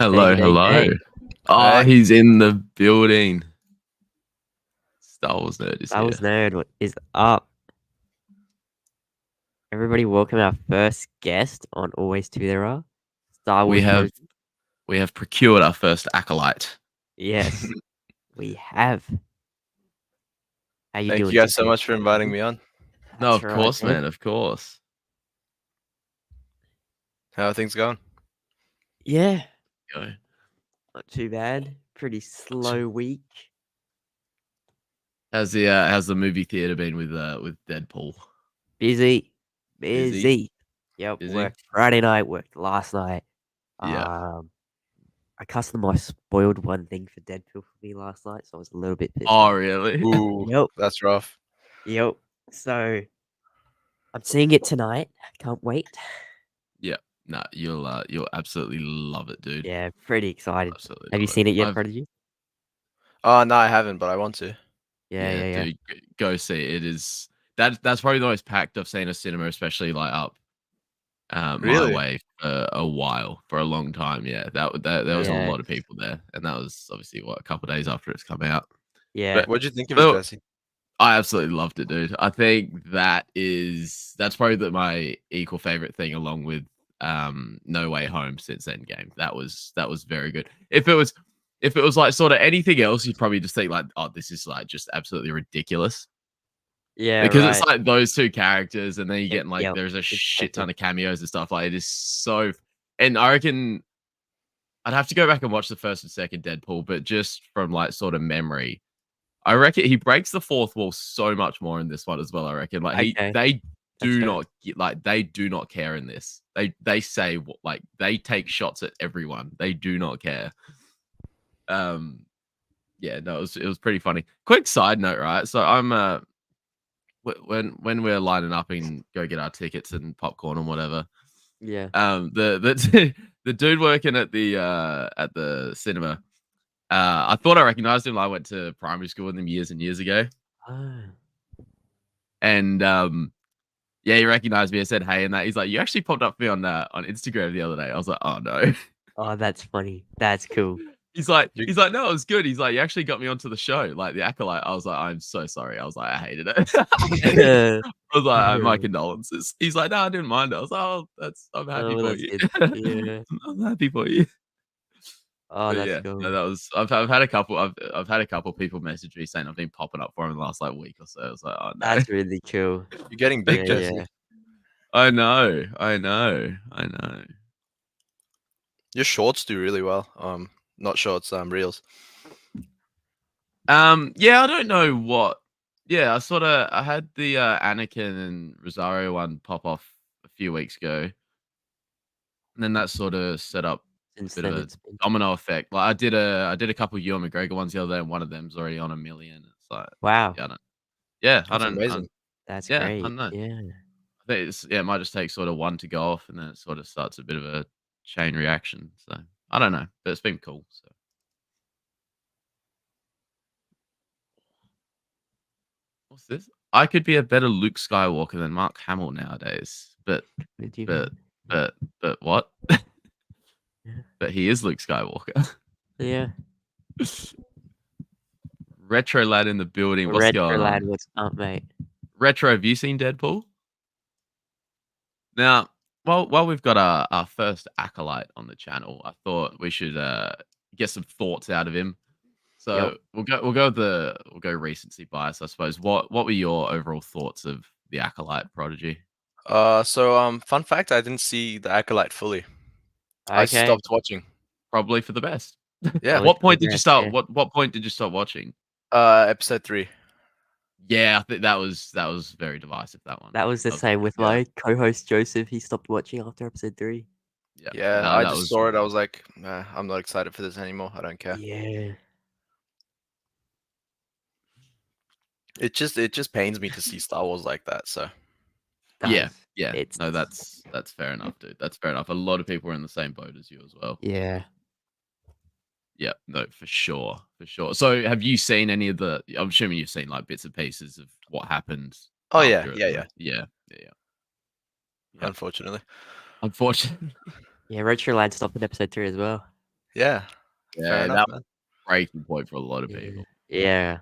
Hello, Day, day, hello. day. Oh, Hey. he's in the building. Star Wars nerd is Star here. Wars Nerd what is up. Everybody, welcome our first guest on Always Two There Are. Star Wars We have Bros. we have procured our first acolyte. Yes, we have. How you Thank doing? you guys so today? much for inviting me on. No, That's of right, course, man. Of course. How are things going? Yeah, Go. not too bad. Pretty slow week. How's the movie theater been with Deadpool? Busy. Busy? Busy. Yep, Busy? worked Friday night, worked last night. Yeah. I customized spoiled one thing for Deadpool for me last night, so I was a little bit pissed Oh, off. really? Ooh, Yep. that's rough. Yep. So I'm seeing it tonight. Can't wait. Yeah. No, you'll absolutely love it, dude. Yeah, pretty excited. Absolutely. Have you love seen it yet, I've- Prodigy? No, I haven't, but I want to. Yeah. dude, go see it. It is that's probably the most packed I've seen a cinema, especially like up my Really? way for a while, for a long time. Yeah, there was a Yeah. lot of people there, and that was obviously a couple of days after it's come out. Yeah. What'd you think of it, Well, Jesse? I absolutely loved it, dude. I think that's probably my equal favorite thing, along with No Way Home since Endgame. That was very good. If it was like sort of anything else, you'd probably just think like, oh, this is like just absolutely ridiculous. Yeah, Because right. it's like those two characters, and then you get like Yep, there's a shit exactly. ton of cameos and stuff. Like it is so, and I reckon I'd have to go back and watch the first and second Deadpool, but just from like sort of memory, I reckon he breaks the fourth wall so much more in this one as well. I reckon like Okay. they That's do fair. not get like they do not care in this. They say like they take shots at everyone. They do not care. Yeah, no, it was pretty funny. Quick side note, right? So I'm when we're lining up and go get our tickets and popcorn and whatever, Yeah. the dude working at the cinema, I thought I recognized him. I went to primary school with him years and years ago, Ah. and yeah, he recognized me. I said hey, and that he's like, you actually popped up for me on Instagram the other day. I was like, oh no. Oh, that's funny. That's cool. He's like, no, it was good. He's like, you actually got me onto the show, like the acolyte. I was like, I'm so sorry. I was like, I hated it. I was like, my condolences. He's like, no, I didn't mind it. I was like, oh, I'm happy Oh, for that's you. good. Yeah. I'm happy for you. Oh, But that's yeah, cool. no, that was. I've had a couple. I've had a couple people message me saying I've been popping up for him the last like week or so. I was like, oh no. That's really cool. You're getting big, Yeah, Jesse. yeah. I know. Your shorts do really well. Not shorts, reels. Yeah, I don't know what. Yeah, I had the Anakin and Rosario one pop off a few weeks ago, and then that sort of set up Since a bit then, of a it's been domino effect. Like I did a couple of Ewan McGregor ones the other day, and one of them's already on 1 million. It's like, wow. yeah, I That's don't, amazing. That's yeah, I great. don't know. Yeah. I think it might just take sort of one to go off, and then it sort of starts a bit of a chain reaction. So I don't know, but it's been cool. So what's this? I could be a better Luke Skywalker than Mark Hamill nowadays, but What do you but mean? but what? Yeah. But he is Luke Skywalker. Yeah. Retro lad in the building. What's Retro going lad, on? what's up, mate? Retro, have you seen Deadpool? Now, while we've got our first acolyte on the channel, I thought we should get some thoughts out of him. So Yep. we'll go recency bias, I suppose. What were your overall thoughts of the acolyte Prodigy? Fun fact, I didn't see the Acolyte fully. I Okay. stopped watching. Probably for the best. Yeah. Probably What for point the did you best, start? yeah. What point did you stop watching? Episode 3. Yeah, I think that was very divisive. That one. That was the That was same very with yeah. my co-host Joseph. He stopped watching after episode 3. Yeah, No, I that just was saw it. I was like, nah, I'm not excited for this anymore. I don't care. Yeah. It just pains me to see Star Wars like that. So yeah, Does. yeah. It's No, that's fair enough, dude. That's fair enough. A lot of people are in the same boat as you as well. yeah. Yeah, no, for sure, for sure. So, have you seen any of the? I'm assuming you've seen like bits and pieces of what happened. Oh yeah, after it, yeah, right? yeah. Yeah. Unfortunately. Unfortunately, Yeah, Retro lad stopped at episode 3 as well. Yeah, fair Yeah, enough, that was man. a breaking point for a lot of Yeah, people. yeah,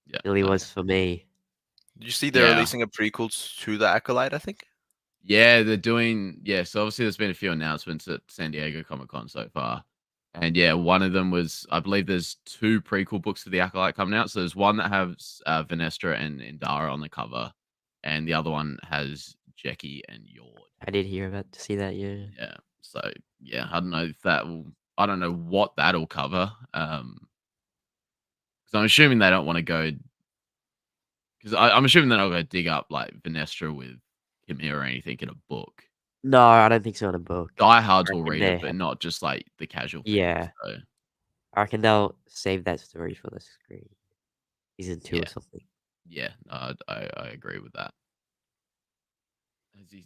Yeah, really no. was for me. Did you see they're Yeah. releasing a prequel to the Acolyte? I think. Yeah, they're doing so obviously there's been a few announcements at San Diego Comic-Con so far. And yeah, one of them was I believe there's 2 prequel books for the Acolyte coming out. So there's one that has Vanestra and Indara on the cover, and the other one has Jackie and Yord. I did hear about to see that. Yeah, Yeah. So yeah, I don't know if that will I don't know what that'll cover. Because I'm assuming they don't want to go because I'm assuming they're not going to dig up like Vanestra with Kimir or anything in a book. no, I don't think so in a book. Diehards I will reckon read they it, but not just like the casual fans. Yeah, So I reckon they'll save that story for the screen season 2 yeah, or something. yeah, no, I agree with that.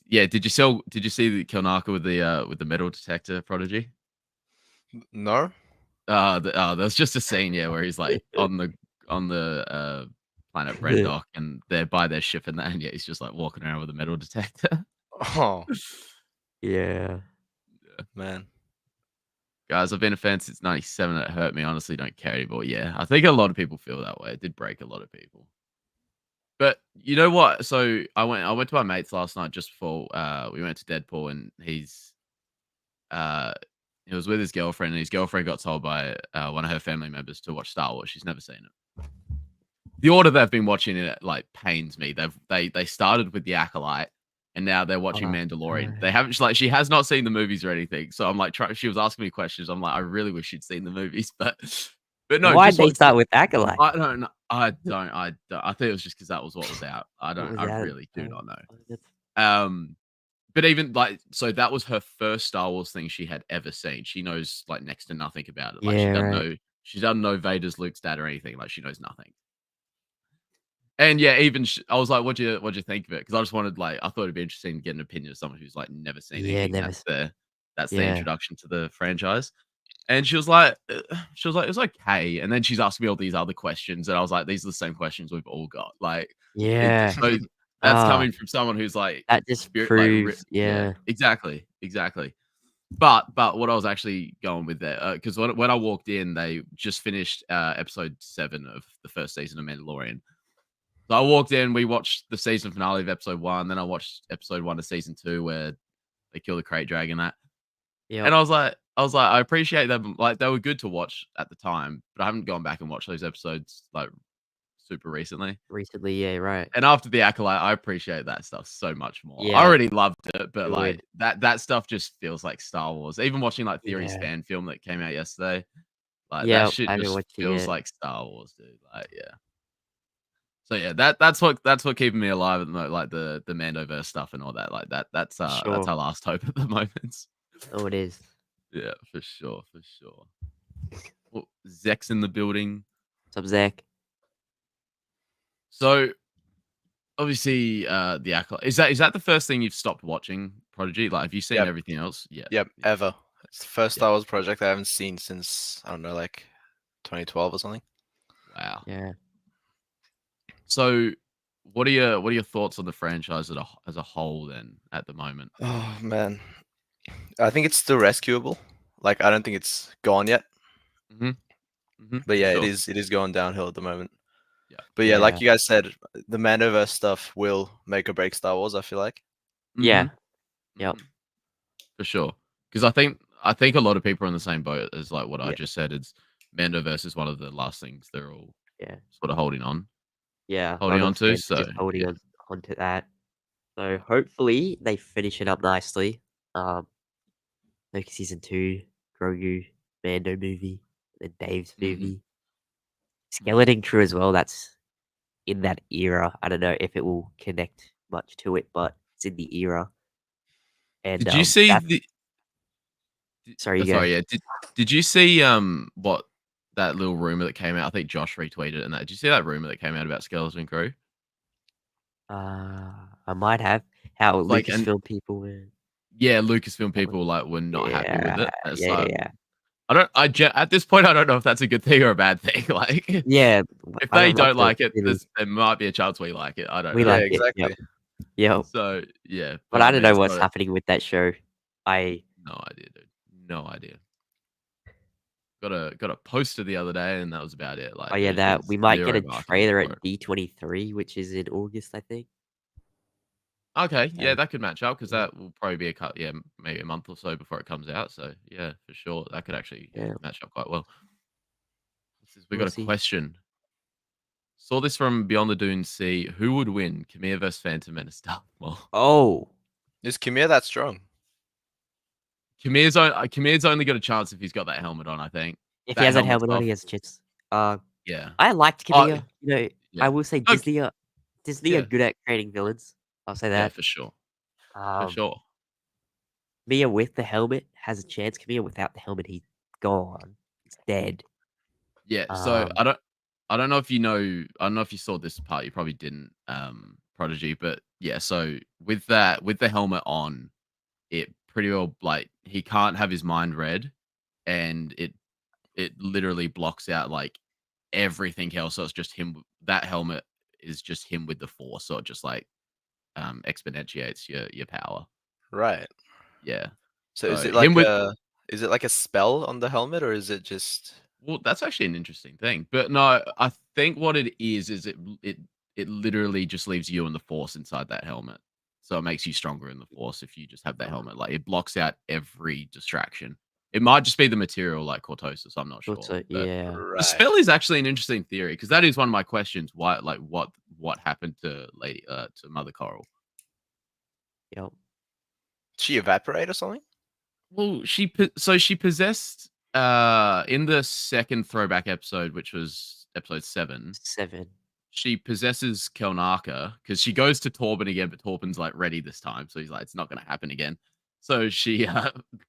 Yeah, did you see the Kilnaka with the metal detector prodigy? No. There's just a scene, yeah, where he's like on the planet Brendok and they're by their ship and that, and yeah, he's just like walking around with a metal detector. Oh Yeah, man. Guys, I've been a fan since '97. It hurt me. Honestly, don't care anymore. Yeah, I think a lot of people feel that way. It did break a lot of people. But you know what? So I went to my mate's last night just before we went to Deadpool, and uh he was with his girlfriend, and his girlfriend got told by one of her family members to watch Star Wars. She's never seen it. The order they've been watching it like pains me. They started with the Acolyte, and now they're watching Oh, Mandalorian. no. They haven't like she has not seen the movies or anything. So I'm like, she was asking me questions. I'm like, I really wish she'd seen the movies, but no, Why'd just they watch. start with Acolyte? I don't know. I don't. I think it was just because that was what was out. I What don't. was I that? really do not know. That's- But even like, so that was her first Star Wars thing she had ever seen. She knows like next to nothing about it. Like Yeah, right. she doesn't know Vader's Luke's dad or anything. Like she knows nothing. And yeah, even I was like, what'd you think of it? Because I just wanted like, I thought it'd be interesting to get an opinion of someone who's like never seen Yeah, anything. never. That's the Yeah, introduction to the franchise. And she was like, it was okay. And then she's asking me all these other questions, and I was like, these are the same questions we've all got. Like, yeah. so that's Ah, coming from someone who's like that just spirit, proves. yeah, Yeah. exactly. But what I was actually going with there, because when I walked in, they just finished episode 7 of the first season of Mandalorian. So I walked in, we watched the season finale of episode 1, then I watched episode 1 of season 2 where they kill the crate dragon. That, Yeah. and I was like, I appreciate them. Like they were good to watch at the time, but I haven't gone back and watched those episodes like super recently. Recently, yeah, right. And after the Acolyte, I appreciate that stuff so much more. I Yeah, already loved it, but like good. that stuff just feels like Star Wars. Even watching like Theory's Yeah. fan film that came out yesterday, like Yeah, that shit I haven't just watched it feels yet. like Star Wars, dude. Like, yeah. So yeah, that's what keeping me alive at the moment, like the Mandoverse stuff and all that. Like that's Sure. our last hope at the moment. Oh, it is. Yeah, for sure. Well, Zek's in the building. What's up, Zach? So obviously, the Acolyte is that the first thing you've stopped watching, Prodigy? Like, have you seen Yep. everything else? Yeah. Yep. Yeah. Ever. It's the first Star Wars project I haven't seen since I don't know, like 2012 or something. Wow. Yeah. So, what are your thoughts on the franchise as a whole then at the moment? Oh man, I think it's still rescuable. Like I don't think it's gone yet. But yeah, Sure. it is going downhill at the moment. Yeah. But yeah, like Yeah. you guys said, the Mandoverse stuff will make or break Star Wars, I feel like. Yeah. Yep. For sure. Because I think a lot of people are in the same boat as like what I Yeah. just said. It's Mandoverse is one of the last things they're all Yeah. sort of holding on. Yeah. Holding a lot on of to, fans are just so, holding yeah. on to that. So hopefully they finish it up nicely. Like season 2, Grogu, Mando movie, then Dave's movie. Skeleton Crew as well. That's in that era. I don't know if it will connect much to it, but it's in the era. And Did you see that- the? Sorry, you go. Sorry, yeah. Did you see what that little rumor that came out? I think Josh retweeted and that. Did you see that rumor that came out about Skeleton Crew? I might have. How Like, and Lucasfilm people were. yeah, Lucasfilm people like were not happy with it. It's like, Yeah. at this point, I don't know if that's a good thing or a bad thing. Like, Yeah. if I they don't like it, really- there might be a chance we like it. I don't We know. Yeah, like it. exactly. Yep. So yeah, But I don't know man, what's sorry. happening with that show. No idea, dude. No idea. got a poster the other day, and that was about it. Like Oh yeah, there's we might get zero a marketing trailer for at it. D23, which is in August, I think. Okay, yeah, So that could match up because yeah, that will probably be maybe a month or so before it comes out. So yeah, for sure, that could actually yeah, match up quite well. We we'll got a see. question. Saw this from Beyond the Dunes Sea. Who would win, Khmer versus Phantom Menace Darth Maul? Oh, Is Khmer that strong? Khmer's only got a chance if he's got that helmet on. I think if he that has that helmet's helmet on, off. he has a chance. Uh, Yeah. I liked Oh, Camilla. You know, I yeah. will say No, Disney are yeah, good at creating villains. I'll say yeah, that. for sure, for Um, sure. Mia with the helmet has a chance. Camilla without the helmet, he's gone. He's dead. Yeah. So Um, I don't know if you know. I don't know if you saw this part. You probably didn't, Prodigy. But yeah. So with the helmet on, it pretty well like he can't have his mind read, and it literally blocks out like everything else. So it's just him. That helmet is just him with the force. So it just like exponentiates your power. Right. Yeah. So So him with is it like a spell on the helmet, or is it just well, that's actually an interesting thing. But no, I think what it is it literally just leaves you and the force inside that helmet. So it makes you stronger in the force if you just have that helmet. Like it blocks out every distraction. It might just be the material like Cortosis, I'm not sure. also, But yeah, the right? spell is actually an interesting theory because that is one of my questions. Why like what happened to to Mother Coral? yep. She evaporate or something? Well, she possessed in the second throwback episode, which was episode 7, 7. she possesses Kelnaka because she goes to Torben again, but Torben's like ready this time, so he's like, it's not going to happen again. So she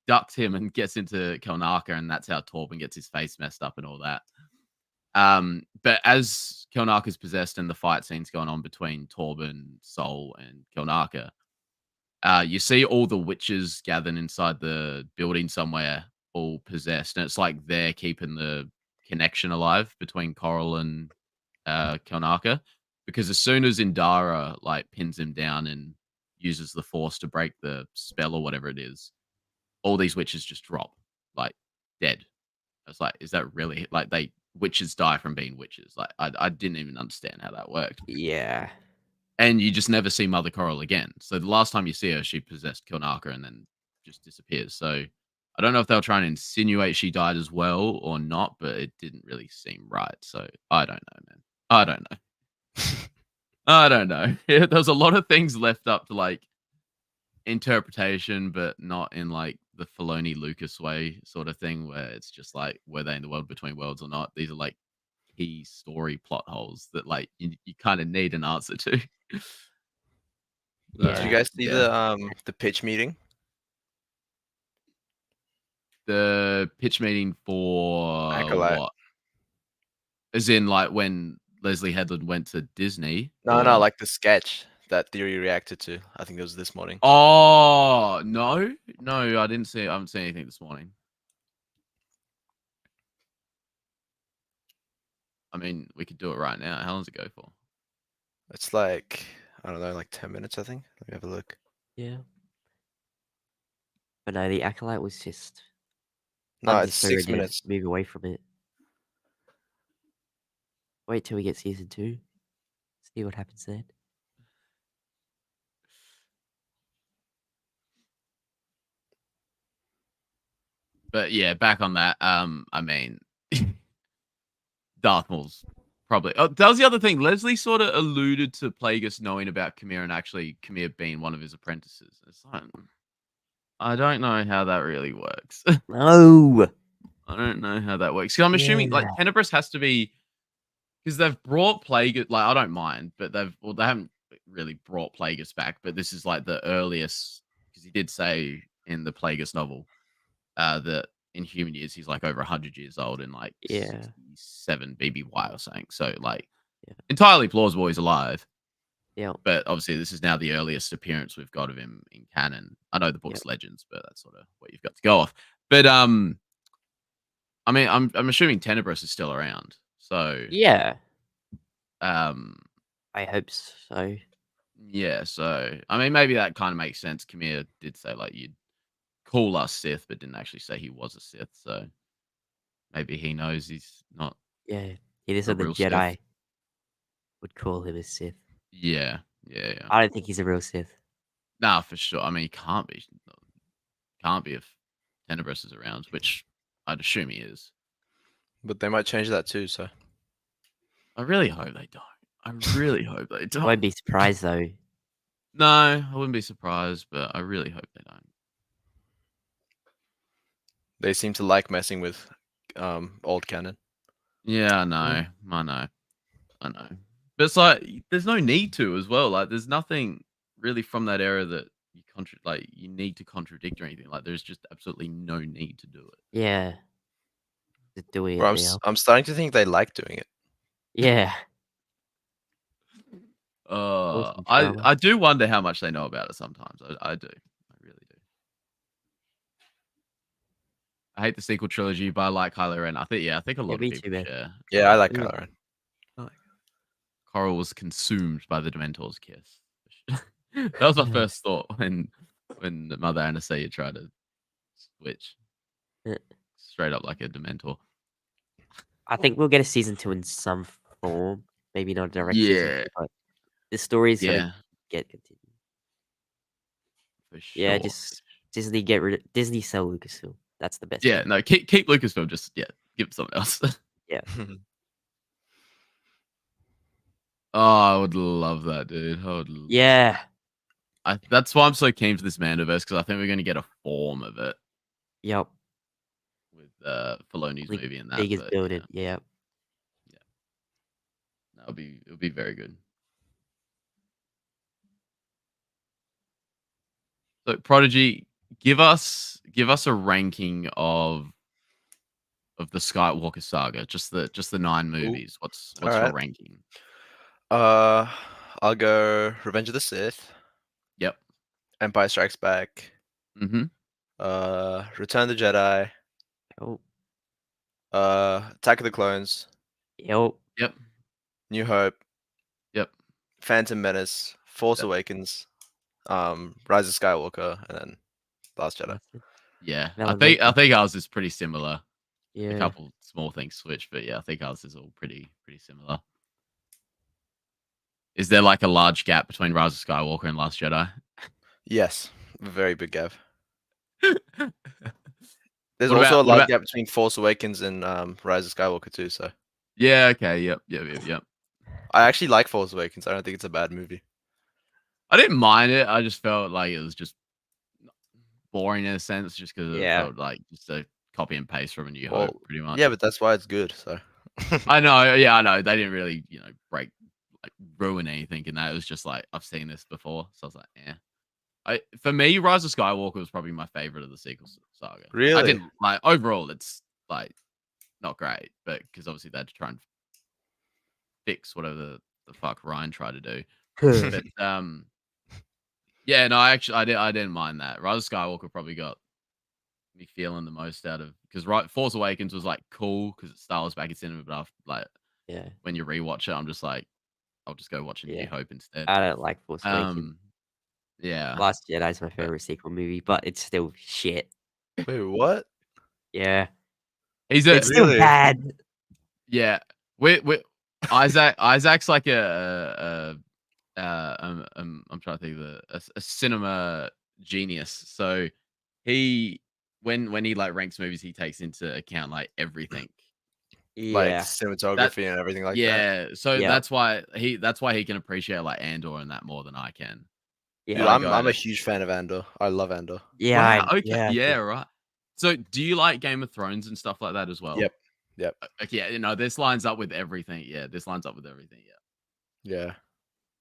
ducks him and gets into Kelnaka, and that's how Torben gets his face messed up and all that. But as Kelnaka's possessed and the fight scenes going on between Torben, Sol, and Kelnaka, you see all the witches gathered inside the building somewhere, all possessed, and it's like they're keeping the connection alive between Coral and Kelnaka, because as soon as Indara like pins him down and uses the force to break the spell or whatever it is, all these witches just drop like dead. It's like, is that really like they witches die from being witches? Like I didn't even understand how that worked. Yeah. And you just never see Mother Coral again. So the last time you see her, she possessed Kilnaka and then just disappears. So I don't know if they were trying to insinuate she died as well or not, but it didn't really seem right. So I don't know, man. I don't know. I don't know. There's a lot of things left up to like interpretation, but not in like the Filoni Lucas way sort of thing, where it's just like, were they in the world between worlds or not? These are like key story plot holes that like you kind of need an answer to. Did you Yeah. guys see Yeah. the pitch meeting? The pitch meeting for Acolyte. what? As in like when Leslie Headland went to Disney No, no, or like the sketch that Theory reacted to. I think it was this morning. oh no, I didn't see I haven't seen anything this morning. I mean, we could do it right now. How long does it go for? It's like, I don't know, like 10 minutes, I think. Let me have a look. Yeah. But no, the Acolyte was just No, it's 6 unnecessary to minutes. move away from it. Wait till we get season 2. See what happens then. But yeah, back on that. I mean, Darth Maul's probably. Oh, that was the other thing. Leslie sort of alluded to Plagueis knowing about Khmer and actually Khmer being one of his apprentices. It's like, I don't know how that really works. No. I don't know how that works. 'Cause I'm assuming like Yeah. Tenebris has to be because they've brought Plagueis. Like I don't mind, but they haven't really brought Plagueis back. But this is like the earliest because he did say in the Plagueis novel that in human years he's like over 100 years old in like Yeah. 67 BBY or something. So like Yeah. entirely plausible he's alive. Yeah. But obviously this is now the earliest appearance we've got of him in canon. I know the book's Yep. legends, but that's sort of what you've got to go off. But I mean, I'm assuming Tenebris is still around. So Yeah. um I hope so. yeah, so I mean maybe that kind of makes sense. Khmer did say like you'd call us Sith, but didn't actually say he was a Sith, so maybe he knows he's not Yeah, he just a said the real Sith. Jedi would call him a Sith. Yeah. I don't think he's a real Sith. Nah, for sure. I mean, he can't be. Can't be if Tenebrous is around, which I'd assume he is. But they might change that too. So I really hope they don't. I really hope they I don't. won't be surprised though. No, I wouldn't be surprised, but I really hope they don't. they seem to like messing with old canon. Yeah, I know. I know. But it's like there's no need to as well. Like there's nothing really from that era that you need to contradict or anything. Like there's just absolutely no need to do it. Yeah. Just doing it Bro, now. I'm starting to think they like doing it. Yeah. I drama. do wonder how much they know about it sometimes. I do. I really do. I hate the sequel trilogy, but I like Kylo Ren. I think a lot of me people too, man. share. Yeah, I like Mm. Kylo Ren. Coral was consumed by the Dementor's kiss. That was my first thought when Mother Anastasia tried to switch. Straight up like a Dementor. I think we'll get a season 2 in some form. Maybe not a direct season Yeah. 2, but the story is Yeah. gonna get continued. For sure. Yeah, just Disney Disney sell Lucasfilm. That's the best. Yeah, thing. no, keep Lucasfilm. Just give it something else. Yeah. Oh, I would love that, dude. I would. Yeah. That's why I'm so keen for this Mandoverse because I think we're going to get a form of it Yep. with Filoni's Like, movie and that. biggest but, building. Yeah. It'll be very good. So Prodigy, give us a ranking of the Skywalker saga, just the 9 movies. What's your Alright. ranking? I'll go Revenge of the Sith, Yep. Empire Strikes Back, Mm-hmm. Return of the Jedi, Oh. Attack of the Clones, Yep. Yep. New Hope, Yep. Phantom Menace, Force Yep. Awakens, Rise of Skywalker, and then Last Jedi. Yeah. Valid I think ours is pretty similar. Yeah. A couple small things switch, but yeah, I think ours is all pretty similar. Is there like a large gap between Rise of Skywalker and Last Jedi? Yes, very big gap. There's What also about- a large gap between Force Awakens and Rise of Skywalker too. So Yeah, okay, yep. I actually like Force Awakens. I don't think it's a bad movie. I didn't mind it. I just felt like it was just boring in a sense, just because it felt like just a copy and paste from A New Hope, pretty much. Yeah, but that's why it's good. So I know. Yeah, I know. They didn't really, ruin anything in that. It was just like I've seen this before, so I was like, yeah. For me, Rise of Skywalker was probably my favorite of the sequel saga. I Really? didn't like overall. It's like not great, but because obviously they had to try and fix whatever the fuck Ryan tried to do. But yeah, no, I didn't mind that. Rise of Skywalker probably got me feeling the most out of because Force Awakens was like cool because it's Star Wars back in cinema, but after when you rewatch it, I'm just like, I'll just go watch A New Hope instead. I don't like Force Awakens. Yeah. Last Jedi is my favorite sequel movie, but it's still shit. wait, what? Yeah. It's still Really? bad. Yeah. Isaac's like I'm trying to think of a cinema genius. So he when he like ranks movies, he takes into account like everything. Like Yeah. cinematography and everything like that. Yeah. So Yeah. that's why he can appreciate like Andor and that more than I can. Dude, Yeah. I'm a huge fan of Andor. I love Andor. Yeah. Wow, okay. Yeah, right. So do you like Game of Thrones and stuff like that as well? Yep. Okay, yeah, this lines up with everything. Yeah, this lines up with everything. Yeah.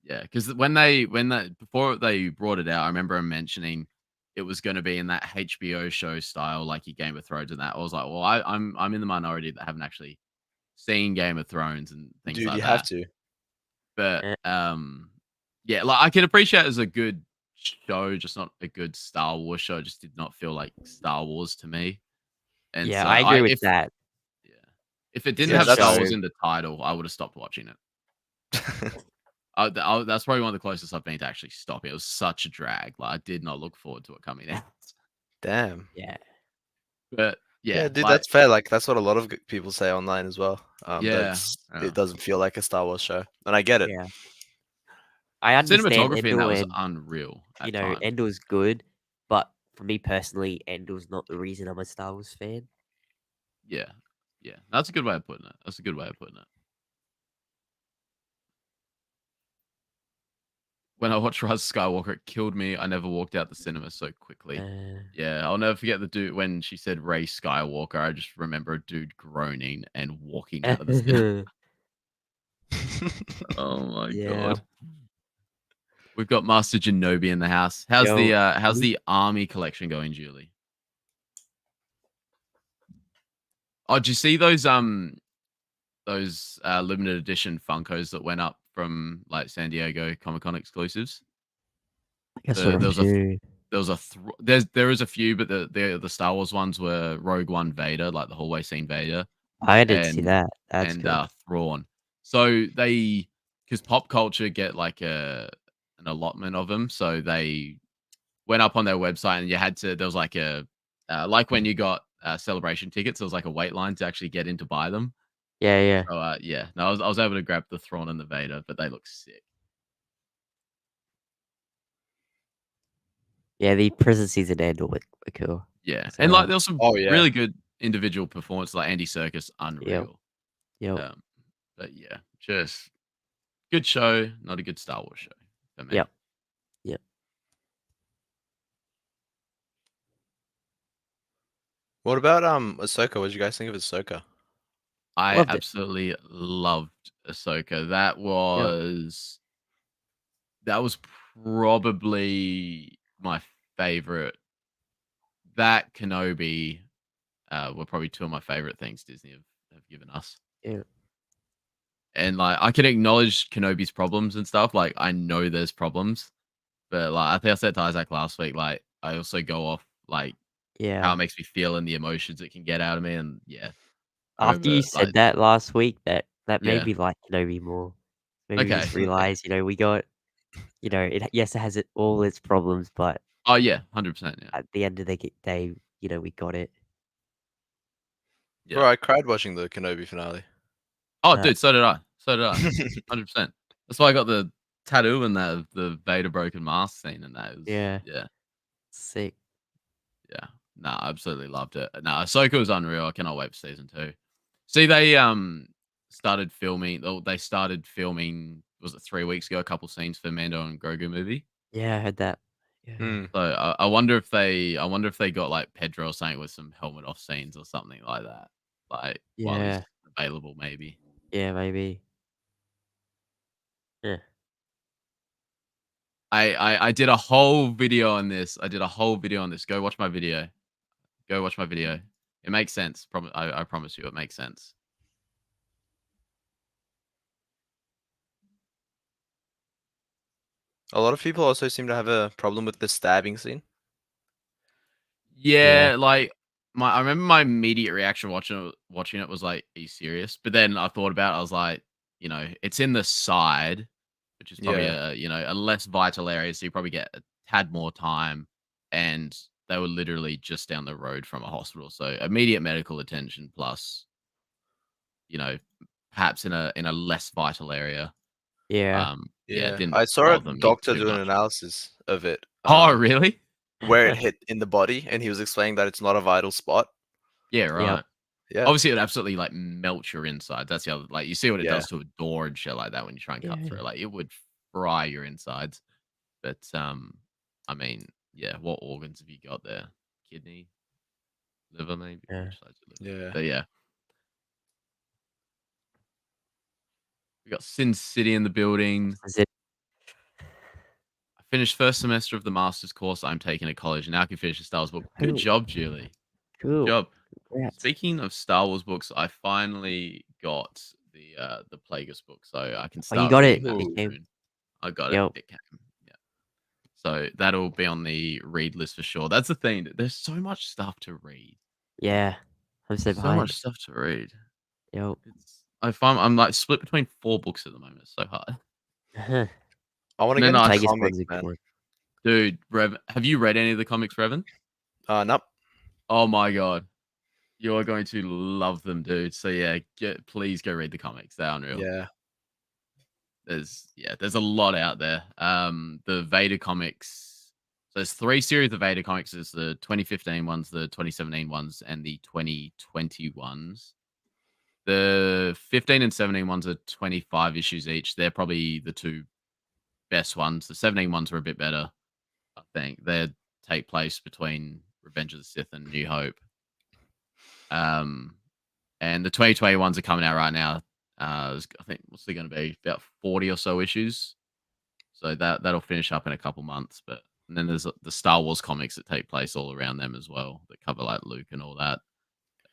Yeah, because before they brought it out, I remember him mentioning it was going to be in that HBO show style, like your Game of Thrones and that. I was like, well, I'm in the minority that haven't actually seen Game of Thrones and things Dude, like you that. have to. But yeah, like I can appreciate it as a good show, just not a good Star Wars show. It just did not feel like Star Wars to me. And Yeah, so I agree with that. Yeah, if it didn't Yeah, have that's Star true. Wars in the title, I would have stopped watching it. That's probably one of the closest I've been to actually stopping. It was such a drag. Like I did not look forward to it coming out. Damn. Yeah. But Yeah, dude, like, that's fair. Like that's what a lot of people say online as well. That yeah. it doesn't feel like a Star Wars show, and I get it. Yeah. I understand Cinematography in that Endor, was and unreal you at know times. Endor's good, but for me personally, Endor's not the reason I'm a Star Wars fan. Yeah, yeah. That's a good way of putting it. That's a good way of putting it. When I watched Rise of Skywalker, it killed me. I never walked out the cinema so quickly. Yeah, I'll never forget the dude when she said Ray Skywalker. I just remember a dude groaning and walking out of the cinema. Oh my Yeah. god. We've got Master Genobi in the house. How's Yo, the army collection going, Julie? Oh, did you see those limited edition Funkos that went up from like San Diego Comic Con exclusives? I guess There what was a few. there is a few, but the Star Wars ones were Rogue One Vader, like the hallway scene Vader, I didn't see and that. That's good. Thrawn. So they, because pop culture get like an allotment of them, so they went up on their website and you had to. There was like a like when you got celebration tickets, there was like a wait line to actually get in to buy them. Yeah, yeah. So yeah, no, I was able to grab the Thrawn and the Vader, but they look sick. Yeah, the prison season Endor were cool. Yeah, So, and like there was some Oh yeah, really good individual performances, like Andy Serkis, yep, unreal. yep, But yeah, just good show, not a good Star Wars show for me. yep, yep. what about Ahsoka? What did you guys think of Ahsoka? I Loved it. absolutely loved Ahsoka. Yep. That was probably my favorite. That Kenobi were probably two of my favorite things Disney have given us. Yeah. And like I can acknowledge Kenobi's problems and stuff. Like I know there's problems, but like I think I said to Isaac last week, like I also go off like how Yeah. it makes me feel and the emotions it can get out of me. And yeah, I After remember you like said that last week, that made yeah, me like Kenobi more. Made me okay, just yeah. realize, we got, yes, it has all its problems, but Oh yeah, 100%. Yeah, at the end of the day, we got it. yeah. Bro, I cried watching the Kenobi finale. Oh, Uh, dude, so did I. So did I. 100%. That's why I got the tattoo and the Vader broken mask scene and that. It was, yeah, yeah, sick. yeah. No, I absolutely loved it. No, Ahsoka was unreal. I cannot wait for season 2. See, they started filming. They started filming. Was it 3 weeks ago? A couple scenes for Mando and Grogu movie. Yeah, I heard that. Yeah. Hmm. So I wonder if they got like Pedro or something with some helmet off scenes or something like that. Like while he's Yeah. available, maybe. Yeah, maybe. Yeah. I did a whole video on this. I did a whole video on this. Go watch my video. Go watch my video. It makes sense. I promise you, it makes sense. A lot of people also seem to have a problem with the stabbing scene. Yeah, Yeah. like I remember my immediate reaction watching it was like, "Are you serious?" But then I thought about it. I was like, it's in the side, which is probably Yeah. a less vital area, so you probably get a tad more time. And they were literally just down the road from a hospital, so immediate medical attention plus, you know, perhaps in a less vital area. Yeah. Yeah, it Yeah. didn't I saw a bother me doctor too do an much. analysis of it. Oh, really? Where it hit in the body, and he was explaining that it's not a vital spot. Yeah, Yep. right. Yeah. Obviously, it would absolutely like melt your insides. That's the other, like you see what it Yeah. does to a door and shit like that when you try and cut through. Yeah. Like it would fry your insides. But I mean, yeah, what organs have you got there? Kidney, liver, maybe. Yeah. Which side's your liver? Yeah. But yeah, we got Sin City in the building. Is it? I finished first semester of the master's course I'm taking at college. Now I can finish the Star Wars book. Good Cool. job, Julie. Good Cool. job. Congrats. Speaking of Star Wars books, I finally got the Plagueis book, so I can Oh, you start got it. reading that It came. soon. I got Yep. it. It came. Yeah. So that'll be on the read list for sure. That's the thing. There's so much stuff to read. Yeah. I'm so So behind. much stuff to read. Yep. I'm like split between 4 books at the moment. It's so hard. I want to And get then into I- Plagueis comics, one's a good man. one. Dude, Rev, have you read any of the comics, Revan? Nope. Oh my god. You're going to love them, dude. So yeah, please go read the comics. They're unreal. Yeah. There's a lot out there. The Vader comics. So there's 3 series of Vader comics. There's the 2015 ones, the 2017 ones, and the 2020 ones. The 15 and 17 ones are 25 issues each. They're probably the 2 best ones. The 17 ones are a bit better, I think. They take place between Revenge of the Sith and New Hope. And the 2020 ones are coming out right now. I think what's there going to be about 40 or so issues. So that'll finish up in a couple months. But and then there's the Star Wars comics that take place all around them as well, that cover like Luke and all that.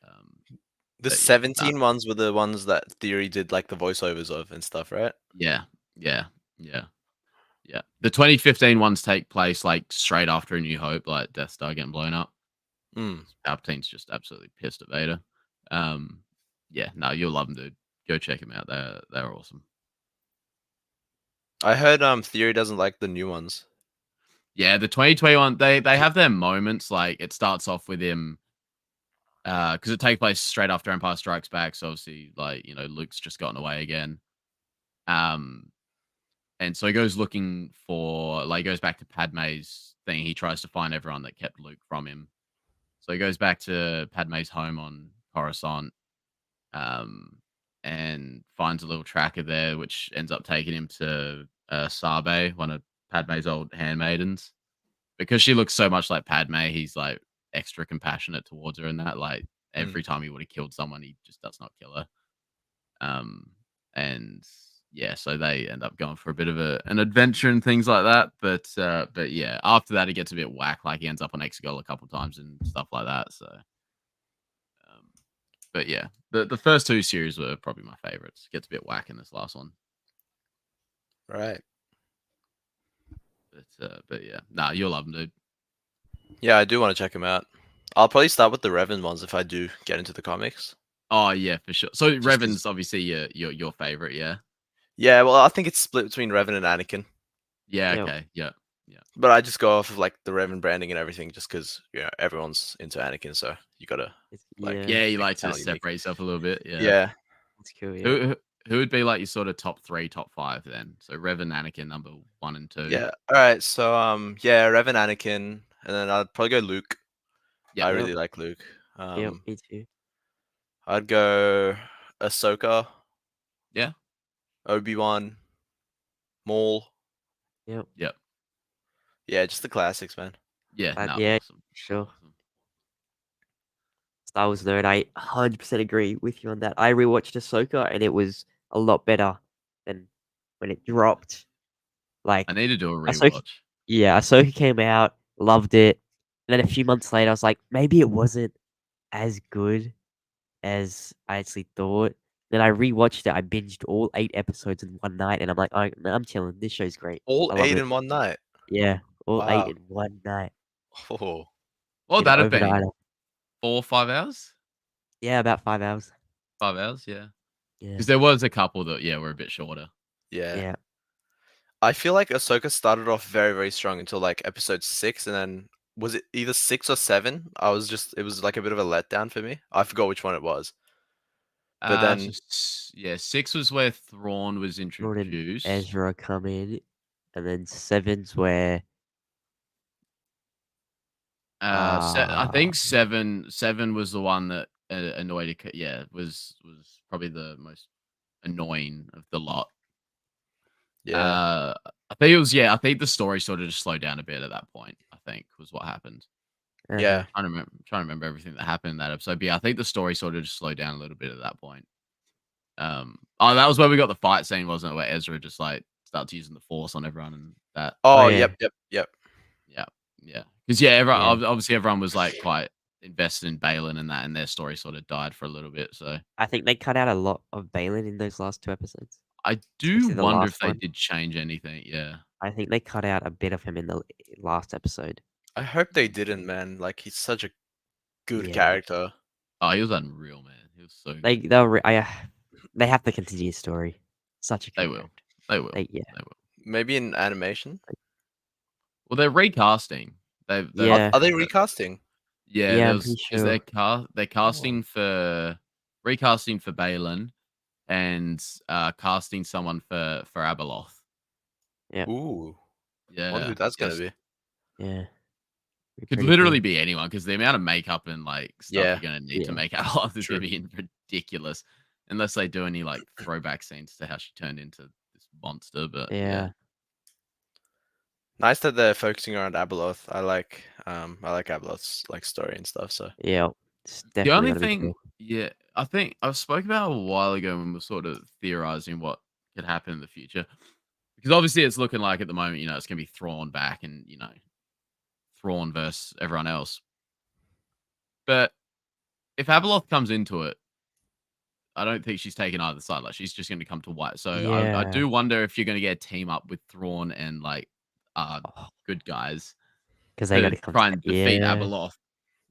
The but yeah, 17 ones were the ones that Theory did like the voiceovers of and stuff, right? Yeah. The 2015 ones take place like straight after A New Hope, like Death Star getting blown up. Palpatine's just absolutely pissed at Vader. Yeah, no, you'll love them, dude. Go check them out. They're awesome. I heard Theory doesn't like the new ones. Yeah, the 2021 they have their moments. Like it starts off with him because it takes place straight after Empire Strikes Back. So obviously, like Luke's just gotten away again. And so he goes looking for he goes back to Padme's thing. He tries to find everyone that kept Luke from him. So he goes back to Padme's home on Coruscant. And finds a little tracker there, which ends up taking him to Sabe, one of Padme's old handmaidens. Because she looks so much like Padme, he's like extra compassionate towards her, and that like every time he would have killed someone, he just does not kill her. And yeah, so they end up going for a bit of an adventure and things like that. But yeah, after that, it gets a bit whack. Like he ends up on Exegol a couple times and stuff like that. So. But yeah, the first 2 series were probably my favorites. Gets a bit whack in this last one. Right. But yeah, nah, you'll love them, dude. Yeah, I do want to check them out. I'll probably start with the Revan ones if I do get into the comics. Oh yeah, for sure. So Revan's obviously your favorite, yeah. Yeah, well, I think it's split between Revan and Anakin. Yeah. Yeah. Okay. Yeah. But I just go off of like the Revan branding and everything, just because everyone's into Anakin, so you gotta like Yeah, you like to sound unique. separate yourself a little bit. Yeah. Yeah. That's cool. Yeah. Who would be like your sort of top 3, top 5 then? So Revan, Anakin, number 1 and 2. Yeah. All right. So yeah, Revan, Anakin, and then I'd probably go Luke. Yeah. I really like Luke. Yeah, me too. I'd go Ahsoka. Yeah. Obi-Wan. Maul. Yep. Yeah, just the classics, man. Yeah. No, Yeah, awesome. sure. Awesome. Star Wars nerd, I 100% agree with you on that. I rewatched Ahsoka and it was a lot better than when it dropped. Like, I need to do a Ahsoka- rewatch. yeah, Ahsoka came out, loved it. And then a few months later, I was like, maybe it wasn't as good as I actually thought. Then I rewatched it. I binged all 8 episodes in one night, and I'm like, I'm chilling. This show's great. All I love 8 it. in one night. Yeah, all Wow. 8 in one night. Oh. What would that have been? Overnight. 4 or 5 hours? Yeah, about 5 hours. 5 hours, yeah. Yeah. Because there was a couple that were a bit shorter. Yeah. Yeah. I feel like Ahsoka started off very, very strong until like episode 6, and then was it either 6 or 7? It was like a bit of a letdown for me. I forgot which one it was. But then, 6 was where Thrawn was Thrawn and introduced. Ezra come in, and then 7's where I think 7 was the one that annoyed. Was probably the most annoying of the lot. yeah, I think it was. I think the story sort of just slowed down a bit at that point. I think was what happened. yeah. I'm trying to remember everything that happened in that episode. But yeah, I think the story sort of just slowed down a little bit at that point. That was where we got the fight scene, wasn't it? Where Ezra just like starts using the Force on everyone and that. Oh, yeah. yep. Yeah. Because obviously everyone was like quite invested in Balin and that, and their story sort of died for a little bit. So I think they cut out a lot of Balin in those last 2 episodes. I do Especially the wonder last if they one. did change anything. Yeah. I think they cut out a bit of him in the last episode. I hope they didn't, man. Like he's such a good Yeah. character. Oh, he was unreal, man. He was so good. They have to continue the story. Such a good They will. character. They will. Yeah. They will. Maybe in animation. Well, they're recasting. Yeah. Are they recasting? Yeah, Yeah, there I'm was pretty because they're sure. they're Oh. casting for recasting for Balin and casting someone for Abeloth. Yeah, Ooh. I wonder who Yeah, that's gonna yes. be. yeah. Be Could pretty literally cool. be anyone because the amount of makeup and like stuff Yeah. you're gonna need to Yeah. make Abeloth is True. gonna be ridiculous, unless they do any like throwback scenes to how she turned into this monster. But yeah, Yeah. Nice that they're focusing around Abeloth. I like Abeloth's like story and stuff. So Yeah. It's the definitely only gonna be thing, cool. yeah, I think I spoke about a while ago when we were sort of theorizing what could happen in the future. Because obviously it's looking like at the moment, it's gonna be Thrawn back and Thrawn versus everyone else. But if Abeloth comes into it, I don't think she's taking either side. Like she's just gonna come to white. So I Yeah. do wonder if you're gonna get a team up with Thrawn and like Oh, good guys 'cause they to gotta come try to and defeat yeah. Abeloth.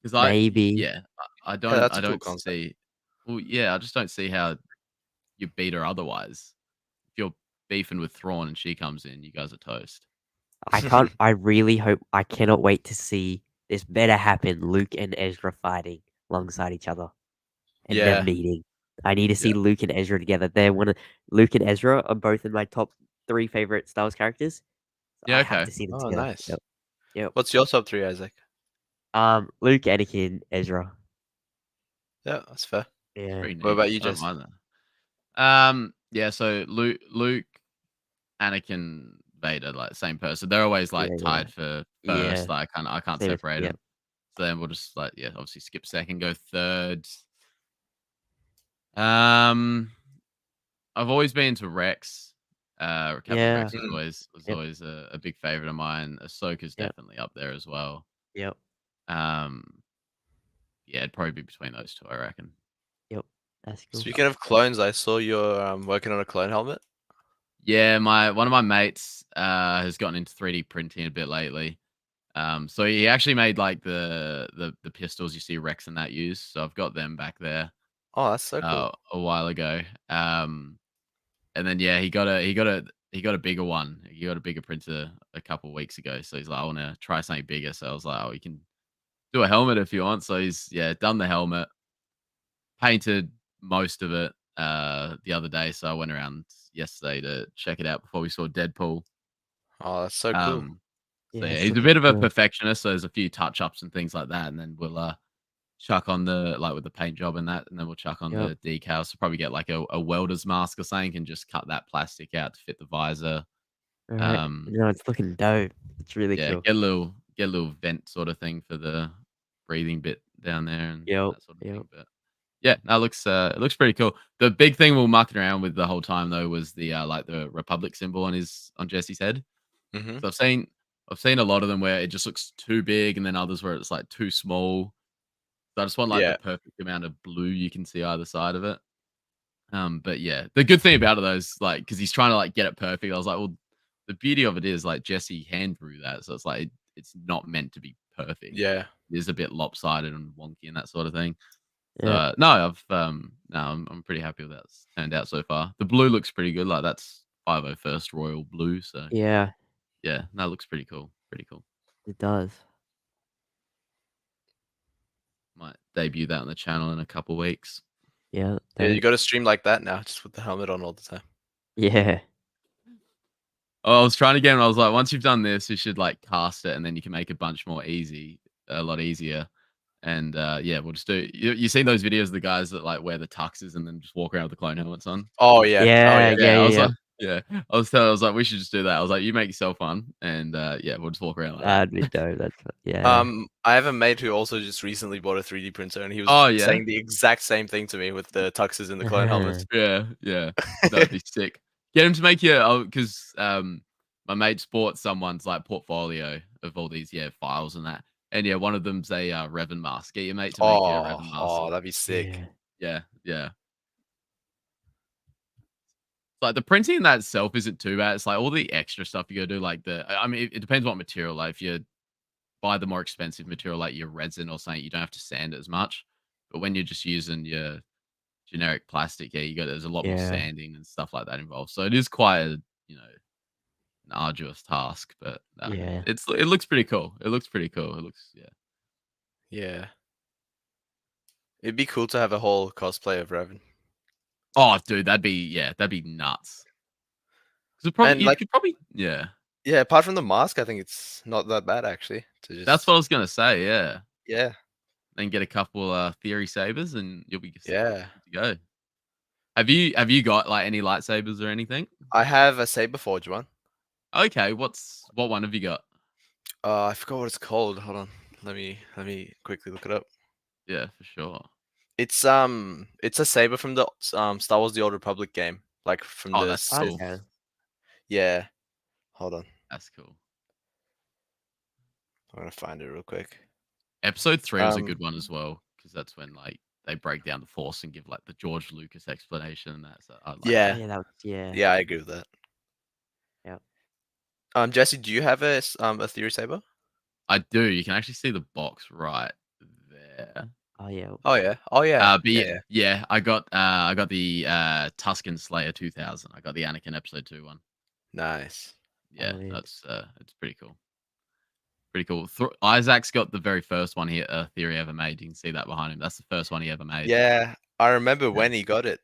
Because Maybe. yeah, yeah, that's I a cool don't concept. see. Well, yeah, I just don't see how you beat her otherwise. If you're beefing with Thrawn and she comes in, you guys are toast. I really hope I cannot wait to see this better happen, Luke and Ezra fighting alongside each other and them Yeah. meeting. I need to Yeah. see Luke and Ezra together. They're one of Luke and Ezra are both in my top 3 favorite Star Wars characters. So Yeah, I have okay. to see them Oh, together. nice. Yep. Yep. What's your top 3, Isaac? Luke, Anakin, Ezra. Yeah, that's fair. Yeah. Pretty What neat. about you, I don't Jess? mind that. Yeah, so Luke, Anakin, Vader, like same person. They're always Yeah, like yeah. tied for Yeah. first. Like I can't Same as separate yep. them. So then we'll just like obviously skip second, go third. Um, I've always been into Rex. Captain Yeah. Rex was Mm. Yep. always a big favorite of mine. Ahsoka's Yep. definitely up there as well. Yep. Um, yeah, it'd probably be between those two, I reckon. Yep. That's cool. Speaking of clones, I saw you're working on a clone helmet. Yeah, one of my mates has gotten into 3D printing a bit lately. So he actually made like the pistols you see Rex and that use. So I've got them back there Oh, that's so cool. a while ago. And then yeah, he got a bigger one. He got a bigger printer a couple of weeks ago. So he's like, I want to try something bigger. So I was like, oh, you can do a helmet if you want. So he's done the helmet, painted most of it the other day. So I went around yesterday to check it out before we saw Deadpool. Oh, that's so cool. So Yeah, yeah, it's he's a looking bit of a cool. perfectionist. So there's a few touch ups and things like that, and then we'll chuck on the like with the paint job and that, and then we'll chuck on Yep. the decals. So probably get like a welder's mask or something, and just cut that plastic out to fit the visor. Alright. No, it's looking dope. It's really Yeah, cool. get a little vent sort of thing for the breathing bit down there and Yep. that sort of Yep. thing. But yeah, that looks it looks pretty cool. The big thing we were mucking around with the whole time though was the like the Republic symbol on Jesse's head. Mm-hmm. So I've seen a lot of them where it just looks too big, and then others where it's like too small. So I just want like the Yeah. perfect amount of blue you can see either side of it. But yeah, the good thing about it though is like because he's trying to like get it perfect. I was like, well, the beauty of it is like Jesse hand drew that, so it's like it's not meant to be perfect. Yeah. It is a bit lopsided and wonky and that sort of thing. So Yeah. no, I'm pretty happy with how it's turned out so far. The blue looks pretty good. Like that's 501st Royal Blue. So Yeah. yeah, that looks pretty cool. Pretty cool. It does. Might debut that on the channel in a couple weeks. Yeah. Yeah, you Dope. got to stream like that now, just with the helmet on all the time. Yeah. Oh, I was trying to get him. I was like, once you've done this, you should like cast it, and then you can make a bunch more a lot easier. And yeah, we'll just do. You seen those videos of the guys that like wear the tuxes and then just walk around with the clone helmets on? Oh yeah. Oh Yeah. yeah. Yeah, I was Yeah. like, yeah, I was like, we should just do that. I was like, you make yourself fun, and yeah, we'll just walk around like That'd be that. dope. That's yeah. I have a mate who also just recently bought a 3D printer, and he was Oh yeah, saying the exact same thing to me with the tuxes and the clone helmets. yeah, that'd be sick. Get him to make you, because my mate's bought someone's like portfolio of all these files and that, and yeah, one of them's a Revan mask. Get your mate to make you a Revan mask. Oh, that'd be sick. Yeah. Yeah. Like the printing in that itself isn't too bad. It's like all the extra stuff you gotta do, like I mean, it depends what material. Like if you buy the more expensive material, like your resin or something, you don't have to sand it as much. But when you're just using your generic plastic, there's a lot more Yeah. sanding and stuff like that involved. So it is quite a an arduous task. But Yeah. it looks pretty cool. It looks pretty cool. It looks Yeah. It'd be cool to have a whole cosplay of Revan. Oh, dude, that'd be nuts. Because probably And you like, could probably yeah. yeah, apart from the mask, I think it's not that bad actually. To just That's what I was gonna say. Yeah, yeah, then get a couple theory sabers and you'll be good yeah. to go. Have you got like any lightsabers or anything? I have a Saber Forge one. Okay, what one have you got? I forgot what it's called. Hold on. Let me quickly look it up. Yeah, for sure. It's a saber from the Star Wars: The Old Republic game, like from Oh, the that's Sith. cool. Okay. Yeah. Hold on. That's cool. I'm gonna find it real quick. Episode 3 was a Um, good one as well because that's when like they break down the Force and give like the George Lucas explanation. And that so I like Yeah. Yeah, that was, yeah. Yeah, I agree with that. Yep. Jesse, do you have a theory saber? I do. You can actually see the box right there. Oh yeah. Oh yeah. Oh yeah. But yeah, I got the Tusken Slayer 2000. I got the Anakin Episode 2 one. Nice. Yeah, Oh, yeah. that's it's pretty cool. Pretty cool. Isaac's got the very first one here, theory ever made. You can see that behind him. That's the first one he ever made. Yeah, I remember when he got it.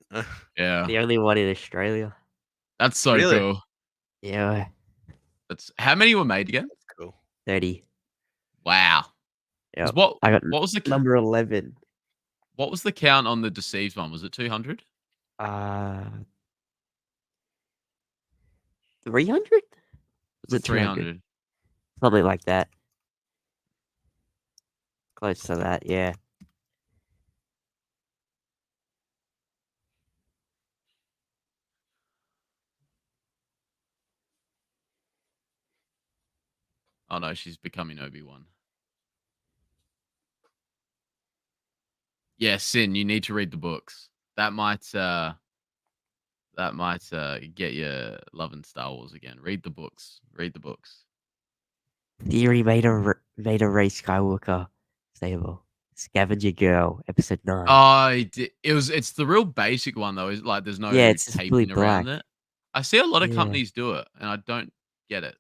Yeah. The only one in Australia. That's so Really? cool. Yeah. That's how many were made again? That's cool. 30. Wow. 'Cause Yep. What I got what was the number 11. what was the count on the Deceived one? Was it 200? 300? Was it 200? 300? Something like that. Close to that, yeah. Oh no, she's becoming Obi-Wan. Yeah, Sin, you need to read the books. That might get you loving Star Wars again. Read the books. Read the books. Theory made a Rey Skywalker saber. Scavenger Girl, episode 9. It's the real basic one though. Is like there's no Yeah, it's just fully taping around black. it. I see a lot of Yeah. companies do it, and I don't get it.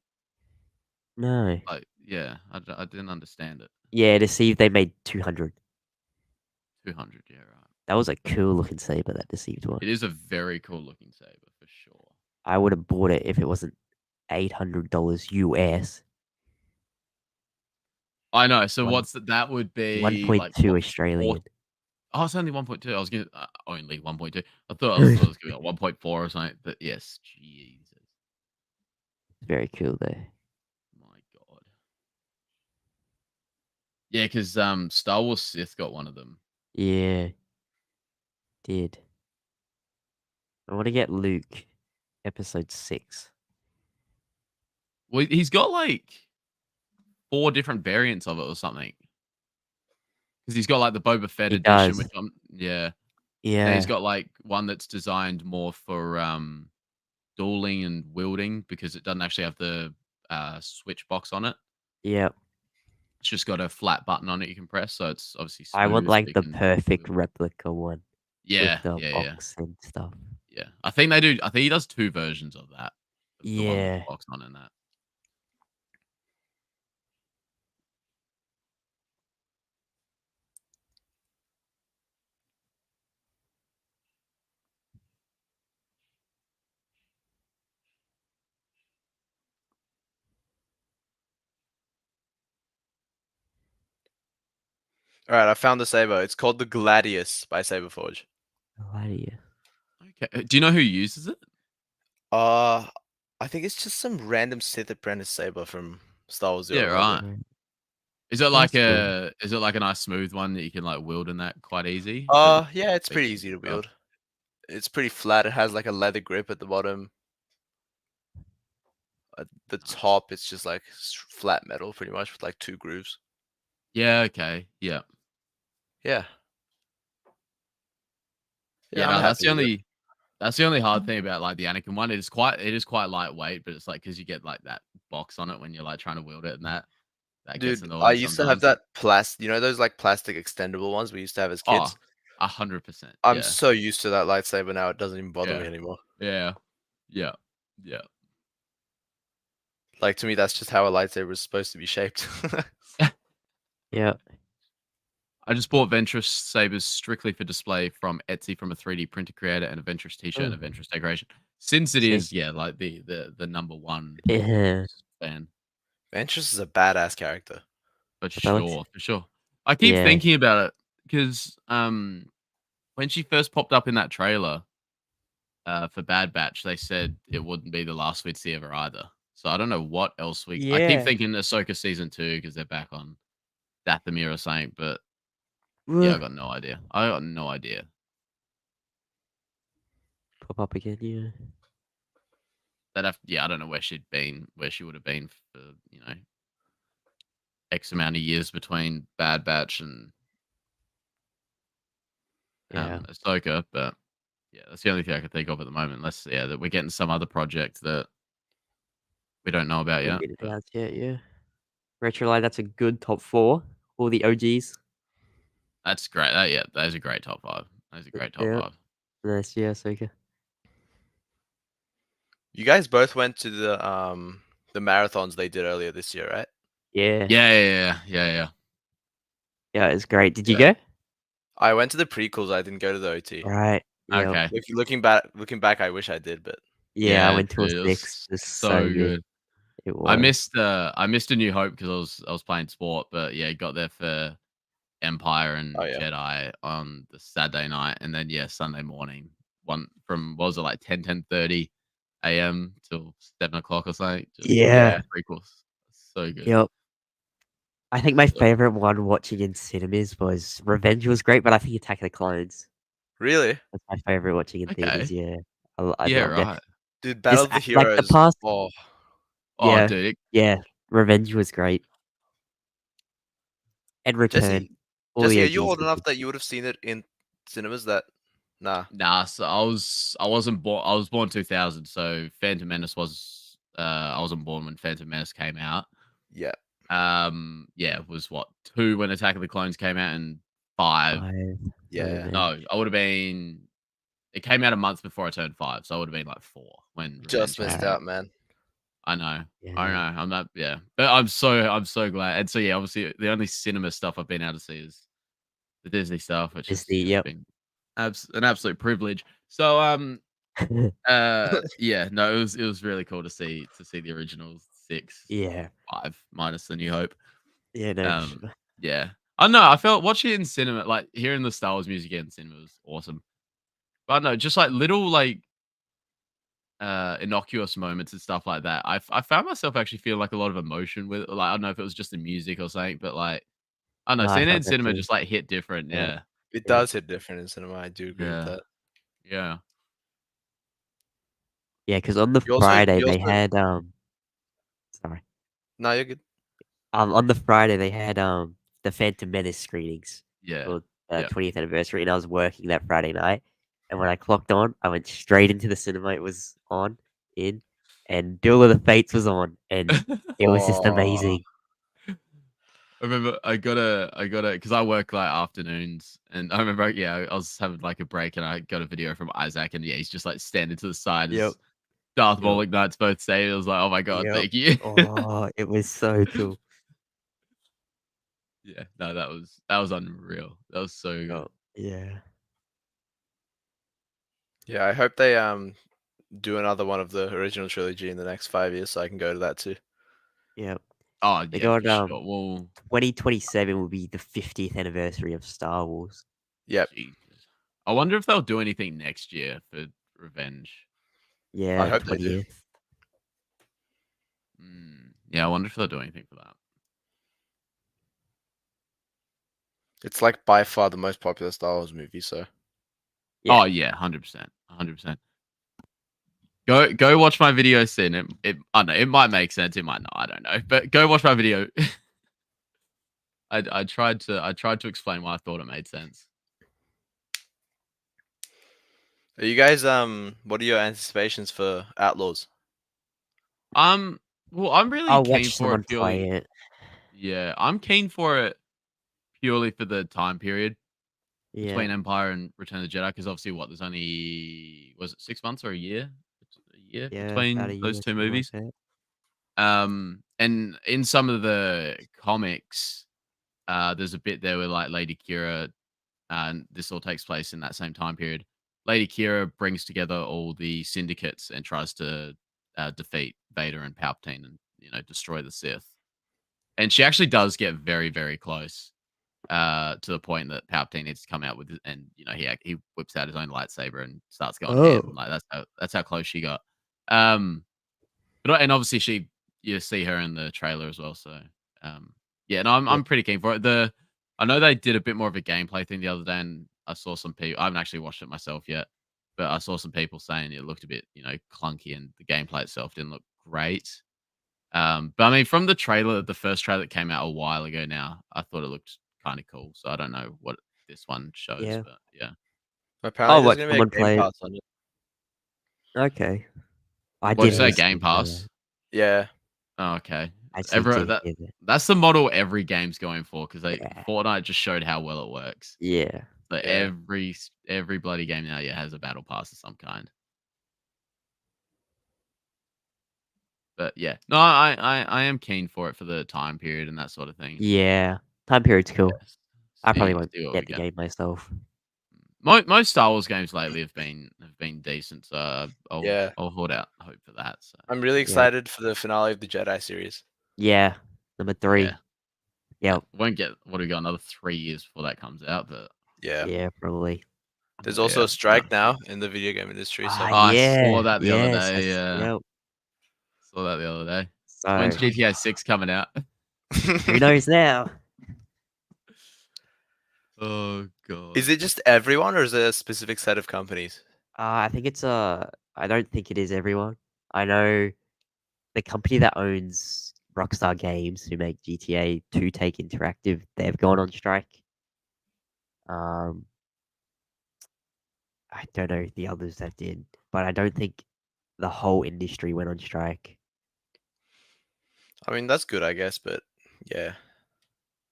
No. Like, yeah, I didn't understand it. Yeah, to see if they made 200. 200, yeah, right. That was a cool looking saber, that Deceived one. It is a very cool looking saber for sure. I would have bought it if it wasn't $800 US. I know. So One- that would be 1.2 like what, Australian. Oh, it's only 1.2. I was gonna only 1.2. I thought it was gonna be like 1.4 or something. But yes, Jesus, Very cool though. my God. Yeah, because Star Wars Sith got one of them. Yeah. Did. I want to get Luke, episode 6. Well, he's got like 4 different variants of it or something. Because he's got like the Boba Fett He edition, does. which yeah. Yeah. And he's got like one that's designed more for dueling and wielding because it doesn't actually have the switch box on it. Yep. It's just got a flat button on it you can press, so it's obviously I want smooth, so like you the can perfect wield. replica one Yeah, with the yeah. box and stuff. Yeah. I think they do. I think he does 2 versions of that. Of the one with Yeah. the box on and that. All right, I found the saber. It's called the Gladius by Saberforge. Gladius. Okay. Do you know who uses it? I think it's just some random Sith apprentice saber from Star Wars: The Yeah, Old Republic. right. Right. Is it like That's cool. is it like a nice smooth one that you can like wield in that quite easy? Yeah, it's pretty Features easy to and stuff? wield. It's pretty flat. It has like a leather grip at the bottom. At the Nice. top, it's just like flat metal, pretty much, with like 2 grooves. Yeah, okay. Yeah. Yeah. Yeah, I'm no, that's happy the with it. only hard thing about like the Anakin one. It is quite lightweight, but it's like because you get like that box on it when you're like trying to wield it and that gets Dude, annoying I used to have sometimes. that you know those like plastic extendable ones we used to have as Oh, kids? 100%. I'm Yeah. so used to that lightsaber now, it doesn't even bother me Yeah. anymore. Yeah. Yeah. Yeah. Like to me, that's just how a lightsaber is supposed to be shaped. Yeah. I just bought Ventress sabers strictly for display from Etsy from a 3D printer creator and a Ventress t-shirt and a Ventress decoration. Since it Sick. is, yeah, like the number one Yeah. fan. Ventress is a badass character. For Alex? sure, for sure. I keep Yeah. thinking about it because when she first popped up in that trailer for Bad Batch, they said it wouldn't be the last we'd see of her either. So I don't know what else I keep Yeah. thinking Ahsoka season 2 because they're back on Dathomir or something, but yeah, I got no idea. I got no idea. Pop up again, yeah. I don't know where she would have been for, X amount of years between Bad Batch and Yeah. Ahsoka, but yeah, that's the only thing I can think of at the moment. Unless that we're getting some other project that we don't know about yet. but- Yeah. Retrolight, that's a good top 4. All the OGs. That's great. That is a great top 5. That is a great top Yeah. 5. Nice, yeah, Ahsoka. You guys both went to the marathons they did earlier this year, right? Yeah. Yeah. Yeah, it's great. Did you Yeah. go? I went to the prequels. I didn't go to the OT. Right. Yeah. Okay. Looking back, I wish I did, but Yeah, I went to dude, a it was 6. It's so good. It was. I missed A New Hope because I was playing sport, but yeah, got there for Empire and Oh, yeah. Jedi on the Saturday night, and then Sunday morning, one from what was it like 10:30 a.m. till 7 o'clock or something. Yeah. Prequels, so good. Yep. I think my So- favorite one watching in cinemas was Revenge was great, but I think Attack of the Clones. really, That's my favorite watching in Okay. theaters, yeah. I Yeah, loved it. right. dude, Battle of the Like the Heroes. past Oh, Oh, Yeah. dude, Yeah, Revenge was great. And Return. Jesse, All the are you OGs old were enough good. that you would have seen it in cinemas? That nah. So I wasn't born. I was born 2000, so Phantom Menace was. I wasn't born when Phantom Menace came out. Yeah, It was what 2 when Attack of the Clones came out, and 5. yeah. Revenge. No, I would have been. It came out a month before I turned 5, so I would have been like 4 when. Just Revenge missed came out, man. I know. Yeah. I know. I'm not. Yeah, but I'm so glad. And so obviously the only cinema stuff I've been able to see is the Disney stuff, which has Disney, yep. been an absolute privilege. So no, it was really cool to see the original 6, Yeah. 5 minus the New Hope. Yeah, no. for sure. Yeah, I know. I felt watching it in cinema, like hearing the Star Wars music in cinema was awesome. But no, just like little like innocuous moments and stuff like that. I found myself actually feeling like a lot of emotion with like I don't know if it was just the music or something, but like I don't know, No, I seeing it in felt that cinema too. just like hit different. Yeah. Yeah. It Yeah. does hit different in cinema. I do agree with that. Yeah. Yeah, because on the You also- Friday you they also- had sorry. No, you're good. On the Friday they had the Phantom Menace screenings Yeah. for Yeah. 20th anniversary, and I was working that Friday night. And when I clocked on, I went straight into the cinema. It was in, and Duel of the Fates was on, and it was just Aw. amazing. I remember I got a because I work like afternoons, and I remember I was having like a break, and I got a video from Isaac, and he's just like standing to the side Yep. as Darth Yep. Maul ignites both sabers. I was like, oh my god, Yep. thank you. Oh, it was so cool. Yeah, no, that was unreal. That was so good. Oh, yeah. Yeah, I hope they do another one of the original trilogy in the next 5 years, so I can go to that too. Yep. Oh They yeah, got for sure. Well, 2027 will be the 50th anniversary of Star Wars. Yep. Jesus. I wonder if they'll do anything next year for Revenge. Yeah, hope they do. 20th. Yeah, I wonder if they'll do anything for that. It's like by far the most popular Star Wars movie, so Yeah. Oh yeah, 100%, 100%. Go watch my video soon. It I don't know, it might make sense, it might not. I don't know, but go watch my video. I tried to explain why I thought it made sense. are you guys what are your anticipations for Outlaws? Well, I'm really I'll keen watch for someone it purely. play it. Yeah, I'm keen for it purely for the time period Yeah. between Empire and Return of the Jedi, because obviously, there's only was it 6 months or a year? A year Yeah, between about a year, those two something like movies. that. And in some of the comics, there's a bit there where like Lady Kira, and this all takes place in that same time period. Lady Kira brings together all the syndicates and tries to defeat Vader and Palpatine and destroy the Sith. And she actually does get very, very close to the point that Palpatine needs to come out with it, and he whips out his own lightsaber and starts going ham. Oh. Like that's how close she got. But and obviously you see her in the trailer as well. So yeah, no, I'm pretty keen for it. I know they did a bit more of a gameplay thing the other day, and I saw some people. I haven't actually watched it myself yet, but I saw some people saying it looked a bit clunky, and the gameplay itself didn't look great. But I mean, from the trailer, the first trailer that came out a while ago now, I thought it looked kind of cool. So I don't know what this one shows, Yeah. but yeah. Apparently, what, there's gonna be someone a Game play it? Pass on it. Okay. I What'd you did say, hear Game something about Pass? that. Yeah. Oh, okay. I seem to That hear that. that's the model every game's going for because Yeah. Fortnite just showed how well it works. Yeah. So Yeah. every bloody game now has a battle pass of some kind. But yeah, no, I am keen for it for the time period and that sort of thing. Yeah. Time period's cool. Yes. I probably See won't what get we the get. game myself. Most Star Wars games lately have been decent, so Yeah. I'll hold out hope for that. So I'm really Yeah. excited for the finale of the Jedi series. Yeah. Number 3. yeah, Yep. won't get what do we got another 3 years before that comes out, but Yeah. Yeah, probably. There's but also yeah, a strike no. now in the video game industry. So I yeah. saw that the other Yes. day. Yeah, Yep. saw that the other day. So When's GTA 6 coming out? who knows now? Oh god. Is it just everyone, or is it a specific set of companies? I think it's I don't think it is everyone. I know the company that owns Rockstar Games, who make GTA 2 Take Interactive, they've gone on strike. I don't know the others that did, but I don't think the whole industry went on strike. I mean, that's good, I guess, but yeah,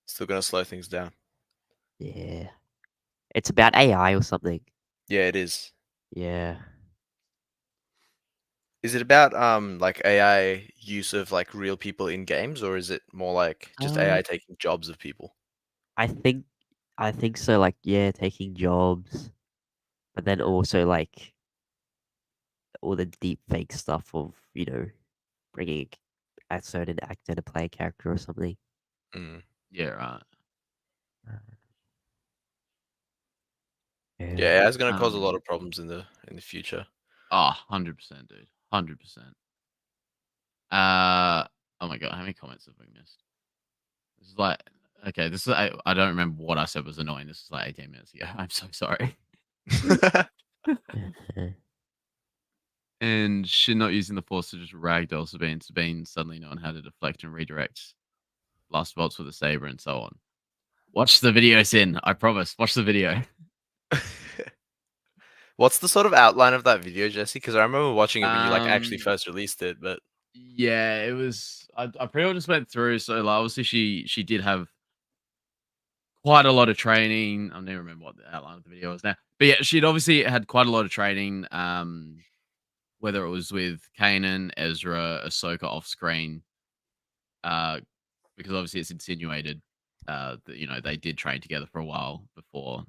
still gonna slow things down. Yeah. It's about AI or something. Yeah, it is. Yeah. Is it about like AI use of like real people in games, or is it more like just AI taking jobs of people? I think so, like, yeah, taking jobs, but then also like all the deep fake stuff of, bringing a certain actor to play a character or something. Mm. Yeah, right. Yeah, it's gonna cause a lot Um, of problems in the future. Oh, 100%, dude. 100%. Oh my god, how many comments have we missed? This is like okay, this is I don't remember what I said was annoying. This is like 18 minutes ago. I'm so sorry. And she not using the force to just ragdoll Sabine suddenly knowing how to deflect and redirect blast bolts with a saber and so on. Watch the video, Sin. I promise. Watch the video. What's the sort of outline of that video, Jesse? Because I remember watching it when you like actually Um, first released it, but Yeah, it was. I pretty much just went through. So like, obviously she did have quite a lot of training. I don't even remember what the outline of the video was now, but yeah, she'd obviously had quite a lot of training. Whether it was with Kanan, Ezra, Ahsoka off screen, because obviously it's insinuated that they did train together for a while before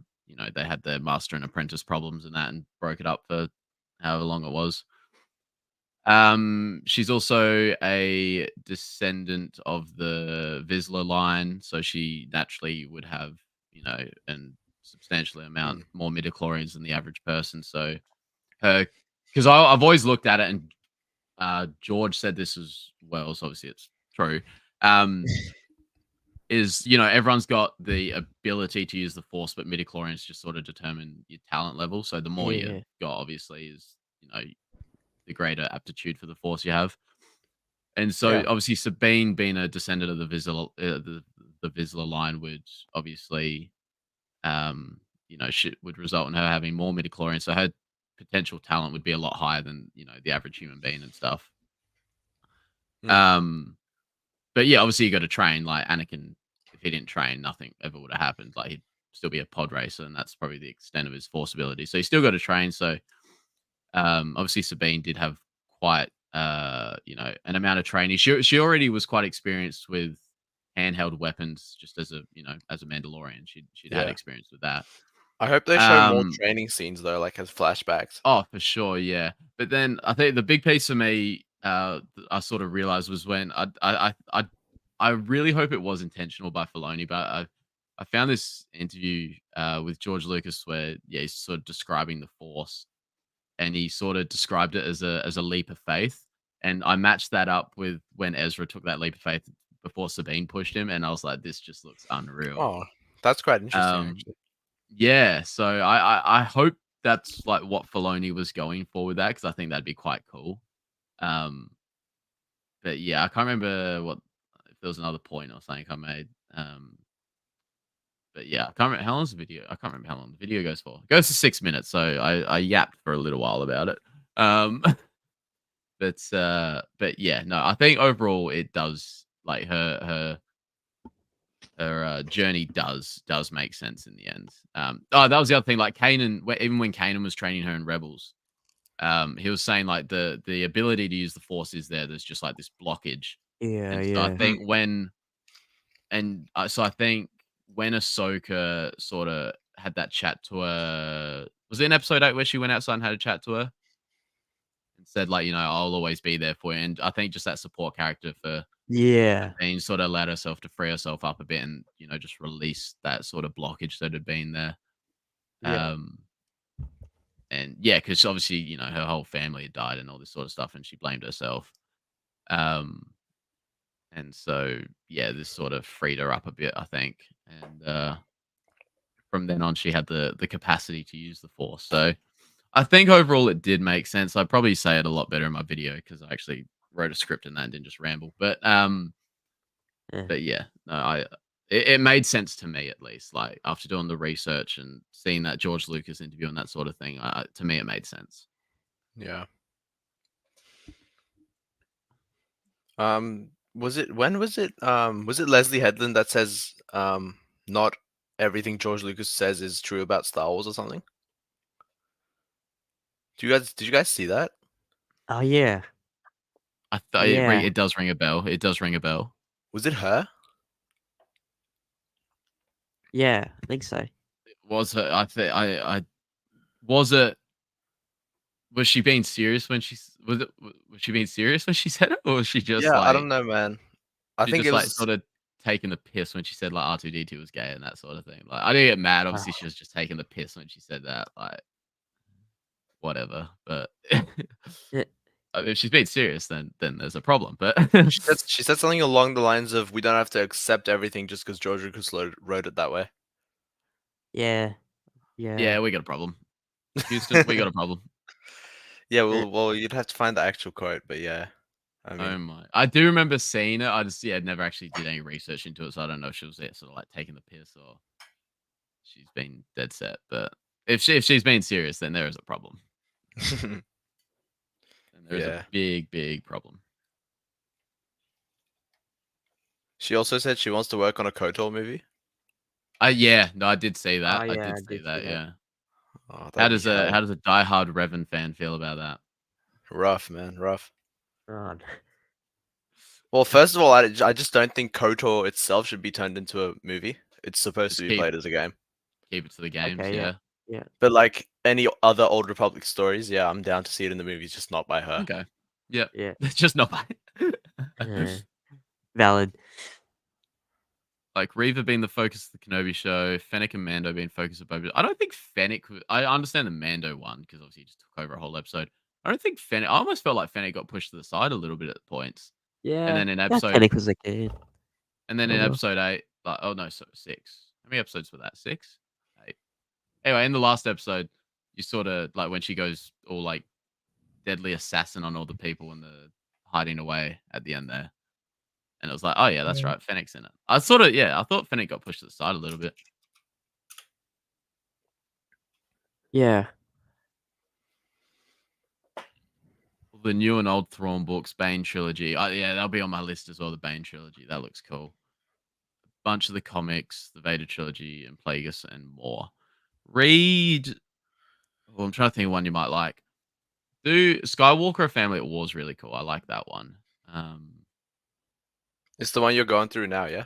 they had their master and apprentice problems and that, and broke it up for however long it was. She's also a descendant of the Vizsla line, so she naturally would have, an substantially amount more midichlorians than the average person. So her, because I've always looked at it, and George said this as well, so obviously it's true. Is everyone's got the ability to use the force, but midichlorians just sort of determine your talent level. So the more Yeah. you got, obviously, is the greater aptitude for the force you have. And so Yeah. obviously Sabine being a descendant of the Vizsla line would obviously would result in her having more midichlorians. So her potential talent would be a lot higher than, the average human being and stuff. But yeah, obviously you got to train. Like Anakin, if he didn't train, nothing ever would have happened. Like he'd still be a pod racer, and that's probably the extent of his force ability. So you still got to train. So obviously Sabine did have quite an amount of training. She already was quite experienced with handheld weapons just as a as a Mandalorian. She'd had Yeah. experience with that. I hope they show more Um, training scenes though, like as flashbacks. Oh, for sure, yeah. But then I think the big piece for me, I sort of realized was when I really hope it was intentional by Filoni, but I found this interview with George Lucas where he's sort of describing the Force, and he sort of described it as a leap of faith, and I matched that up with when Ezra took that leap of faith before Sabine pushed him, and I was like, this just looks unreal. Oh, that's quite interesting Um, actually. yeah, so I hope that's like what Filoni was going for with that because I think that'd be quite cool. Um, but yeah, I can't remember what if there was another point or something I made. But yeah, I can't remember how long's the video. I can't remember how long the video goes for. It goes for 6 minutes, so I yapped for a little while about it. But yeah, no, I think overall it does like her journey does make sense in the end. That was the other thing. Like Kanan, even when Kanan was training her in Rebels, he was saying like the ability to use the Force is there. There's just like this blockage, Yeah, and so I yeah. think I think when Ahsoka sort of had that chat to her, was it in episode 8 where she went outside and had a chat to her and said like, I'll always be there for you. And I think just that support character for Yeah. Sabine sort of allowed herself to free herself up a bit and just release that sort of blockage that had been there. Yeah. And yeah, because obviously her whole family had died and all this sort of stuff, and she blamed herself. And so yeah, this sort of freed her up a bit, I think. And from then on, she had the capacity to use the Force. So I think overall it did make sense. I'd probably say it a lot better in my video because I actually wrote a script in that and didn't just ramble. But yeah, no, it made sense to me at least. Like after doing the research and seeing that George Lucas interview and that sort of thing, to me it made sense. Yeah. Was it Leslie Headland that says not everything George Lucas says is true about Star Wars or something? Did you guys see that? Oh yeah. I thought Yeah. it does ring a bell. It does ring a bell. Was it her? Yeah, I think so. Was her? I think I was it. Was she being serious when was she being serious when she said it, or was she just Yeah, I like don't know, man. I she think just it like was. sort of taking the piss when she said like R2D2 was gay and that sort of thing? Like I didn't get mad. Obviously, she was just taking the piss when she said that. Like whatever, but Yeah. if she's being serious, then there's a problem. But She said something along the lines of, "We don't have to accept everything just because George Lucas wrote it that way." Yeah. yeah, we got a problem. Houston, we got a problem. Yeah, well, you'd have to find the actual quote, but yeah, I Oh mean, my! I do remember seeing it. I just never actually did any research into it, so I don't know if she was sort of like taking the piss or she's been dead set. But if she's being serious, then there is a problem. And there's Yeah. a big problem. She also said she wants to work on a KOTOR movie. Yeah, no, I did see that. Oh, I yeah, did I see did see that. that. Yeah. Oh, How that'd does be hell. a diehard Revan fan feel about that? Rough, man, rough. God. Well, first of all, I just don't think KOTOR itself should be turned into a movie. It's supposed Just to be keep played as a game. keep it to the games. Okay, yeah. yeah. But like any other Old Republic stories, yeah, I'm down to see it in the movies, just not by her. Okay. Yeah. Yeah. It's just not by. Valid. Like Reva being the focus of the Kenobi show, Fennec and Mando being focus of Boba. I don't think Fennec. I understand the Mando one because obviously he just took over a whole episode. I don't think Fennec. I almost felt like Fennec got pushed to the side a little bit at points. Yeah. And then in that episode, Fennec was a kid. and then in Oh, well. episode 8, like so 6. How many episodes were that? 6, 8. Anyway, in the last episode, you sort of like when she goes all like deadly assassin on all the people and the hiding away at the end there. And it was like, oh yeah, that's right, Fennec's in it. I thought Fennec got pushed to the side a little bit. Yeah. The new and old Thrawn books, Bane trilogy. Yeah, that'll be on my list as well. The Bane trilogy, that looks cool. A bunch of the comics, the Vader trilogy, and Plagueis, and more. Read. Well, I'm trying to think of one you might like. Do Skywalker: A Family at War is really cool. I like that one. It's the one you're going through now, yeah?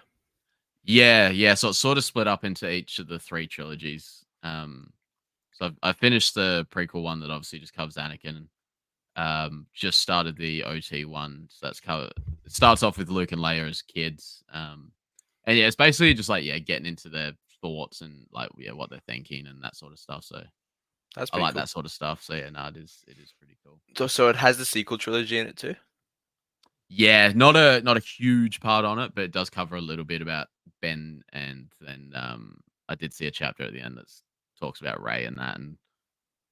Yeah. So it's sort of split up into each of the 3 trilogies. So I finished the prequel one that obviously just covers Anakin. Just started the OT one, so it starts off with Luke and Leia as kids. And yeah, it's basically just like getting into their thoughts and like what they're thinking and that sort of stuff. So That's I pretty like cool. that sort of stuff. So yeah, no, it is pretty cool. So it has the sequel trilogy in it too. Yeah, not a huge part on it, but it does cover a little bit about Ben, and then I did see a chapter at the end that talks about Ray and that, and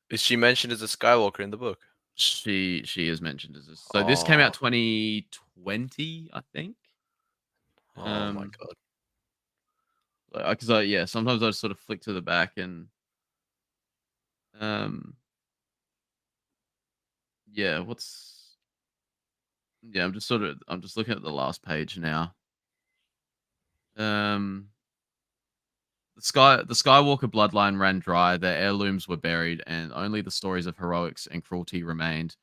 Is she mentioned as a Skywalker in the book? she is mentioned as this. So this came out 2020, I think. Oh my Um, god. because sometimes I just sort of flick to the back and um, yeah, I'm just looking at the last page now. Um, the Skywalker bloodline ran dry, their heirlooms were buried, and only the stories of heroics and cruelty remained.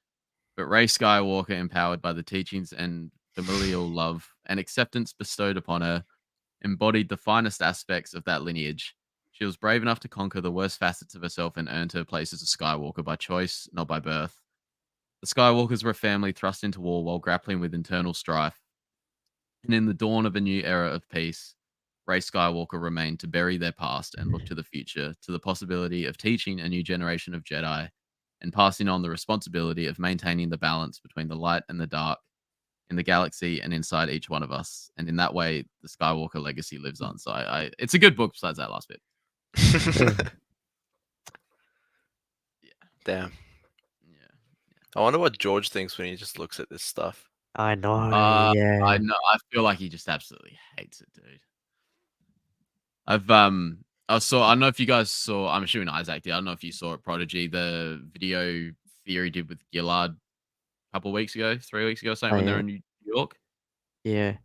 But Rey Skywalker, empowered by the teachings and familial love and acceptance bestowed upon her, embodied the finest aspects of that lineage. She was brave enough to conquer the worst facets of herself and earned her place as a Skywalker by choice, not by birth. The Skywalkers were a family thrust into war while grappling with internal strife. And in the dawn of a new era of peace, Rey Skywalker remained to bury their past and look to the future, to the possibility of teaching a new generation of Jedi and passing on the responsibility of maintaining the balance between the light and the dark in the galaxy and inside each one of us. And in that way, the Skywalker legacy lives on. So it's a good book besides that last bit. Yeah. Damn. Yeah. I wonder what George thinks when he just looks at this stuff. I know. I Yeah. know. I feel like he just absolutely hates it, dude. I don't know if you guys saw, I'm assuming Isaac did. I don't know if you saw it, Prodigy, the video Theory did with Gillard a couple of weeks ago, 3 weeks ago, or something, Oh, when they're yeah. in New York. Yeah.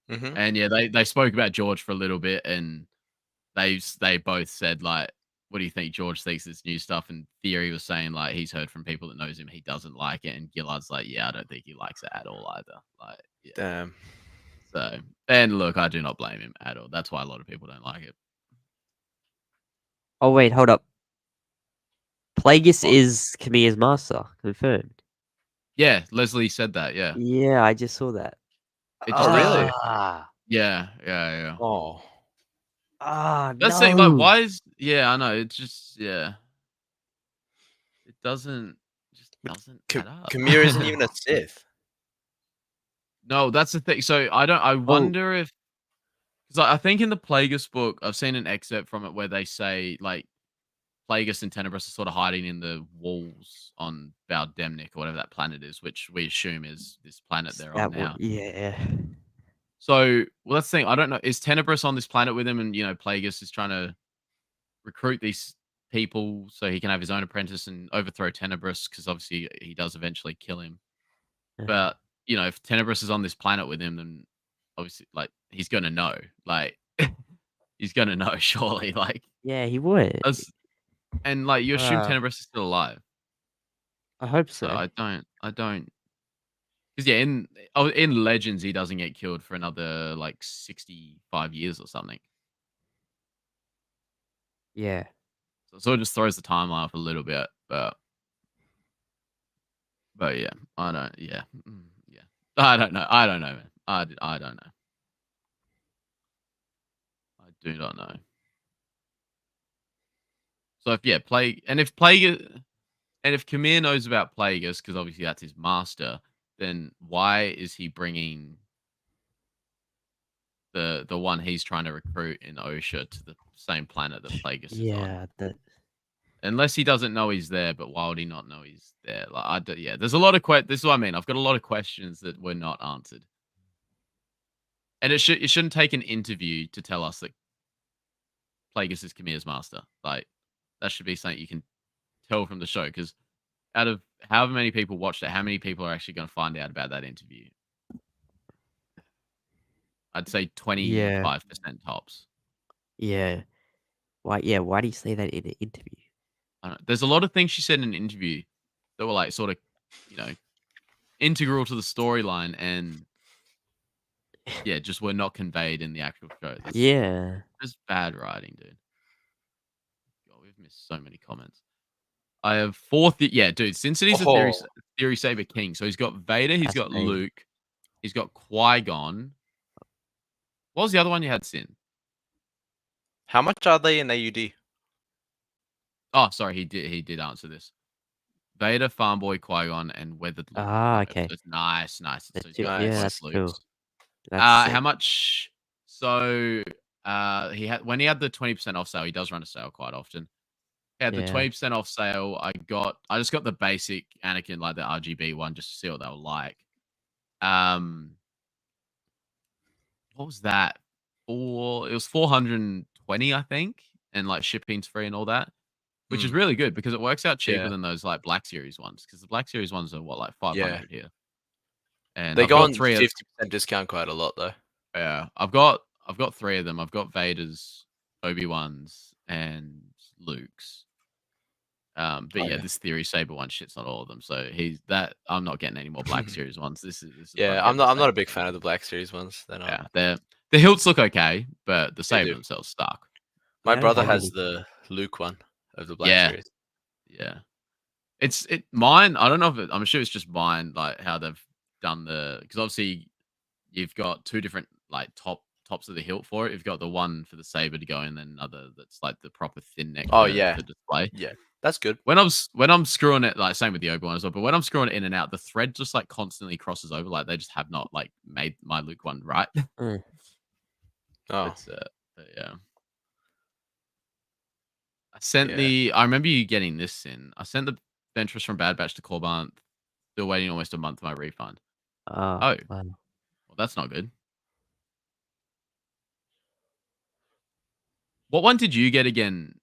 Mm-hmm. And yeah, they spoke about George for a little bit, and they both said like, what do you think George thinks of this new stuff? And Theory was saying like he's heard from people that knows him, he doesn't like it, and Gillard's like, yeah, I don't think he likes it at all either. Like, yeah. Damn. So, and look, I do not blame him at all. That's why a lot of people don't like it. Oh wait, hold up. Plagueis What? is Kamiya's master, confirmed. Yeah, Leslie said that. Yeah. Yeah, I just saw that. It Oh, just really? Yeah. Oh. That's the thing, like, why is I know, it's just it just doesn't add up. Kamir isn't even a Sith. No, that's the thing. So I wonder if, because I think in the Plagueis book, I've seen an excerpt from it where they say like Plagueis and Tenebrous are sort of hiding in the walls on Baldemnik or whatever that planet is, which we assume is this planet they're on now. Yeah. So, well, that's the thing. I don't know. Is Tenebrous on this planet with him, and Plagueis is trying to recruit these people so he can have his own apprentice and overthrow Tenebrous, because obviously he does eventually kill him. But if Tenebrous is on this planet with him, then obviously, like, he's gonna know. Like, he's gonna know, surely. Like, Yeah, he would. and like, you assume Uh, Tenebrous is still alive. I hope So so. I don't. Because in Legends he doesn't get killed for another like 65 years or something. Yeah. So it sort of just throws the timeline off a little bit, but yeah, I don't. Yeah, yeah. I don't know, man. I don't know. I do not know. So if if Kamir knows about Plagueis, because obviously that's his master, then why is he bringing the one he's trying to recruit in Osha to the same planet that Plagueis is on? Yeah, that. Unless he doesn't know he's there, but why would he not know he's there? Like, there's a lot of this is what I mean. I've got a lot of questions that were not answered, and it shouldn't take an interview to tell us that Plagueis is Kamir's master. Like, that should be something you can tell from the show, because out of however many people watched it, how many people are actually going to find out about that interview? I'd say 25% tops. Yeah. Why? Yeah. Why do you say that in an interview? I don't know. There's a lot of things she said in an interview that were like sort of, integral to the storyline, and yeah, just were not conveyed in the actual show. That's Yeah. just bad writing, dude. God, we've missed so many comments. I have fourth. Yeah, dude. Sin City's a Oh, theory saber king. So he's got Vader. He's That's got me. Luke. He's got Qui-Gon. What was the other one you had, Sin? how much are they in AUD? Oh, sorry. He did answer this. Vader, Farm Boy, Qui-Gon, and Weathered Luke. Ah, So okay. it's nice. The So he's two- got Nice. Yeah, both that's Lukes. cool. That's How sick. much? So he had when he had the 20% off sale. He does run a sale quite often. He had the Yeah. 20% off sale. I just got the basic Anakin, like the RGB one, just to see what they were like. What was that? It was 420, I think, and like shipping's free and all that, which is Mm. really good because it works out cheaper Yeah. than those like Black Series ones. Because the Black Series ones are what, like Yeah. 500 here. And They I've go got on 3 of 50% discount quite a lot though. yeah, I've got 3 of them. I've got Vader's, Obi-Wan's, and Luke's. But Oh, yeah, yeah. this theory saber one shit's not all of them. So I'm not getting any more Black Series ones. This is what Yeah, I'm getting not a the big fan of the Black Series ones. They're not. yeah, the hilts look okay, but the They saber do. themselves suck. My Yeah, brother I has really- the Luke one of the Black Yeah. Series. Yeah. Mine. I don't know if I'm sure it's just mine, like how they've done because obviously you've got 2 different like tops of the hilt for it. You've got the one for the saber to go in, then another that's like the proper thin neck Oh, for, yeah. for display. Yeah, that's good. When I'm screwing it, like same with the Obi-Wan as well, but when I'm screwing it in and out, the thread just like constantly crosses over. Like they just have not like made my Luke one right. Mm. Oh, But yeah. I sent Yeah. I remember you getting this in. I sent the Ventress from Bad Batch to Corban. Still waiting almost a month for my refund. Oh, Oh. wow. Well, that's not good. What one did you get again,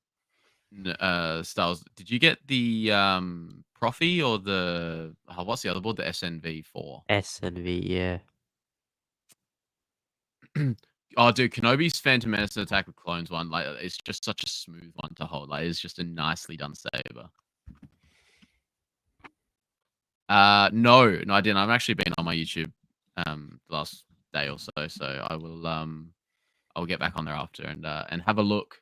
Styles? Did you get the Profi or the what's the other board? The SNV4. S and V, yeah. Oh, dude, Kenobi's Phantom Menace and Attack of Clones one, like it's just such a smooth one to hold. Like it's just a nicely done saber. No, I didn't. I've actually been on my YouTube the last day or so, so I'll get back on there after and have a look.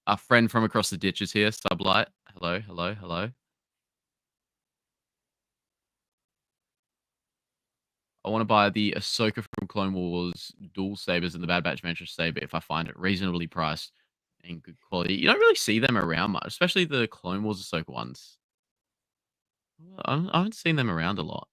Our friend from across the ditch is here, Sublight. Hello. I want to buy the Ahsoka from Clone Wars dual sabers and the Bad Batch Ventress saber if I find it reasonably priced and good quality. You don't really see them around much, especially the Clone Wars Ahsoka ones. I haven't seen them around a lot.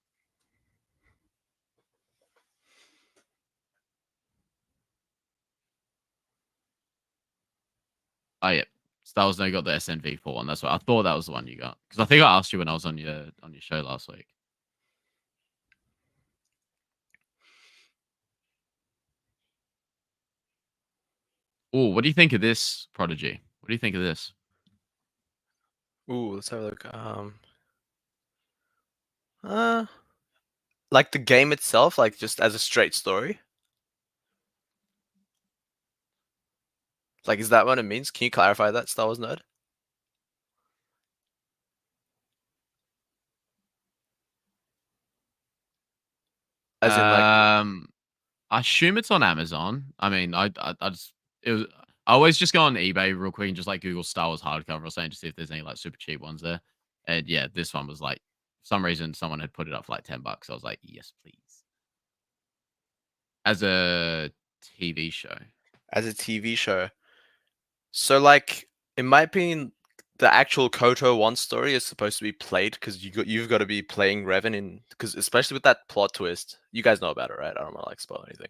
Oh yeah, Star Wars No got the SNV4 one. That's what I thought that was the one you got because I think I asked you when I was on your show last week. Oh, what do you think of this, Prodigy? What do you think of this? Ooh, let's have a look. Like the game itself, like just as a straight story. Like, is that what it means? Can you clarify that, Star Wars nerd? As in, like, I assume it's on Amazon. I mean, I always just go on eBay real quick and just like Google Star Wars hardcover or something to see if there's any like super cheap ones there. And yeah, this one was like, for some reason someone had put it up for like $10. I was like, yes, please. As a TV show. as a TV show. So, like, in my opinion, the actual KOTOR 1 story is supposed to be played because you've got to be playing Revan in, because especially with that plot twist, you guys know about it, right? I don't want to like spoil anything.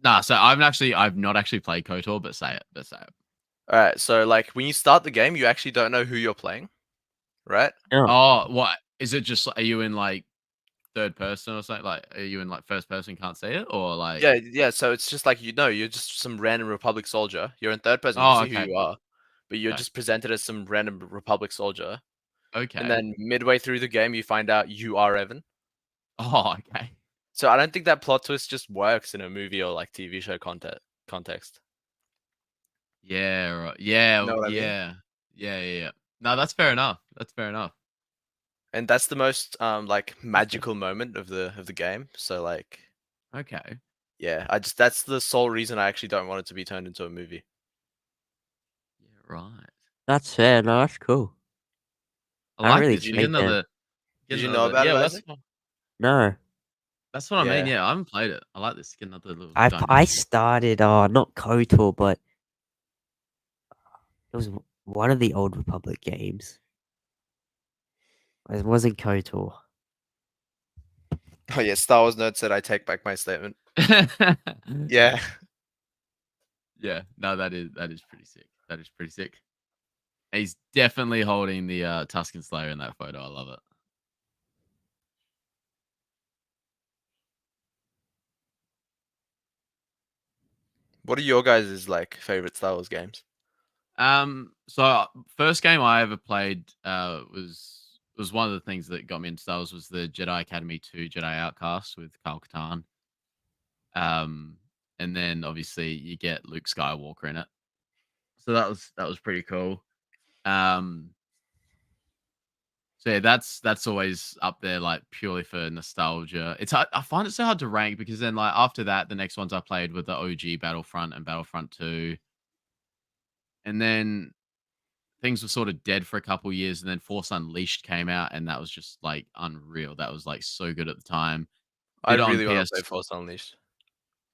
Nah, so I've not actually played KOTOR, but say it. All right, so like when you start the game, you actually don't know who you're playing, right? Oh, what is it? Just are you in like third person or something? Like, are you in like first person, can't see it, or like? Yeah. So it's just like you're just some random Republic soldier. You're in third person, you Oh, can see okay. who you are, but you're Okay. just presented as some random Republic soldier. Okay. And then midway through the game, you find out you are Evan. Oh, okay. So I don't think that plot twist just works in a movie or like TV show context. Yeah. Right. Yeah. You know what I mean? Yeah. Yeah. No, that's fair enough. and that's the most like magical moment of the game. So like, Okay. yeah, that's the sole reason I actually don't want it to be turned into a movie. Yeah, right. That's fair. No, that's cool. I I don't like really this. You get played them. another. Did you know about it, Yeah, well, Isaac? No, that's what I mean. Yeah. Yeah, I haven't played it. I like this. Get another little I dimension. started not KOTOR, but it was one of the old Republic games. It wasn't KOTOR. Oh yeah, Star Wars nerd said I take back my statement. Yeah. Yeah. No, that is pretty sick. That is pretty sick. He's definitely holding the Tusken Slayer in that photo. I love it. What are your guys' like favorite Star Wars games? So first game I ever played was one of the things that got me into Star Wars was the Jedi Academy 2 Jedi Outcast with Kyle Katarn. And then obviously you get Luke Skywalker in it. So that was pretty cool. So yeah, that's always up there, like purely for nostalgia. It's hard, I find it so hard to rank because then like after that, the next ones I played were the OG Battlefront and Battlefront 2. And then things were sort of dead for a couple years, and then Force Unleashed came out, and that was just like unreal. That was like so good at the time. I Did it on really want to play PS. Force Unleashed.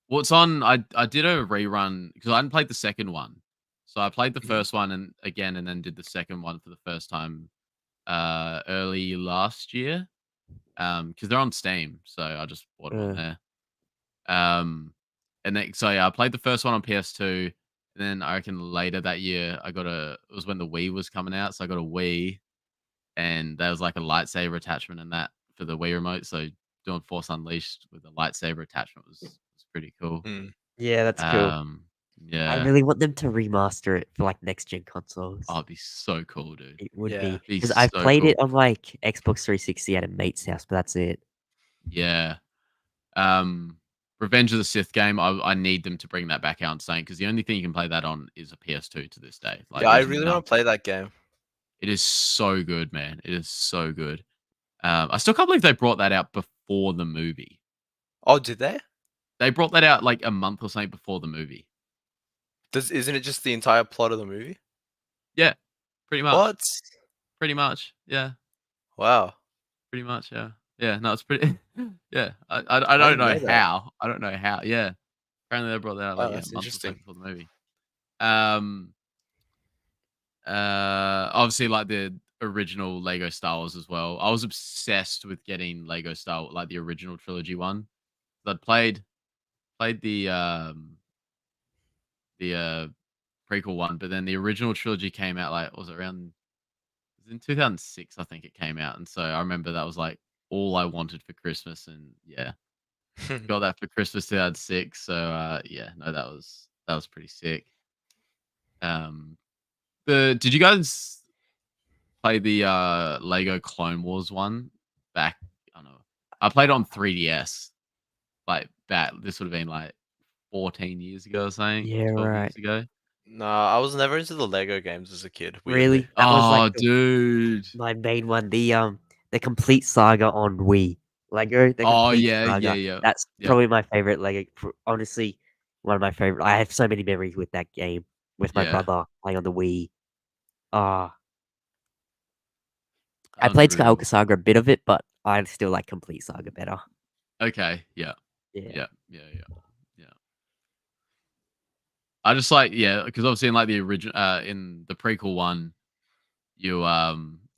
What's on? I did a rerun because I hadn't played the second one, so I played the Mhm. first one and again, and then did the second one for the first time early last year. Because they're on Steam, so I just bought them on there. And then so yeah, I played the first one on PS2, and then I reckon later that year it was when the Wii was coming out, so I got a Wii, and there was like a lightsaber attachment in that for the Wii remote. So doing Force Unleashed with a lightsaber attachment was pretty cool. Mm. Yeah, that's cool. I Yeah. really want them to remaster it for like next gen consoles. Oh, it'd be so cool, dude. It would Yeah. be Be because I've so played cool. it on like Xbox 360 at a mate's house, but that's it. Yeah. Revenge of the Sith game, I need them to bring that back out on Saint because the only thing you can play that on is a PS2 to this day. Like, Yeah, I there's really want to play that game. It is so good, man. It is so good. I still can't believe they brought that out before the movie. Oh, did they? They brought that out like a month or something before the movie. Isn't it just the entire plot of the movie? Yeah, pretty much. What? Pretty much. Yeah, Wow. pretty much. Yeah, yeah. No, it's pretty. Yeah, I don't didn't know know that. how. I don't know how. Yeah, apparently they brought that out Wow, like a that's month or so interesting. before the movie. Obviously like the original Lego Star Wars as well. I was obsessed with getting Lego Star like the original trilogy one. I'd played the prequel one, but then the original trilogy came out like was it in 2006 I think it came out, and so I remember that was like all I wanted for Christmas, and yeah, got that for Christmas 2006. So yeah, no, that was pretty sick. Did you guys play the Lego Clone Wars one back? I don't know. I played it on 3DS. Like back, this would have been like 14 years ago or something. Yeah, 12 right. years ago. No, I was never into the Lego games as a kid. Really? Weirdly. That was Oh, like dude. my main one. The complete saga on Wii. Lego, the Oh complete yeah, saga. yeah. That's Yep. probably my favorite Lego. Honestly, one of my favorite. I have so many memories with that game with my Yeah. brother playing on the Wii. Ah, I played Unreal. Skywalker Saga a bit of it, but I still like Complete Saga better. Okay. Yeah. Yeah. Yeah. I just like because obviously in like the original in the prequel one, you're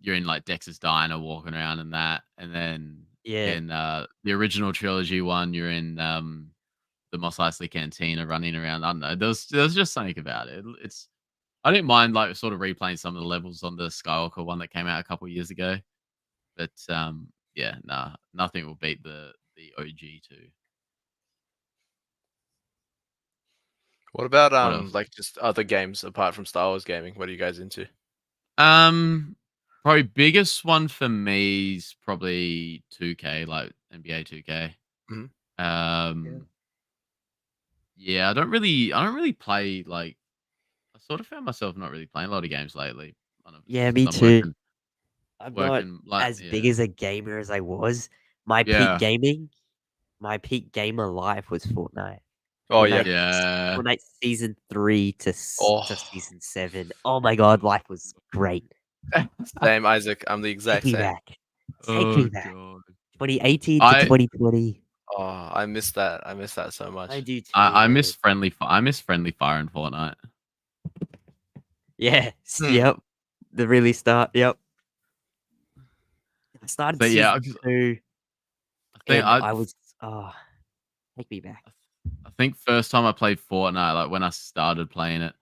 in like Dex's diner walking around and that, and then Yeah. in the original trilogy one, you're in the Mos Eisley Cantina running around. I don't know. There's just something about it. I didn't mind like sort of replaying some of the levels on the Skywalker one that came out a couple years ago, but yeah, nah, nothing will beat the OG too. What about What else? like just other games apart from Star Wars gaming? What are you guys into? Probably biggest one for me is probably 2K, like NBA 2K. Mhm. Yeah, I don't really play like. I sort of found myself not really playing a lot of games lately. I don't know if it's Yeah, just me 'cause I'm too. working. I'm not working like as big as a gamer as I was. My Yeah. my peak gamer life was Fortnite. Oh yeah. Fortnite, Yeah. Fortnite season 3 to Oh, season 7. Oh my god, life was great. same Isaac. I'm the Take exact me same. back. Take Oh me back. god. 2018 to I 2020. Oh, I miss that. I miss that so much. I do too. I man. miss friendly fire in Fortnite. Yeah. Hmm. Yep. The really start. Yep. I started So yeah, season 2 I think and I was take me back. I think first time I played Fortnite, like when I started playing it,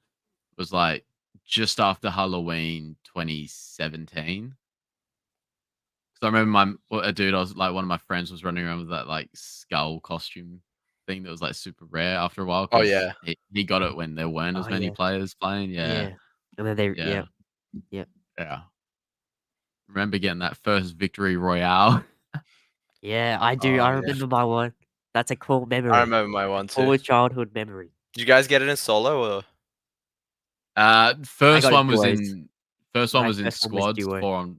was like just after Halloween 2017. Because I remember a dude, I was like, one of my friends was running around with that like skull costume thing that was like super rare after a while. Oh 'Cause yeah. he got it when there weren't as Oh, many yeah. players playing. Yeah, Yeah. And then they yeah, Yep. yeah. Remember getting that first victory royale. Yeah, I do. Oh I yeah. remember my one. That's a cool memory. I remember my one too. Cool childhood memory. Did you guys get it in solo or? First got one was duos. in first My one was in first one was squads. duo.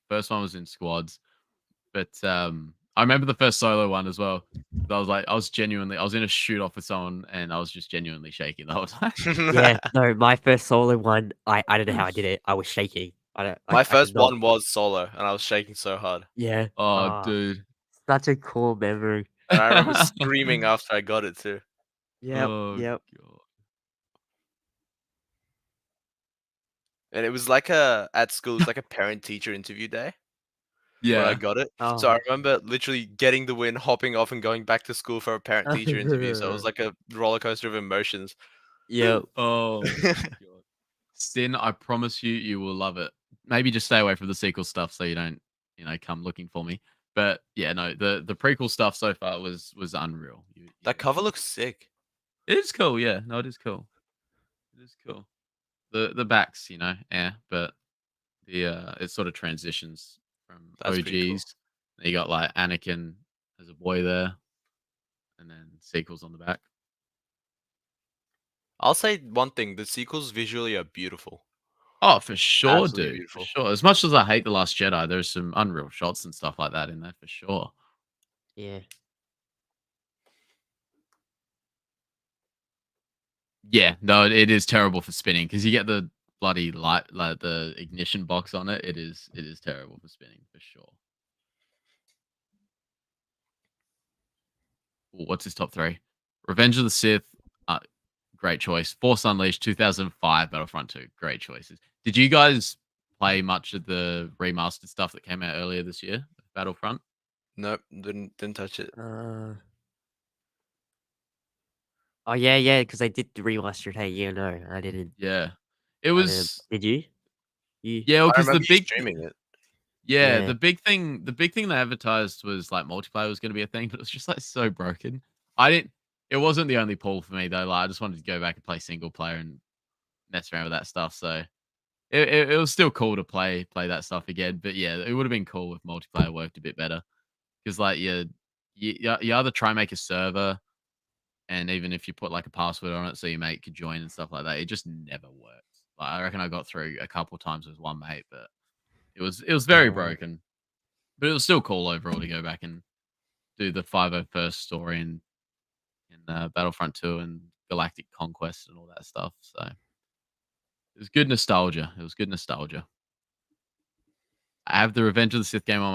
First one was in squads, but I remember the first solo one as well. I was in a shoot off with someone, and I was just genuinely shaking the whole time. Yeah, no, my first solo one, I don't know how I did it. I was shaking. My I first could not. one was solo, and I was shaking so hard. Yeah. Oh, Ah, dude. such a cool memory. And I remember screaming after I got it too. Yep. Oh, Yep. God. And it was like at school, it was like a parent teacher interview day when I Yeah. got it. So Oh. I remember literally getting the win, hopping off, and going back to school for a parent teacher interview. So it was like a roller coaster of emotions. Yep. Oh, my God. Sin, I promise you, you will love it. Maybe just stay away from the sequel stuff so you don't, come looking for me. But yeah, no, the prequel stuff so far was unreal. That cover looks sick. It is cool, yeah. No, it is cool. It is cool. The backs, yeah, but the it sort of transitions from That's pretty cool. OGs. You got like Anakin as a boy there, and then sequels on the back. I'll say one thing: the sequels visually are beautiful. Oh, for sure, Absolutely dude. beautiful. For sure. As much as I hate The Last Jedi, there's some unreal shots and stuff like that in there for sure. Yeah. Yeah, no, it is terrible for spinning because you get the bloody light, like the ignition box on it. It is terrible for spinning for sure. Ooh, what's his top 3? Revenge of the Sith, great choice. Force Unleashed, 2005, Battlefront 2, great choices. Did you guys play much of the remastered stuff that came out earlier this year, Battlefront? Nope, didn't touch it. Oh yeah, because I did the remastered. Hey, yeah, no, I didn't. Yeah, it I didn't. was. Did you? You? Yeah, I because remember you streaming it. Yeah, Yeah. the big thing they advertised was like multiplayer was going to be a thing, but it was just like so broken. It wasn't the only pull for me though. Like I just wanted to go back and play single player and mess around with that stuff. So it was still cool to play that stuff again. But yeah, it would have been cool if multiplayer worked a bit better because like you either try and make a server, and even if you put like a password on it so your mate could join and stuff like that, it just never worked. Like I reckon I got through a couple times with one mate, but it was very broken. But it was still cool overall to go back and do the 501st story in Battlefront 2 and Galactic Conquest and all that stuff. So it was good nostalgia. It was good nostalgia. I have the Revenge of the Sith game on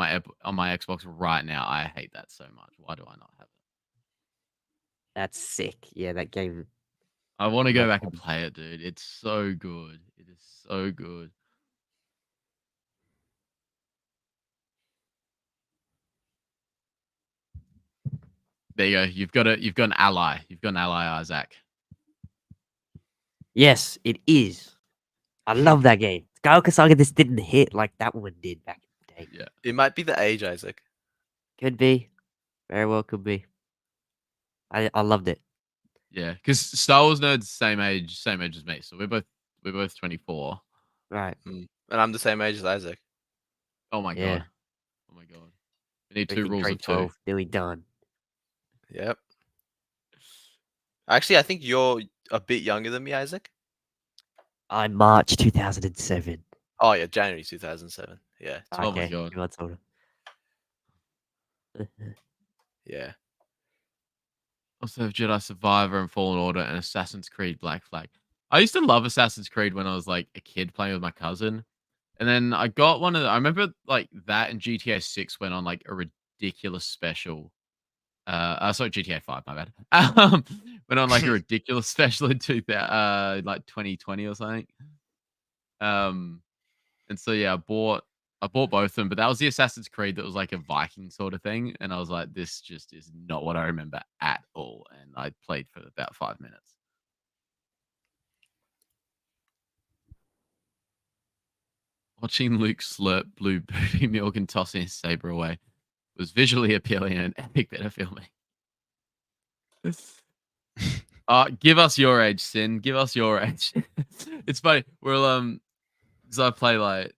my Xbox right now. I hate that so much. Why do I not have it? That's sick. Yeah, that game. I want to go back and Awesome. play it, dude. It's so good. It is so good. There you go. You've got an ally. You've got an ally, Isaac. Yes, it is. I love that game. Skywalker Saga just didn't hit like that one did back in the day. Yeah. It might be the age, Isaac. Could be. Very well could be. I loved it. Yeah, because Star Wars nerds same age as me. So we're both 24. Right. And I'm the same age as Isaac. Oh my Yeah. god. Oh my god. We need two Freaking rules grade of 2. 12, nearly done. Yep. Actually, I think you're a bit younger than me, Isaac. I'm March 2007. Oh yeah, January 2007. Yeah, 12 was Okay, yours. 2 months older. yeah. Also have Jedi Survivor and Fallen Order and Assassin's Creed Black Flag. I used to love Assassin's Creed when I was like a kid playing with my cousin. And then I got one of the, I remember like that and GTA 6 went on like a ridiculous special. Sorry, GTA 5, my bad. Went on like a ridiculous special in 2000, like 2020 or something. And so yeah, I bought both of them, but that was the Assassin's Creed that was like a Viking sort of thing, and I was like, this just is not what I remember at all. And I played for about 5 minutes. Watching Luke slurp blue booty milk and tossing his saber away was visually appealing and an epic bit of filming. Give us your age, Sin. Give us your age. It's funny. We'll because I play like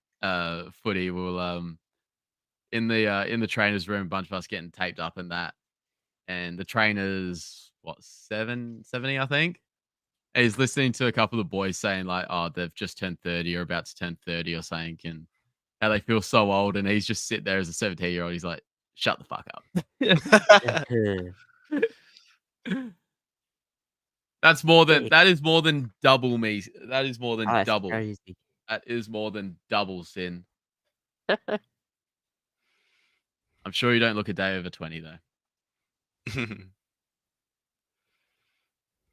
footy. We'll in the trainers room, a bunch of us getting taped up and that. And the trainer's what 70, I think. And he's listening to a couple of the boys saying like, oh, they've just turned 30 or about to turn 30 or something, and how they feel so old. And he's just sit there as a 17-year-old. He's like, shut the fuck up. That is more than double me. That is more than Oh, that's double. crazy. That is more than double, Sin. I'm sure you don't look a day over 20 though.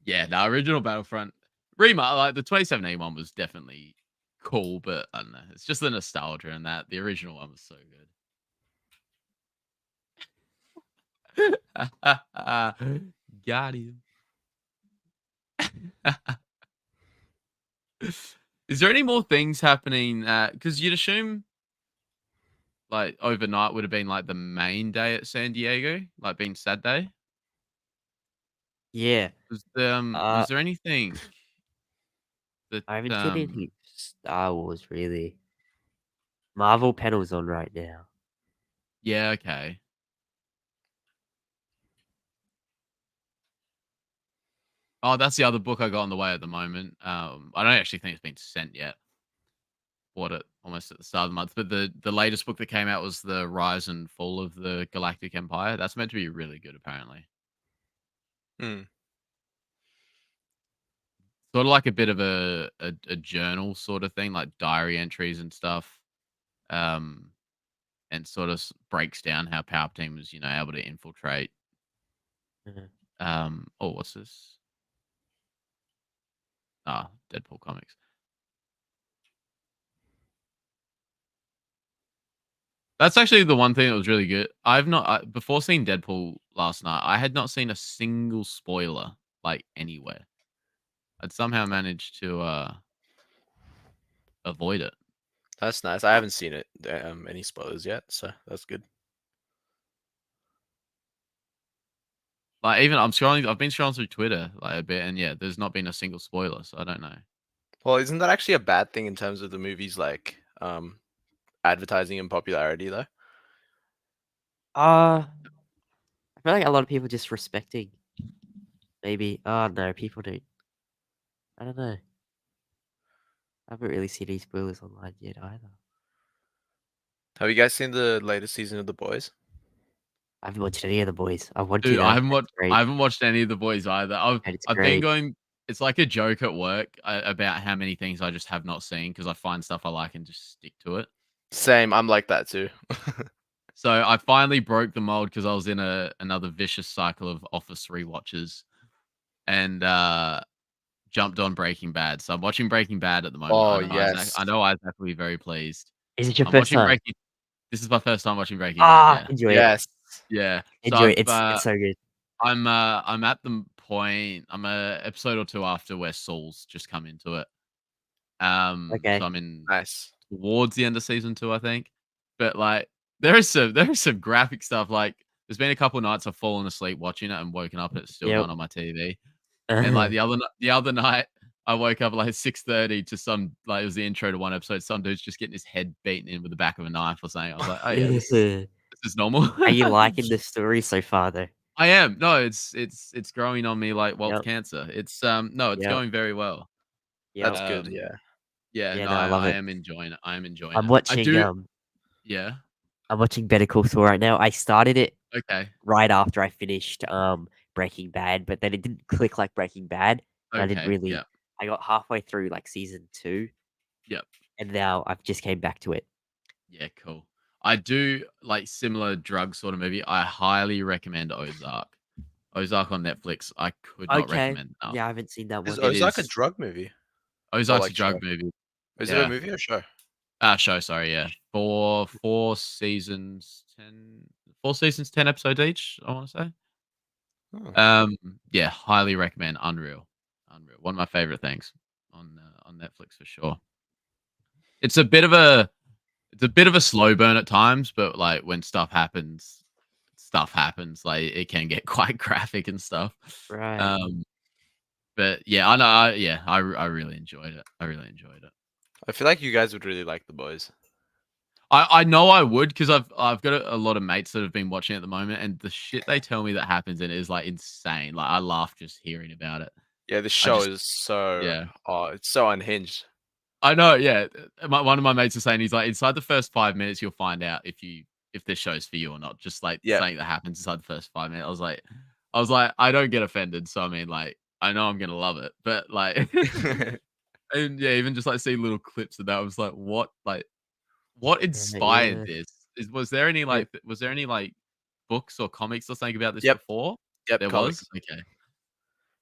Yeah, the original Battlefront like the 2017 one was definitely cool, but I don't know. It's just the nostalgia and that. The original one was so good. Got him. Is there any more things happening? Because you'd assume like overnight would have been like the main day at San Diego, like being sad day. Yeah. Was there anything that I haven't seen any Star Wars really. Marvel panel's on right now. Yeah, okay. Oh, that's the other book I got on the way at the moment. I don't actually think it's been sent yet. Bought it almost at the start of the month, but the latest book that came out was the Rise and Fall of the Galactic Empire. That's meant to be really good, apparently. Sort of like a bit of a journal sort of thing, like diary entries and stuff. And sort of breaks down how Palpatine was, able to infiltrate. Oh, what's this? Deadpool comics. That's actually the one thing that was really good. Before seeing Deadpool last night, I had not seen a single spoiler like anywhere. I'd somehow managed to avoid it. That's nice. I haven't seen it any spoilers yet, so that's good. Like even I've been scrolling through Twitter like a bit, and yeah, there's not been a single spoiler, so I don't know. Well, isn't that actually a bad thing in terms of the movie's like advertising and popularity though? I feel like a lot of people just respecting. Maybe. Oh no, people don't. I don't know. I haven't really seen any spoilers online yet either. Have you guys seen the latest season of The Boys? I haven't watched any of the boys. I want Dude, to. I haven't watched any of the boys either. I've It's been great. going. It's like a joke at work about how many things I just have not seen because I find stuff I like and just stick to it. Same. I'm like that too. So I finally broke the mold because I was in another vicious cycle of Office rewatches, and jumped on Breaking Bad. So I'm watching Breaking Bad at the moment. Oh, Isaac, I yes. know Isaac will be very pleased. Is it your I'm first watching time? This is my first time watching Breaking Bad. Enjoy Yes. Yeah. Enjoy it. It's so good. I'm at the point. I'm a episode or two after where Saul's just come into it. Okay. So I'm in Nice. towards the end of season 2, I think. But like there is some graphic stuff. Like there's been a couple nights I've fallen asleep watching it and woken up and it's still Yep. on my TV. And like the other night, I woke up at like 6:30 to some it was the intro to one episode. Some dude's just getting his head beaten in with the back of a knife or something. I was like, oh yeah, this is normal. Are you liking the story so far though? I am. No, it's growing on me like Walt's Yep. cancer. It's it's Yep. going very well. Yeah. That's good. Yeah. Yeah, Yeah, no, no, I love I it. am enjoying it. I am enjoying I'm it. watching Yeah. I'm watching Better Call Saul right now. I started it Okay. right after I finished Breaking Bad, but then it didn't click like Breaking Bad. And I didn't Okay. really. Yeah. I got halfway through like season 2, Yep. and now I've just came back to it. Yeah. Cool. I do like similar drug sort of movie. I highly recommend Ozark. Ozark on Netflix. I could not Okay. recommend enough. Yeah, I haven't seen that Is one. It Ozark a is drug movie or Ozark's a like show? drug movie. Is it a Yeah. movie or show? Show, sorry, yeah. Four seasons, 10 episodes each, I want to say. Oh. Yeah, highly recommend. Unreal. One of my favorite things on Netflix for sure. It's a bit of a slow burn at times, but like when stuff happens. Like it can get quite graphic and stuff. Right. But yeah, I know. I really enjoyed it. I feel like you guys would really like The Boys. I know I would because I've got a lot of mates that have been watching at the moment, and the shit they tell me that happens in it is like insane. Like I laugh just hearing about it. Yeah, this show just- is so yeah. it's so unhinged. I know. Yeah, one of my mates is saying he's like inside the first 5 minutes you'll find out if this show's for you or not. Just like Yeah. something that happens inside the first 5 minutes. I was like I don't get offended, so I mean like I know I'm gonna love it, but like and yeah, even just like seeing little clips of that, I was like, what inspired yeah. this? Was there any like books or comics or something about this Yep. before? Yep, There comics. was? Okay.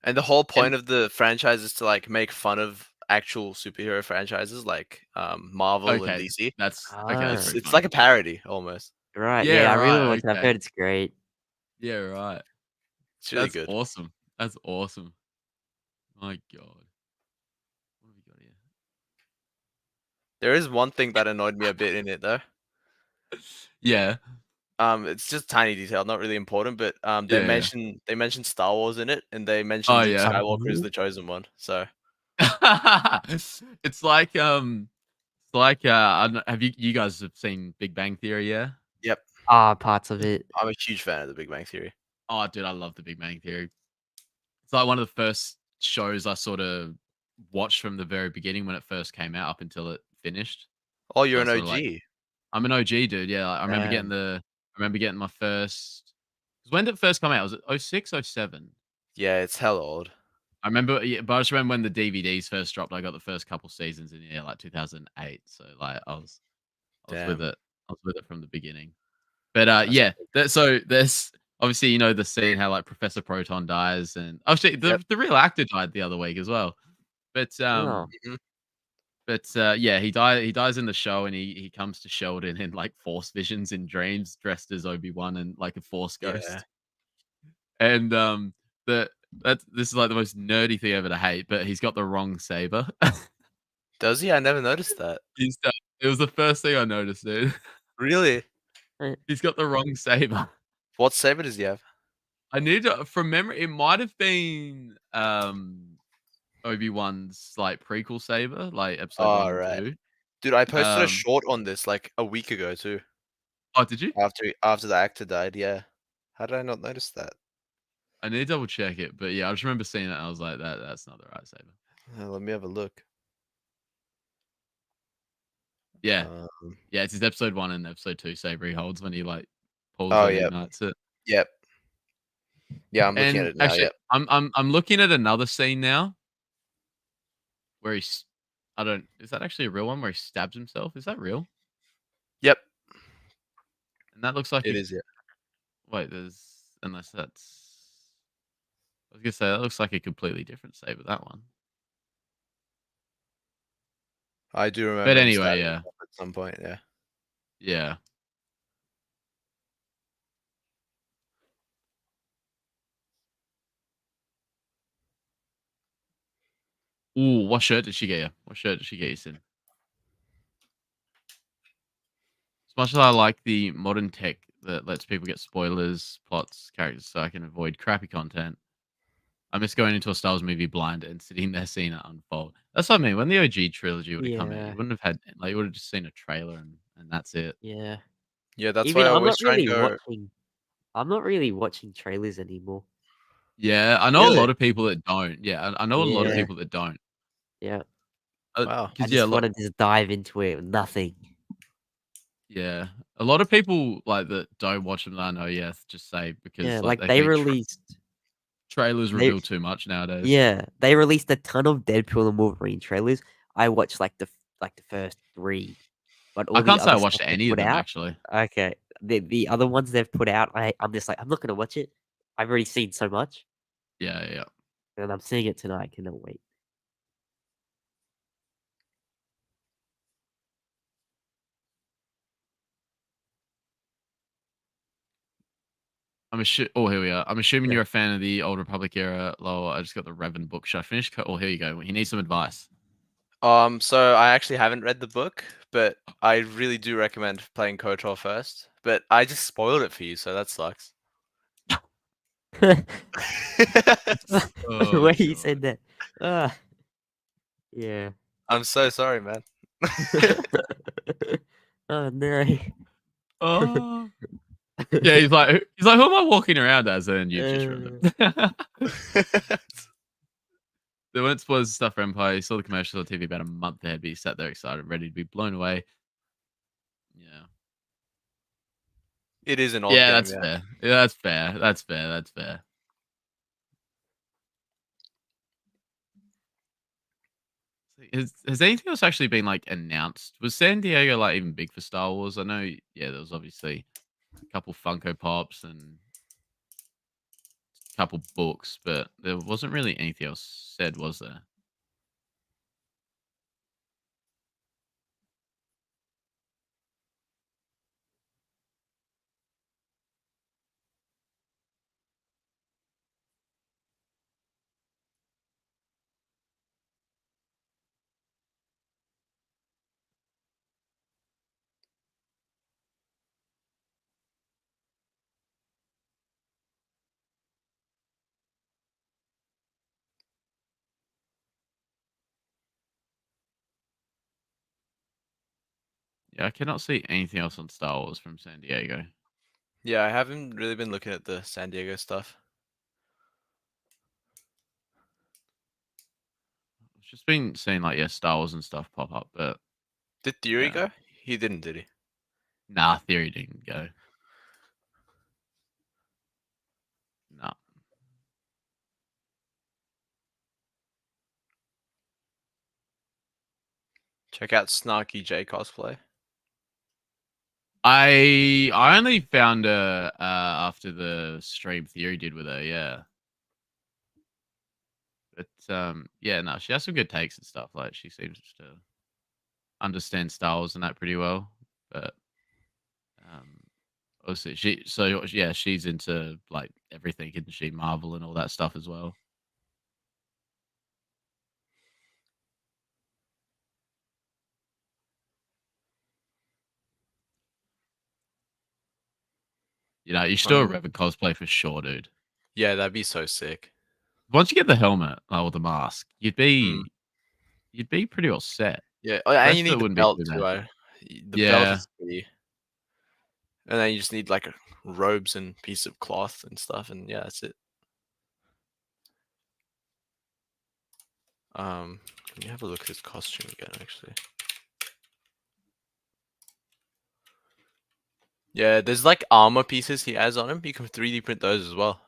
And the whole point And of the franchise is to like make fun of actual superhero franchises like Marvel and okay. DC. That's Ah. that's It's pretty it's funny. like a parody almost. Right. Yeah, Yeah, I really right, want to. I've okay. heard it's great. Yeah, right. It's really That's good. awesome. That's awesome. My god. What have we got here? There is one thing that annoyed me a bit in it though. Yeah. It's just tiny detail, not really important, but they Yeah. mention Star Wars in it, and they mention Oh, Luke yeah. Skywalker is Mhm. the chosen one. So It's like I don't know, have you guys have seen Big Bang Theory, yeah? yep, Parts of it. I'm a huge fan of The Big Bang Theory. Oh, dude, I love the Big Bang Theory. It's like one of the first shows I sort of watched from the very beginning when it first came out up until it finished. Oh, So you're I an sort OG. of like I'm an OG dude. Yeah, like, I remember Damn. getting my first. 'Cause when did it first come out? Was it 06, 07? Yeah, it's hell old. I remember, yeah, but I just remember when the DVDs first dropped. I got the first couple seasons in like 2008. So like I was with Damn. it. I was with it from the beginning. But That's yeah, so there's obviously the scene how like Professor Proton dies, and actually Yep. the real actor died the other week as well. But Oh. Mhm. yeah, he dies in the show, and he comes to Sheldon in like Force visions in dreams, dressed as Obi-Wan and like a Force ghost. Yeah. And this is like the most nerdy thing ever to hate, but he's got the wrong saber. Does he? I never noticed that. It was the first thing I noticed, dude. Really? He's got the wrong saber. What saber does he have? I need to, from memory, it might have been Obi-Wan's like prequel saber, like episode 1 and Right. 2. Dude, I posted a Um, short on this like a week ago too. oh, did you? After the actor died, yeah. How did I not notice that? I need to double check it, but yeah, I just remember seeing it. And I was like, that's not the right saber. Let me have a look. Yeah, Um, yeah, it's his episode 1 and episode 2 saber he holds when he like pulls Oh, it and yeah. ignites it. Yep. Yeah, I'm looking at And it now. actually, Yep. I'm looking at another scene now where he's. I don't. Is that actually a real one where he stabs himself? Is that real? Yep. And that looks like It is. Yeah. Wait, unless that's. I was gonna say that looks like a completely different saber. That one. I do remember. But him anyway, stabbing yeah, himself at some point. Yeah. yeah. Ooh, what shirt did she get you? What shirt did she get you, Sin? As much as I like the modern tech that lets people get spoilers, plots, characters, so I can avoid crappy content, I miss going into a Star Wars movie blind and sitting there seeing it unfold. That's what I mean. When the OG trilogy would have come out, Yeah. you wouldn't have had like you would have just seen a trailer and that's it. Yeah. Yeah, that's Even why I I'm always not try and really go. watching. I'm not really watching trailers anymore. Yeah, I know a Really? lot of people that don't. Yeah, I know a lot of Yeah. people that don't. Yeah. Wow. I Because just want to just dive into it with nothing. Yeah, a lot of people like that don't watch them that I know. Yes, just say because Yeah, like like they they think released trailers they reveal too much nowadays. yeah, they released a ton of Deadpool and Wolverine trailers. I watched like the first 3, but I all the can't say other I watched stuff they any of put them out actually. okay, the other ones they've put out, I'm just like, "I'm not gonna watch it." I've already seen so much, Yeah, yeah. and I'm seeing it tonight, I cannot wait. Oh, here we are. I'm assuming Yeah. you're a fan of the Old Republic era. Lol, I just got the Revan book. Should I finish? Oh, here you go. He needs some advice. So I actually haven't read the book, but I really do recommend playing KOTOR first. But I just spoiled it for you, so that sucks. Oh Why you god. said that? Ah, yeah. I'm so sorry, man. Oh, no. Oh. Yeah, he's like, who am I walking around as? And you've just ruined Uh, it. They went spoil stuff for Empire. You saw the commercial on TV about a month ahead, but you sat there excited, ready to be blown away. Yeah. It is an old Yeah, game, that's yeah. fair. Yeah, that's fair. That's fair. That's fair. Has anything else actually been like announced? Was San Diego like even big for Star Wars? I know, yeah, there was obviously a couple Funko Pops and a couple books, but there wasn't really anything else said, was there? Yeah, I cannot see anything else on Star Wars from San Diego. Yeah, I haven't really been looking at the San Diego stuff. I've just been seeing like Star Wars and stuff pop up, but Did Theory yeah. go? He didn't, did he? Nah, Theory didn't go. Nah. Check out Snarky J cosplay. I only found her after the stream Theory did with her, yeah. But yeah, no, she has some good takes and stuff. Like she seems to understand Star Wars and that pretty well. But um obviously yeah, she's into like everything, isn't she? Marvel and all that stuff as well. You know, you should do a Revan cosplay for sure, dude. Yeah, that'd be so sick. Once you get the helmet or the mask, you'd Mm. be pretty well set. Yeah, The and rest you of it need the wouldn't be belt too too. bad. The belt Yeah. is key. And then you just need like robes and piece of cloth and stuff, and yeah, that's it. Let me have a look at his costume again, actually. Yeah, there's like armor pieces he has on him. You can 3D print those as well.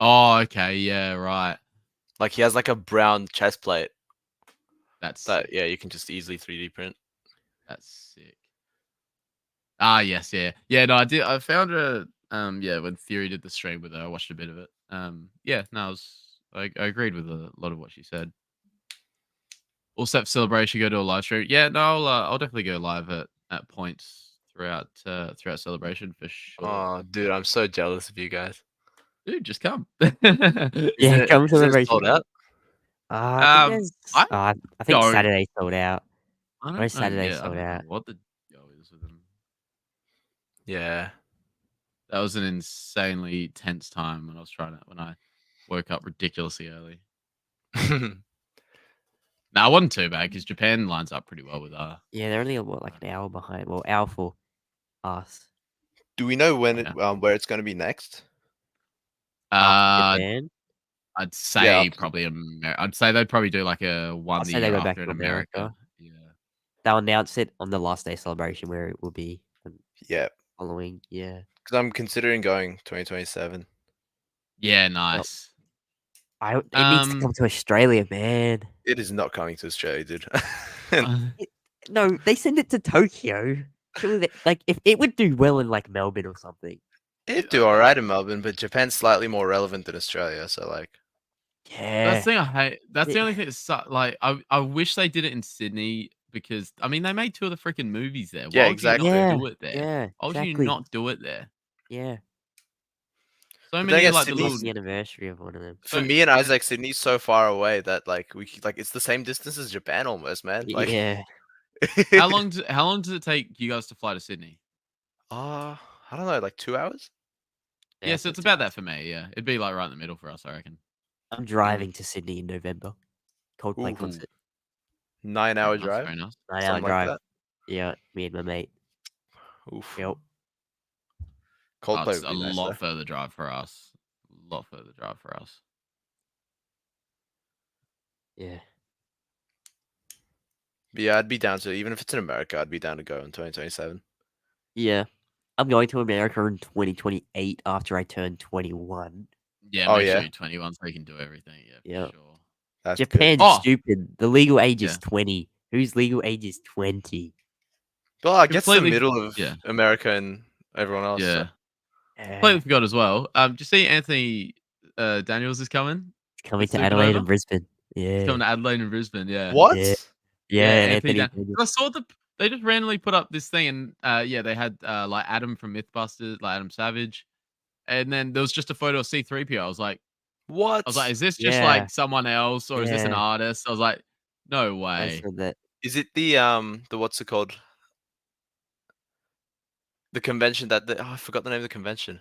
Oh, okay, yeah, right. Like he has like a brown chest plate That's that sick. yeah, you can just easily 3D print. That's sick. Ah, yes, yeah. Yeah, no, I did. I found her. Yeah, when Theory did the stream with her, I watched a bit of it. Yeah, no, I agreed with a lot of what she said. All set for Celebration. Go to a live stream. Yeah, no, I'll definitely go live at points throughout Celebration for sure. Oh, dude, I'm so jealous of you guys. Dude, just come. Yeah, come Is it Celebration. sold out? I think there's I think don't- Saturday sold out. I don't Most know. Saturday Yeah, I sold don't know out. what the go is with them. Yeah. That was an insanely tense time when I woke up ridiculously early. No, I wasn't too bad because Japan lines up pretty well with Yeah, they're only what, like an hour behind. Well, hour for us. Do we know when Yeah. where it's going to be next? After Japan. I'd say after- probably I'd say they'd probably do like a one I'd the say they year go back after in to America. America. Yeah. they'll announce it on the last day celebration where it will be Yeah, following. Yeah. because I'm considering going 2027. Yeah, nice. It needs to come to Australia, man. It is not coming to Australia, dude. No, they send it to Tokyo. Surely, like, if it would do well in like Melbourne or something. It'd do all right in Melbourne, but Japan's slightly more relevant than Australia. So like, Yeah. That's the thing I hate. That's the Yeah. only thing that like I wish they did it in Sydney because I mean they made 2 of the freaking movies there. Why Yeah, would exactly. you Yeah. not do it there? Yeah. Why would you Exactly. not do it there? Yeah. So But then many again, like the Sydney's- little It's the anniversary of one of them. for me and Isaac, Sydney's so far away that like it's the same distance as Japan almost, man. Like, Yeah. how long does it take you guys to fly to Sydney? I don't know, like 2 hours. Yeah, so it's about that for me. Yeah, it'd be like right in the middle for us, I reckon. I'm driving to Sydney in November. Coldplay Ooh. concert. 9-hour Very nice, drive. very nice. 9-hour Something like drive. that. Yeah, me and my mate. Oof. Yep. Oh, Coldplay it's would a be nice. lot though. further drive for us. A lot further drive for us. Yeah. But yeah, I'd be down to, even if it's in America, I'd be down to go in 2027. Yeah. I'm going to America in 2028 after I turn 21. Yeah, Oh, make yeah? sure you're 21 so you can do everything. Yeah, Yeah. for sure. That's good. Japan's Oh! stupid. The legal age is Yeah. 20. Whose legal age is 20? Well, I guess the Completely- middle of yeah. America and everyone else. so- Yeah. Yeah. Completely forgot as well. Did you see Anthony Daniels is coming? It's coming It's to Adelaide Supernova? and Brisbane. Yeah. He's coming to Adelaide and Brisbane. Yeah. What? Yeah. Yeah, Anthony. I saw they just randomly put up this thing, and yeah, they had like Adam from MythBusters, like Adam Savage, and then there was just a photo of C-3PO. I was like, What? is this just Yeah. like someone else, or is this an Yeah. artist? I was like, no I way. said that. Is it the what's it called? The convention that I forgot the name of the convention.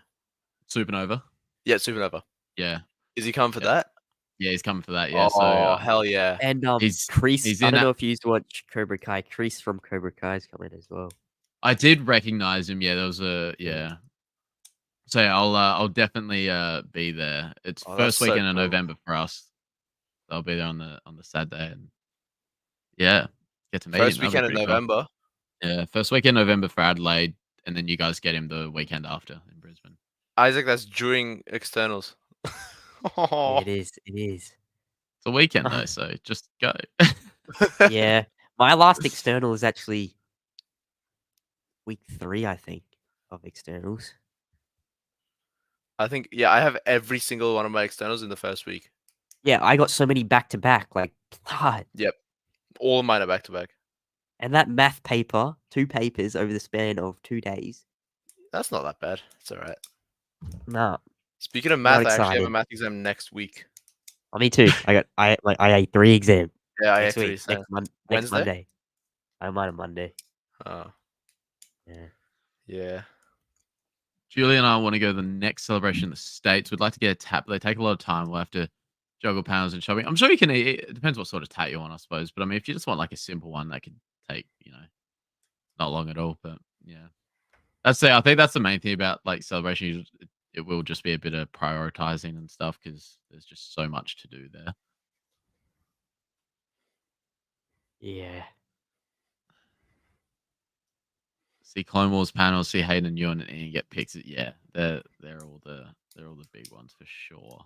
Supernova. Yeah, Supernova. Yeah, Is he coming for Yeah. that? yeah, he's coming for that. Yeah, Oh, so hell yeah. And He's- Chris, he's I in don't that- know if you used to watch Cobra Kai. Chris from Cobra Kai is coming as well. I did recognize him. Yeah, there was yeah. So yeah, I'll definitely be there. It's Oh, that's first so weekend of cool. November for us. I'll be there on the Saturday, and yeah, get to meet First him. That'll be weekend in pretty cool. November. Yeah, first weekend November for Adelaide, and then you guys get him the weekend after in Brisbane. Isaac, that's during externals. Yeah, Oh. it is. It is. It's a weekend though, so just go. Yeah. My last external is actually week 3, I think, of externals. I think, yeah, I have every single one of my externals in the first week. Yeah, I got so many back to back, like blood. All of mine are back to back. And that math paper, 2 papers over the span of 2 days. That's not that bad. It's all right. Nah, Speaking of Not math, I actually have a excited. math exam next week. me too. I had 3 exam Yeah, I next have week, three. next Wednesday? Monday. I'm on a Monday. Oh, Yeah. yeah. Julie and I want to go to the next celebration in the States. We'd like to get a tat, but they take a lot of time. We'll have to juggle panels and shopping. I'm sure you can eat. It depends what sort of tat you want, I suppose. But I mean, if you just want like a simple one, that could take, not long at all. But yeah, I think that's the main thing about like celebration. It will just be a bit of prioritizing and stuff because there's just so much to do there. Yeah. See Clone Wars panels, see Hayden and Ewan and Ian get picks. Yeah, they're all the big ones for sure.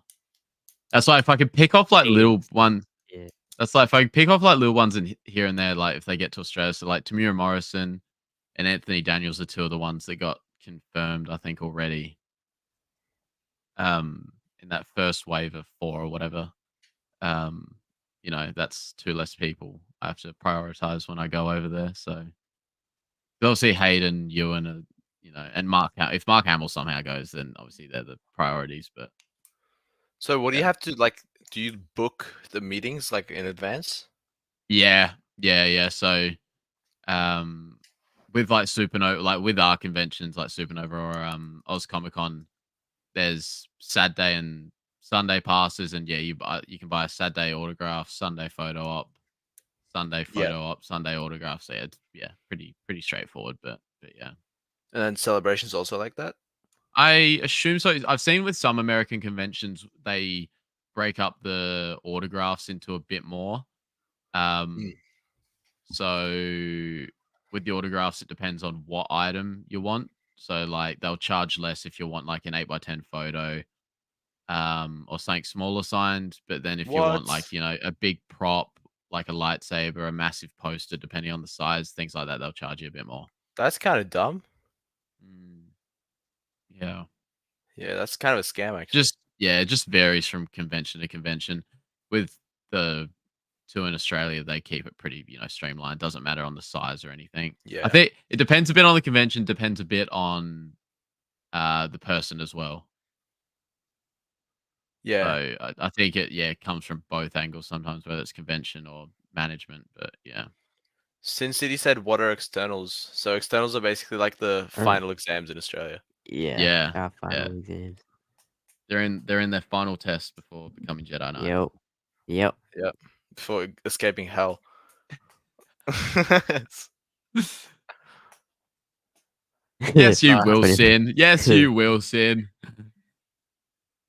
That's why if I could pick off like little ones, Yeah. that's like if I could pick off like little ones in here and there, like if they get to Australia, so like Tamira Morrison and Anthony Daniels are 2 of the ones that got confirmed, I think already. In that first wave of 4 or whatever. That's 2 less people I have to prioritize when I go over there. So obviously Hayden, Ewan, and Mark. If Mark Hamill somehow goes, then obviously they're the priorities. But So what do you Yeah. have to like? Do you book the meetings like in advance? yeah. So, with like Supernova, like with our conventions like Supernova or Oz Comic Con, there's Saturday and Sunday passes, and yeah, you can buy a Saturday autograph, Sunday photo op, Sunday photo op, Sunday autograph. So yeah, it's pretty straightforward. But yeah. And then celebrations also like that. I assume so. I've seen with some American conventions they break up the autographs into a bit more. So with the autographs, it depends on what item you want. So like they'll charge less if you want like an 8x10 photo, or something smaller signed. But then if you want like, What? you know, a big prop like a lightsaber, a massive poster, depending on the size, things like that, they'll charge you a bit more. That's kind of dumb. Yeah. Yeah, that's kind of a scam, actually. It just varies from convention to convention. With the two in Australia, they keep it pretty, you know, streamlined. Doesn't matter on the size or anything. Yeah. I think it depends a bit on the convention, depends a bit on the person as well. Yeah. So I think it comes from both angles sometimes, whether it's convention or management. But yeah. Sin City said, "What are externals?" So externals are basically like the final exams in Australia. Yeah. Our Yeah. final exams. They're in their final test before becoming Jedi Knight. Yep. Before escaping hell. Yes, you Ah, will but it's- sin. Yes, you will sin.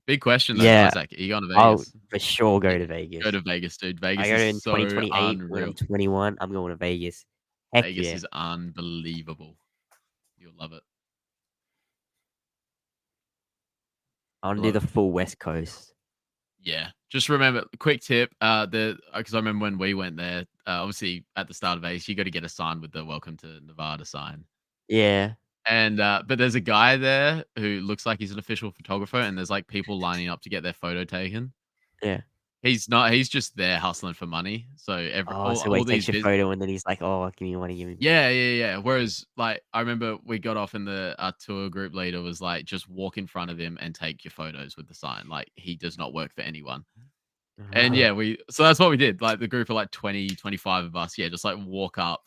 Big question though, Yeah. Isaac. Are you going to I'll Vegas? for sure go to Vegas. Go to Vegas, dude. Vegas I go in is so 2028 when unreal. I'm 21. I'm going to Vegas. Heck Vegas yeah. is unbelievable. You'll love it. I'll do love the it. full West Coast. Yeah. Just remember, quick tip. Because I remember when we went there, obviously at the start of Vegas, you got to get a sign with the "Welcome to Nevada" sign. Yeah. And but there's a guy there who looks like he's an official photographer, and there's like people lining up to get their photo taken. Yeah. He's not. He's just there hustling for money. So So he takes your photo and then he's like, "Oh, give me money, give me." Yeah. Whereas, like, I remember we got off and our tour group leader was like, just walk in front of him and take your photos with the sign. Like, he does not work for anyone. And yeah, so that's what we did. Like, the group of like 20, 25 of us, just like walk up,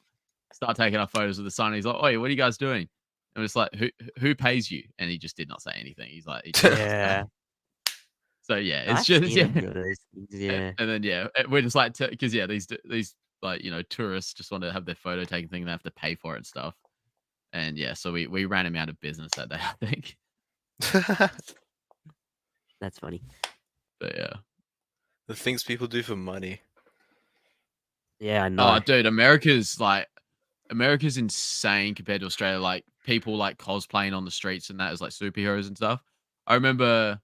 start taking our photos with the sign. He's like, "Oh, what are you guys doing?" And it's like, who pays you? And he just did not say anything. He's like, Yeah. So yeah, I've it's just seen a few of those things, yeah. And then we're just like, because these like, you know, tourists just want to have their photo taken thing. They have to pay for it and stuff. And yeah, so we ran him out of business that day, I think. That's funny. But yeah. The things people do for money. Yeah, I know. Oh, dude, America's insane compared to Australia. Like, people like cosplaying on the streets and that as like superheroes and stuff. I remember,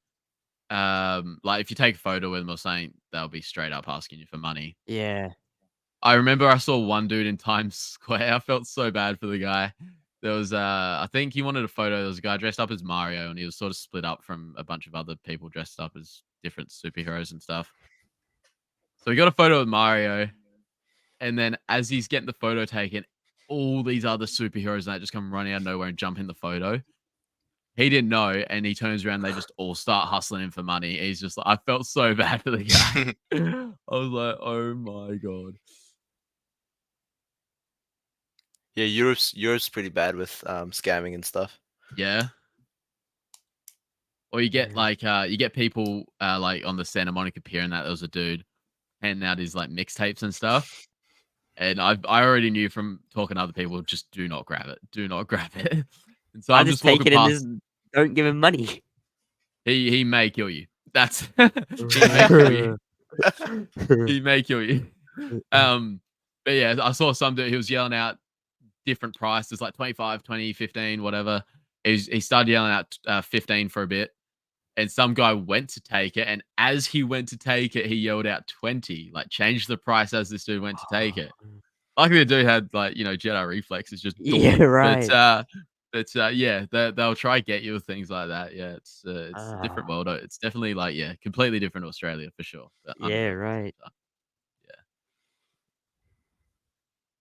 like, if you take a photo with them or something, they'll be straight up asking you for money. Yeah. I remember I saw one dude in Times Square. I felt so bad for the guy. There was, I think he wanted a photo. There was a guy dressed up as Mario, and he was sort of split up from a bunch of other people dressed up as different superheroes and stuff. So he got a photo with Mario, and then as he's getting the photo taken, all these other superheroes and that just come running out of nowhere and jump in the photo. He didn't know, and he turns around. They just all start hustling him for money. He's just like, I felt so bad for the guy. I was like, oh my god. Yeah, Europe's pretty bad with scamming and stuff. Yeah. Or you get like you get people like on the Santa Monica Pier and that there was a dude handing out his like mixtapes and stuff. And I already knew from talking to other people, just do not grab it. Do not grab it. And so I I'm just just take walking it and past. just don't give him money. He may kill you. That's he may kill you. He may kill you. But yeah, I saw some dude, he was yelling out different prices, like 25, 20, 15, whatever. He started yelling out 15 for a bit. And some guy went to take it. And as he went to take it, he yelled out 20, like changed the price as this dude went to take it. Luckily, the dude had like, you know, Jedi reflexes, just Yeah, right. But yeah, they'll try get you with things like that. Yeah, it's a different world. It's definitely like, yeah, completely different Australia for sure. But Yeah, unreal. right.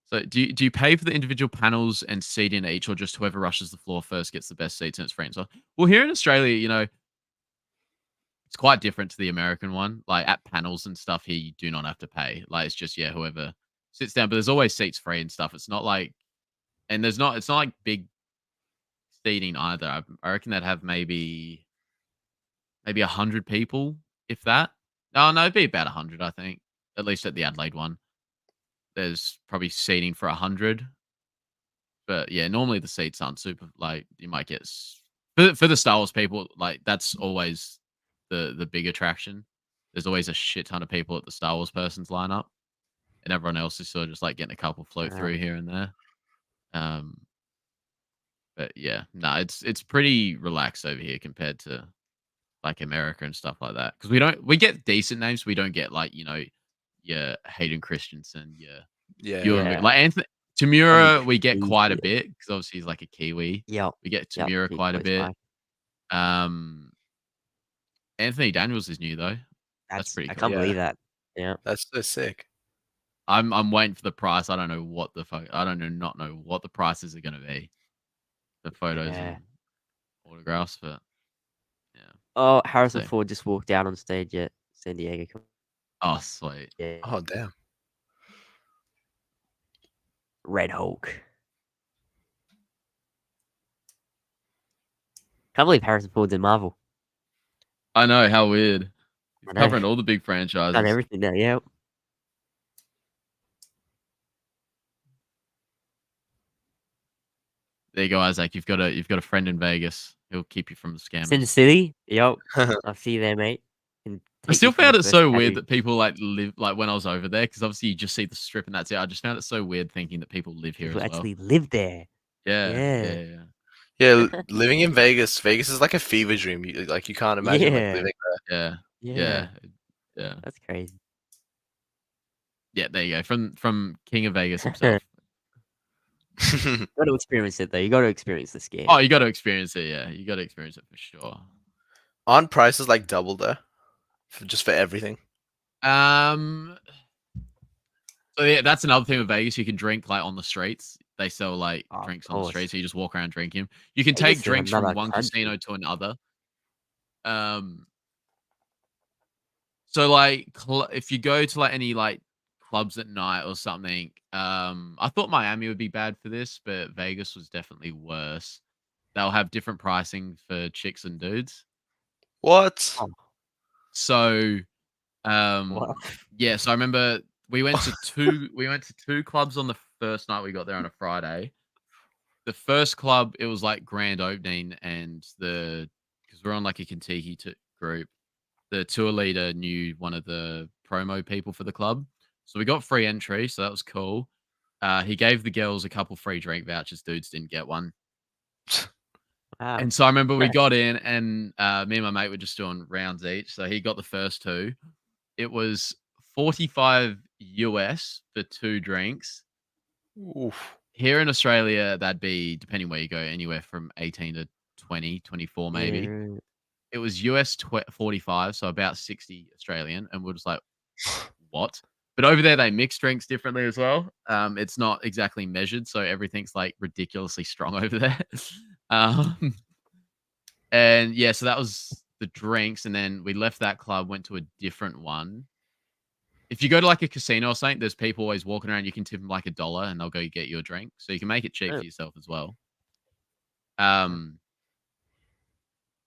So do you pay for the individual panels and seat in each, or just whoever rushes the floor first gets the best seats and it's free and so on? Well, here in Australia, you know, it's quite different to the American one. Like at panels and stuff here, you do not have to pay. Like it's just, yeah, whoever sits down, but there's always seats free and stuff. It's not like, and it's not like big seating either. I reckon they'd have maybe 100 people, if that. No, it'd be about 100, I think. At least at the Adelaide one. There's probably seating for 100. But yeah, normally the seats aren't super, like, you might get for the Star Wars people, like that's always the big attraction. There's always a shit ton of people at the Star Wars person's lineup. and everyone else is sort of just like getting a couple float through here and there. But yeah, no, it's pretty relaxed over here compared to like America and stuff like that. Because we get decent names. We don't get like your Hayden Christensen, Yeah. Ewan Yeah. like Anthony Tamura. We get quite a bit because obviously he's like a Kiwi. Yep. We get Tamura quite a bit. Anthony Daniels is new though. That's pretty I cool. can't believe that. Yeah. That's so sick. I'm waiting for the price. I don't know what the fuck. I don't know what the prices are gonna be. The photos and autographs, but yeah. Oh, Harrison Ford just walked out on stage at San Diego. Oh, sweet. Yeah. Oh damn. Red Hulk. Can't believe Harrison Ford's in Marvel. I know, how weird. He's I know. covering all the big franchises. Done everything now. Yeah. There you go, Isaac. You've got a friend in Vegas. He'll keep you from the Sin scammers. City. Yep. I'll see you there, mate. I still found it so weird that people like live like when I was over there, because obviously you just see the strip and that's it. I just found it so weird thinking that people live here people as well. actually live there. Yeah. Yeah, living in Vegas. Vegas is like a fever dream. You can't imagine like living there. Yeah. That's crazy. Yeah, there you go. From King of Vegas himself. You got to experience it though. You got to experience this game. Oh, you got to experience it. Yeah, you got to experience it for sure. Aren't prices like double there, just for everything? So yeah, that's another thing with Vegas. You can drink like on the streets. They sell like drinks on the street, so you just walk around drinking. You can take drinks from one casino to another. So like if you go to like any like clubs at night or something, I thought Miami would be bad for this, but Vegas was definitely worse. They'll have different pricing for chicks and dudes. What? So yeah, so I remember we went to two clubs on the first night we got there on a Friday. The first club, it was like grand opening, and because we're on like a Kentucky group, the tour leader knew one of the promo people for the club. So we got free entry, so that was cool. He gave the girls a couple free drink vouchers. Dudes didn't get one. Wow. And so I remember we got in, and me and my mate were just doing rounds each. So he got the first two. It was $45 US for 2 drinks. Oof. Here in Australia, that'd be, depending where you go, anywhere from 18 to 20, 24 maybe. Yeah. It was US 45, so about 60 Australian, and we're just like, what? But over there, they mix drinks differently as well. It's not exactly measured, so everything's like ridiculously strong over there. And yeah, so that was the drinks, and then we left that club, went to a different one. If you go to like a casino or something, there's people always walking around. You can tip them like $1, and they'll go get you a drink, so you can make it cheap for yourself as well.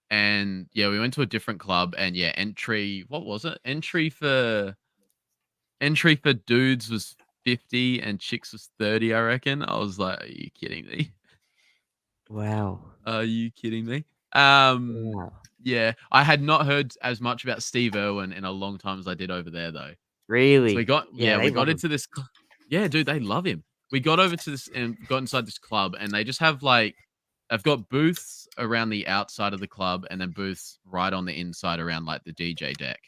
And yeah, we went to a different club, and yeah, entry. What was it? Entry for dudes was 50 and chicks was 30. I reckon. I was like, are you kidding me? Wow. Are you kidding me? Wow. Yeah, I had not heard as much about Steve Irwin in a long time as I did over there, though. Really? So we got they love into this. Yeah, dude, they love him. We got over to this and got inside this club, and they just have like, they've got booths around the outside of the club, and then booths right on the inside around like the DJ deck.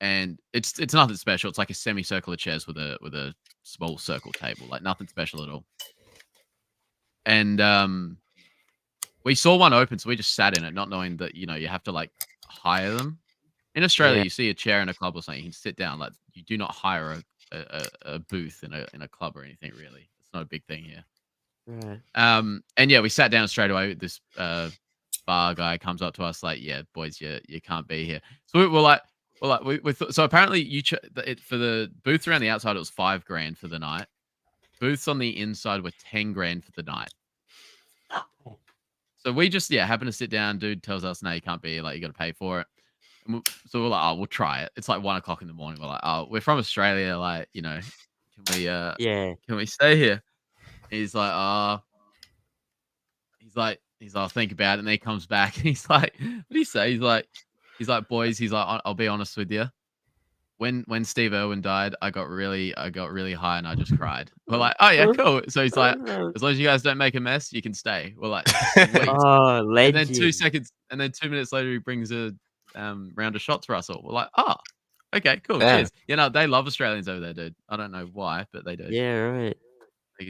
And it's nothing special. It's like a semicircle of chairs with a small circle table, like nothing special at all. And we saw one open, so we just sat in it, not knowing that you have to like hire them. In Australia, you see a chair in a club or something, you can sit down. Like you do not hire a booth in a club or anything. Really, it's not a big thing here. Right. And yeah, we sat down straight away. This bar guy comes up to us like, "Yeah, boys, you can't be here." So we're like, so apparently for the booth around the outside, it was $5,000 for the night. Booths on the inside were $10,000 for the night. So we just happened to sit down. Dude tells us, "No, you can't be here. Like you got to pay for it." So we're like, "Oh, we'll try it." It's like 1 o'clock in the morning. We're like, "Oh, we're from Australia. Like, can we stay here?" He's like, I'll think about it. And then he comes back and he's like, what do you say? He's like, boys, I'll be honest with you. when Steve Irwin died, I got really high and I just cried. We're like, oh yeah, cool. So he's like, as long as you guys don't make a mess, you can stay. We're like, sweet. Oh, And legend. then 2 minutes later, he brings a round of shots for us all. We're like, oh, okay, cool. Yeah. Cheers. You know, they love Australians over there, dude. I don't know why, but they do. Yeah, right.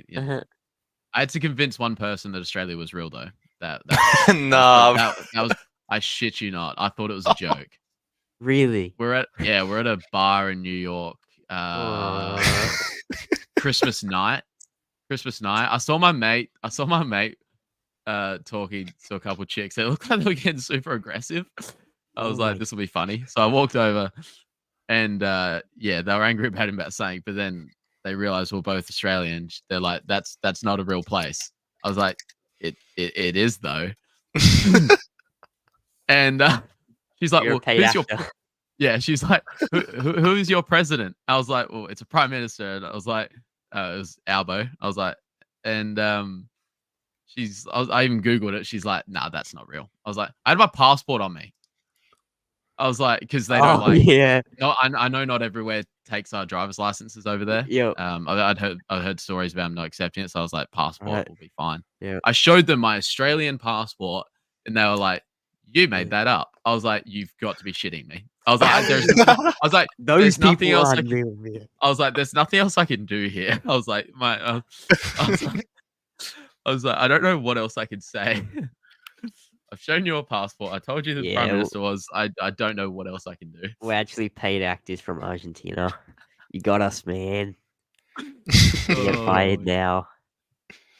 Yeah. I had to convince one person that Australia was real though. That Nah. that was. I shit you not. I thought it was a joke. Really? We're at a bar in New York. Christmas night. I saw my mate talking to a couple chicks. They looked like they were getting super aggressive. I was like, this will be funny. So I walked over and yeah, they were angry about him about saying, but then they realized we're both Australian. They're like, that's not a real place. I was like, it is though. And she's like, You're a well, paid who's your actor. yeah, she's like, who is your president? I was like, well, it's a prime minister. And I was like, it was Albo. I was like, and I even Googled it. She's like, nah, that's not real. I was like, I had my passport on me. I was like, because they don't like, yeah. no, I know not everywhere takes our driver's licenses over there. Yeah. I'd heard stories about them not accepting it. So I was like, passport Right. will be fine. Yeah. I showed them my Australian passport and they were like, you made that up. I was like, you've got to be shitting me. I was like, Those there's nothing people else are I can, real, man. I was like, there's nothing else I can do here. I was like, I was like, I don't know what else I can say. I've shown you a passport. I told you the prime minister was. I don't know what else I can do. We're actually paid actors from Argentina. You got us, man. You're fired now.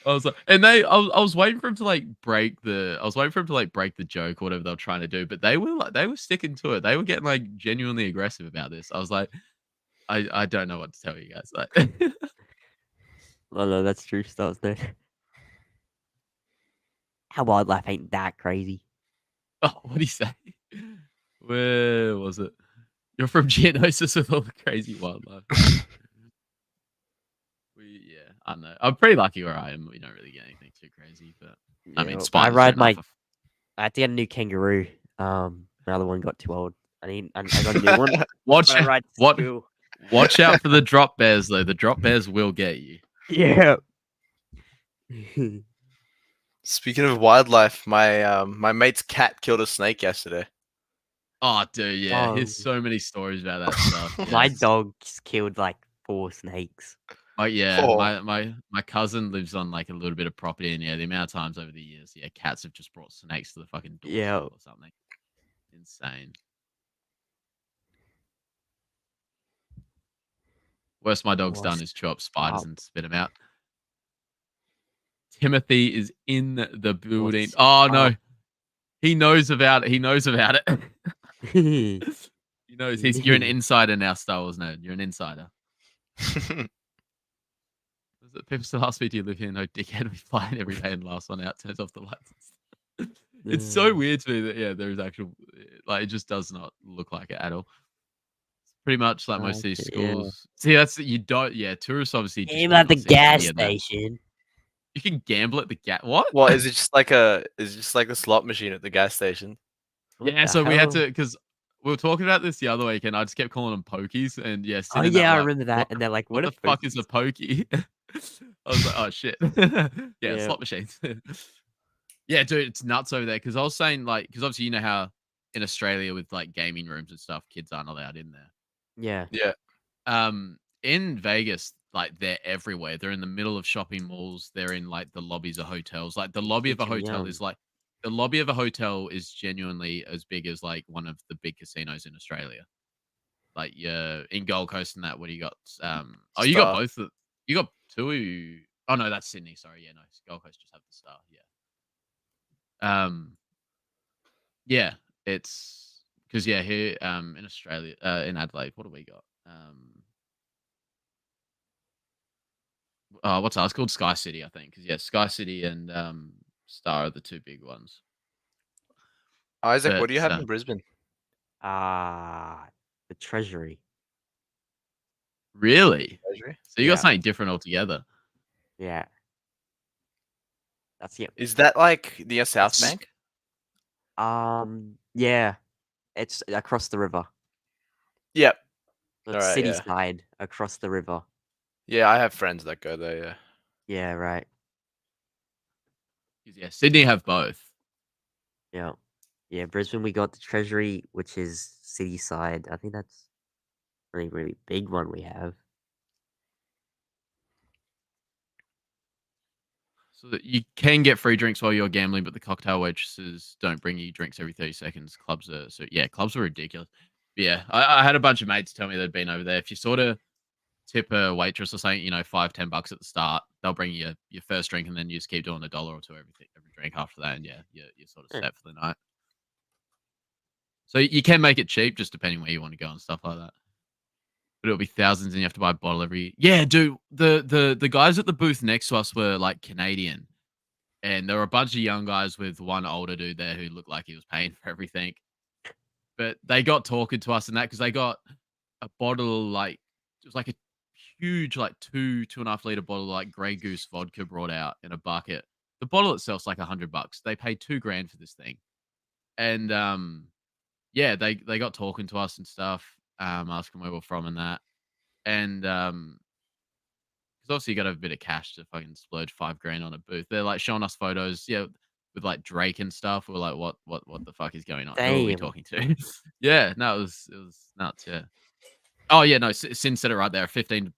I was like, and I was waiting for him to like break the. I was waiting for him to like break the joke or whatever they were trying to do, but they were sticking to it. They were getting like genuinely aggressive about this. I was like, I don't know what to tell you guys. Like, No, that's true stuff, though. Our wildlife ain't that crazy. oh, what do you say? Where was it? You're from Geonosis with all the crazy wildlife. Yeah, I don't know. I'm pretty lucky where I am. We don't really get anything too crazy, but I mean, I spiders ride are my. enough. I had to get a new kangaroo. My other one got too old. I got a new one. Watch I ride to what? school. Watch out for the drop bears, though. The drop bears will get you. Yeah. Speaking of wildlife, my my mate's cat killed a snake yesterday. Oh, dude, yeah. Oh. Here's so many stories about that stuff. My yes. dog's killed like 4 snakes. Oh yeah, Oh. my cousin lives on like a little bit of property, and yeah, the amount of times over the years, yeah, cats have just brought snakes to the fucking door Yeah. or something. Insane. Worst my dog's done Worst. is chew up spiders Wow. and spit them out. Timothy is in the building. What's Oh no, up? he knows about it. He knows about it. He knows. You're an insider now, Star Wars nerd. You're an insider. People still ask me, do you live here? No, dickhead. We fly in every day and last one out turns off the lights. It's so weird to me that, yeah, there's actual, like, it just does not look like it at all. It's pretty much like most of these Okay, yeah. schools. See, that's, you don't, yeah, tourists obviously. just Game do at the not see gas any of that. station. You can gamble at the gas. What? What is it? Just like a slot machine at the gas station? What Yeah, the so we had hell? to, because we were talking about this the other week, and I just kept calling them pokies. And yeah, Oh sitting yeah, I there like, remember that. And they're like, what "What the fuck is a pokey?" I was like, oh shit. Yeah, slot machines. Yeah, dude, it's nuts over there. Because I was saying, like, because obviously you know how in Australia with like gaming rooms and stuff, kids aren't allowed in there. Yeah. Yeah. In Vegas, like they're everywhere. They're in the middle of shopping malls. They're in like the lobbies of hotels. Like the lobby of a Keeps me hotel young. is like the lobby of a hotel is genuinely as big as like one of the big casinos in Australia. Like yeah, in Gold Coast and that. What do you got? Oh, you got Star. both. You got two. Oh no, that's Sydney. Sorry, yeah, no, Gold Coast just have the Star. Yeah. Yeah, it's because yeah, here in Australia, in Adelaide, what do we got? What's that? It's called Sky City, I think. Because yeah, Sky City and Star are the two big ones. Isaac, what do you But, have in Brisbane? The Treasury. Really? Treasury? So you got Yeah. something different altogether. Yeah. That's it. Is that like near South It's- Bank? Yeah. It's across the river. Yep. Like Alright, city yeah. side across the river. Yeah, I have friends that go there. Yeah. Yeah, right. 'Cause, yeah, Sydney have both. Yeah. Yeah, Brisbane we got the Treasury, which is city side. I think that's a really, really big one we have. So that you can get free drinks while you're gambling, but the cocktail waitresses don't bring you drinks every 30 seconds. Clubs are clubs are ridiculous. But yeah, I had a bunch of mates tell me they'd been over there. If you sort of tip a waitress or something, $5-10 at the start, they'll bring you your first drink, and then you just keep doing $1 or two every drink after that, and yeah, you're sort of Hmm. set for the night. So you can make it cheap, just depending where you want to go and stuff like that. But it'll be thousands, and you have to buy a bottle every. Yeah, dude. The guys at the booth next to us were like Canadian, and there were a bunch of young guys with one older dude there who looked like he was paying for everything. But they got talking to us and that because they got a bottle like it was like a huge like 2.5 liter bottle of, like Grey Goose vodka brought out in a bucket. The bottle itself's like $100. They paid $2,000 for this thing, and yeah, they got talking to us and stuff, asking where we're from and that, and because obviously you got to have a bit of cash to fucking splurge $5,000 on a booth. They're like showing us photos, yeah, with like Drake and stuff. We're like, what the fuck is going on? Who are we Damn. talking to? Yeah, no, it was nuts. Yeah. Oh yeah, no, Sin said it right there. A $15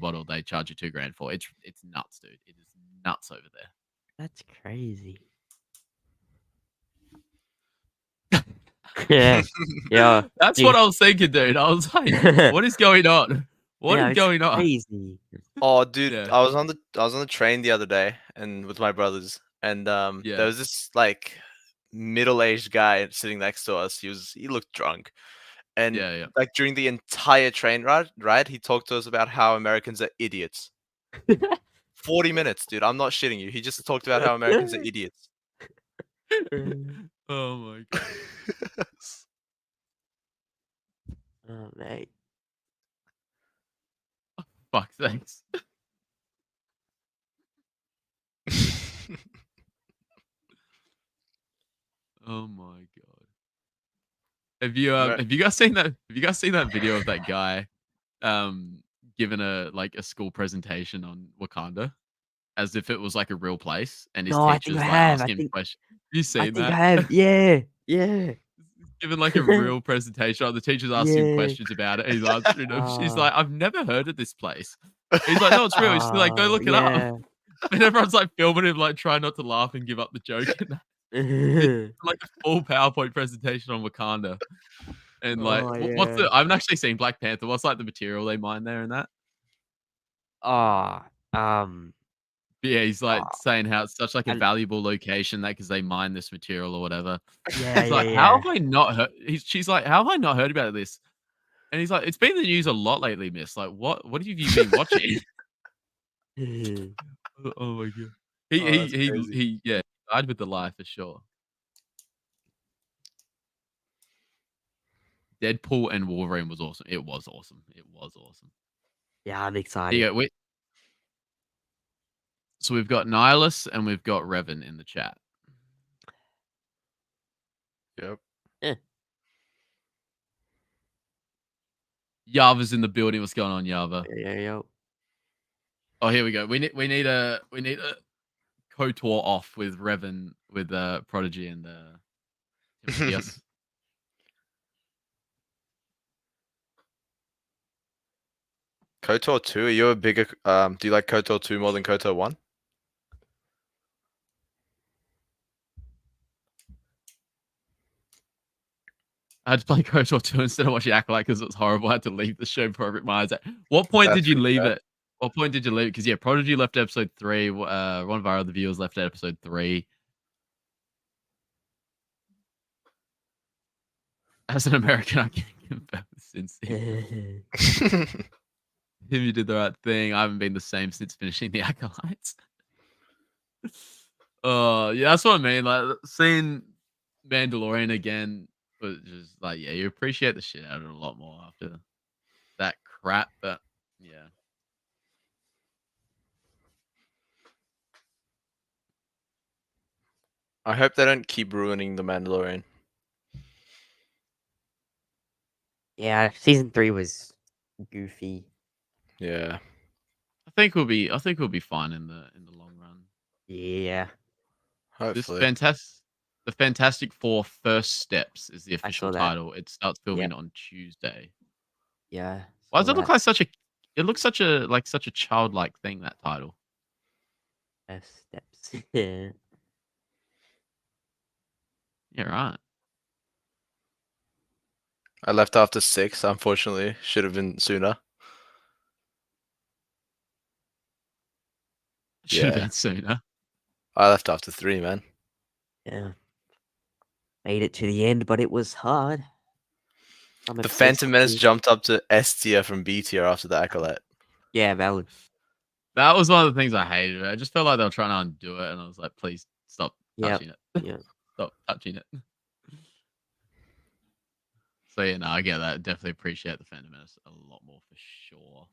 bottle they charge you $2,000 for. It's nuts, dude. It is nuts over there. That's crazy. Yeah. Yeah. That's what I was thinking, dude. I was like, what is going on? What Yeah, is it's going on? crazy. Oh, dude, Yeah. I was on the train the other day and with my brothers, and Yeah. there was this like middle-aged guy sitting next to us. He looked drunk, and Yeah. like during the entire train ride, he talked to us about how Americans are idiots. 40 minutes, dude. I'm not shitting you. He just talked about how Americans are idiots. Oh my god. Oh, mate. Fuck, thanks. Oh my god. Have you guys seen that? Have you guys seen that video of that guy giving a school presentation on Wakanda as if it was like a real place, and his No, I think teachers I like have. asking him questions? You I seen think I that? have. Yeah. Yeah. Giving like a real presentation. The teachers asking him Yeah. questions about it. He's answering them. She's Ah. like, I've never heard of this place. He's like, no, it's real. She's like, go look it up. Yeah. And everyone's like filming him, like trying not to laugh and give up the joke. And like a full PowerPoint presentation on Wakanda. And like, Oh, what's yeah. I haven't actually seen Black Panther. What's like the material they mine there and that? Ah, But yeah, he's like ah, saying how it's such like a and valuable location that because they mine this material or whatever. yeah, He's yeah, like, how yeah. have I not heard? She's like, how have I not heard about this? And he's like, it's been in the news a lot lately, miss. Like, what have you been watching? Oh my god. That's crazy. He yeah, died with the lie for sure. Deadpool and Wolverine was awesome. It was awesome. It was awesome. Yeah, I'm excited. Yeah, so we've got Nihilus and we've got Revan in the chat. Yep. Yava's in the building. What's going on, Yava? Yeah. Oh, here we go. We need a KOTOR off with Revan with Prodigy and Timotheus. KOTOR 2, are you a bigger do you like KOTOR 2 more than KOTOR 1? I had to play KOTOR 2 instead of watching Acolyte because it was horrible. I had to leave the show before I ripped my eyes out. What point That's did you pretty leave bad. it? What point did you leave? Because yeah, Prodigy left episode 3. One of our other viewers left at episode 3. As an American, I can't confirm since him, you did the right thing. I haven't been the same since finishing the Acolytes. Yeah, that's what I mean. Like seeing Mandalorian again was just like, yeah, you appreciate the shit out of it a lot more after that crap. But yeah. I hope they don't keep ruining The Mandalorian. Yeah, season 3 was goofy. Yeah. I think we'll be fine in the long run. Yeah, This Hopefully. The Fantastic Four First Steps is the I official saw that. title. It starts filming on Tuesday. Yeah. Why saw does it look that. like such a? It looks such a childlike thing. That title. First steps? Yeah. Yeah, right. I left after 6, unfortunately. Should have been sooner. Should have Yeah. been sooner. I left after 3, man. Yeah. Made it to the end, but it was hard. Some The episodes Phantom took Menace me- jumped up to S tier from B tier after the Acolyte. Yeah, valid. That was one of the things I hated. I just felt like they were trying to undo it, and I was like, please stop Yep. touching it. Yeah. Stop touching it. So yeah, no, I get that. Definitely appreciate the Phantom Menace a lot more for sure.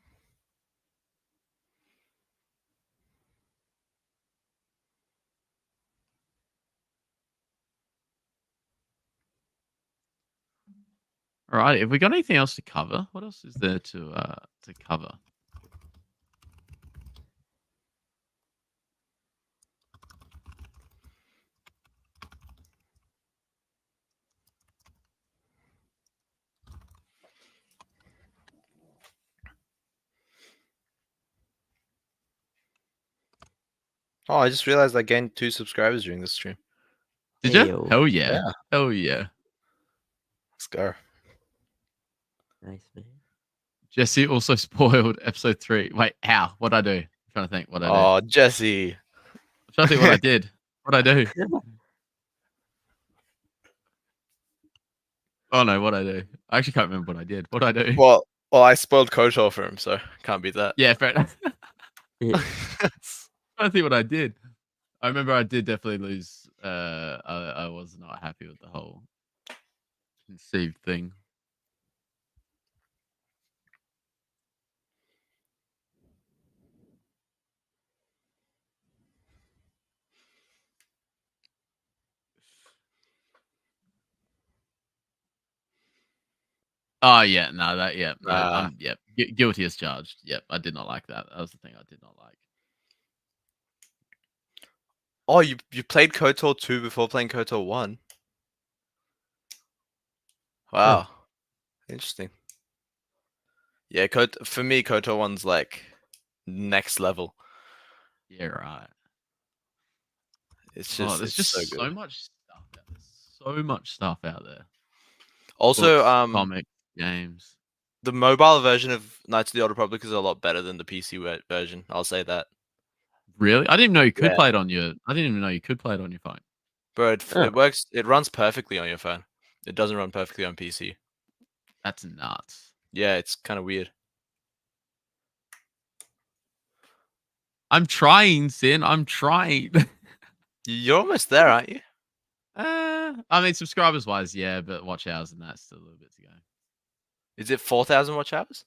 All right, have we got anything else to cover? What else is there to cover? Oh, I just realized I gained 2 subscribers during this stream. Did you? Heyo. Hell yeah. Yeah. Hell yeah. Let's go. Nice, man. Jesse also spoiled episode 3. Wait, how? What'd I do? I'm trying to think what I did. Oh, Jesse. I'm trying to think what I did. What'd I do? Oh no, what'd I do? I actually can't remember what I did. What'd I do? Well, I spoiled KOTOR for him, so can't beat that. Yeah, fair enough. Yeah. I don't think what I did. I remember I did definitely lose. I was not happy with the whole conceived thing. Oh yeah, no, that yeah, I'm guilty as charged. Yep, I did not like that. That was the thing I did not like. Oh, you played KOTOR 2 before playing KOTOR 1? Wow. Interesting. Yeah, for me, KOTOR 1's like next level. Yeah, right. It's Oh, just there's it's just so so good. much stuff out there. So much stuff out there. Also, Books, comics, games. the mobile version of Knights of the Old Republic is a lot better than the PC version. I'll say that. Really? I didn't even know you could Yeah. play it on your. I didn't even know you could play it on your phone. Bro, Oh. it works. It runs perfectly on your phone. It doesn't run perfectly on PC. That's nuts. Yeah, it's kind of weird. I'm trying, Sin. I'm trying. You're almost there, aren't you? I mean, subscribers wise, yeah, but watch hours and that's still a little bit to go. Is it 4,000 watch hours?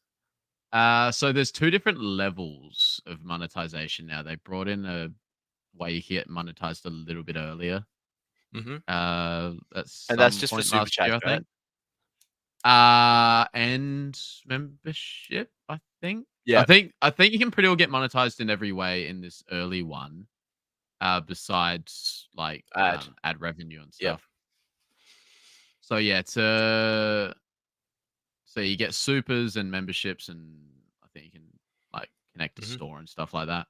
So there's 2 different levels of monetization now. They brought in a way you can get monetized a little bit earlier. That's just for point super last chat, year, I right? think. And membership, I think. Yeah. I think you can pretty well get monetized in every way in this early one. Besides like ad revenue and Yep. stuff. So yeah, so you get supers and memberships, and I think you can like connect a store and stuff like that.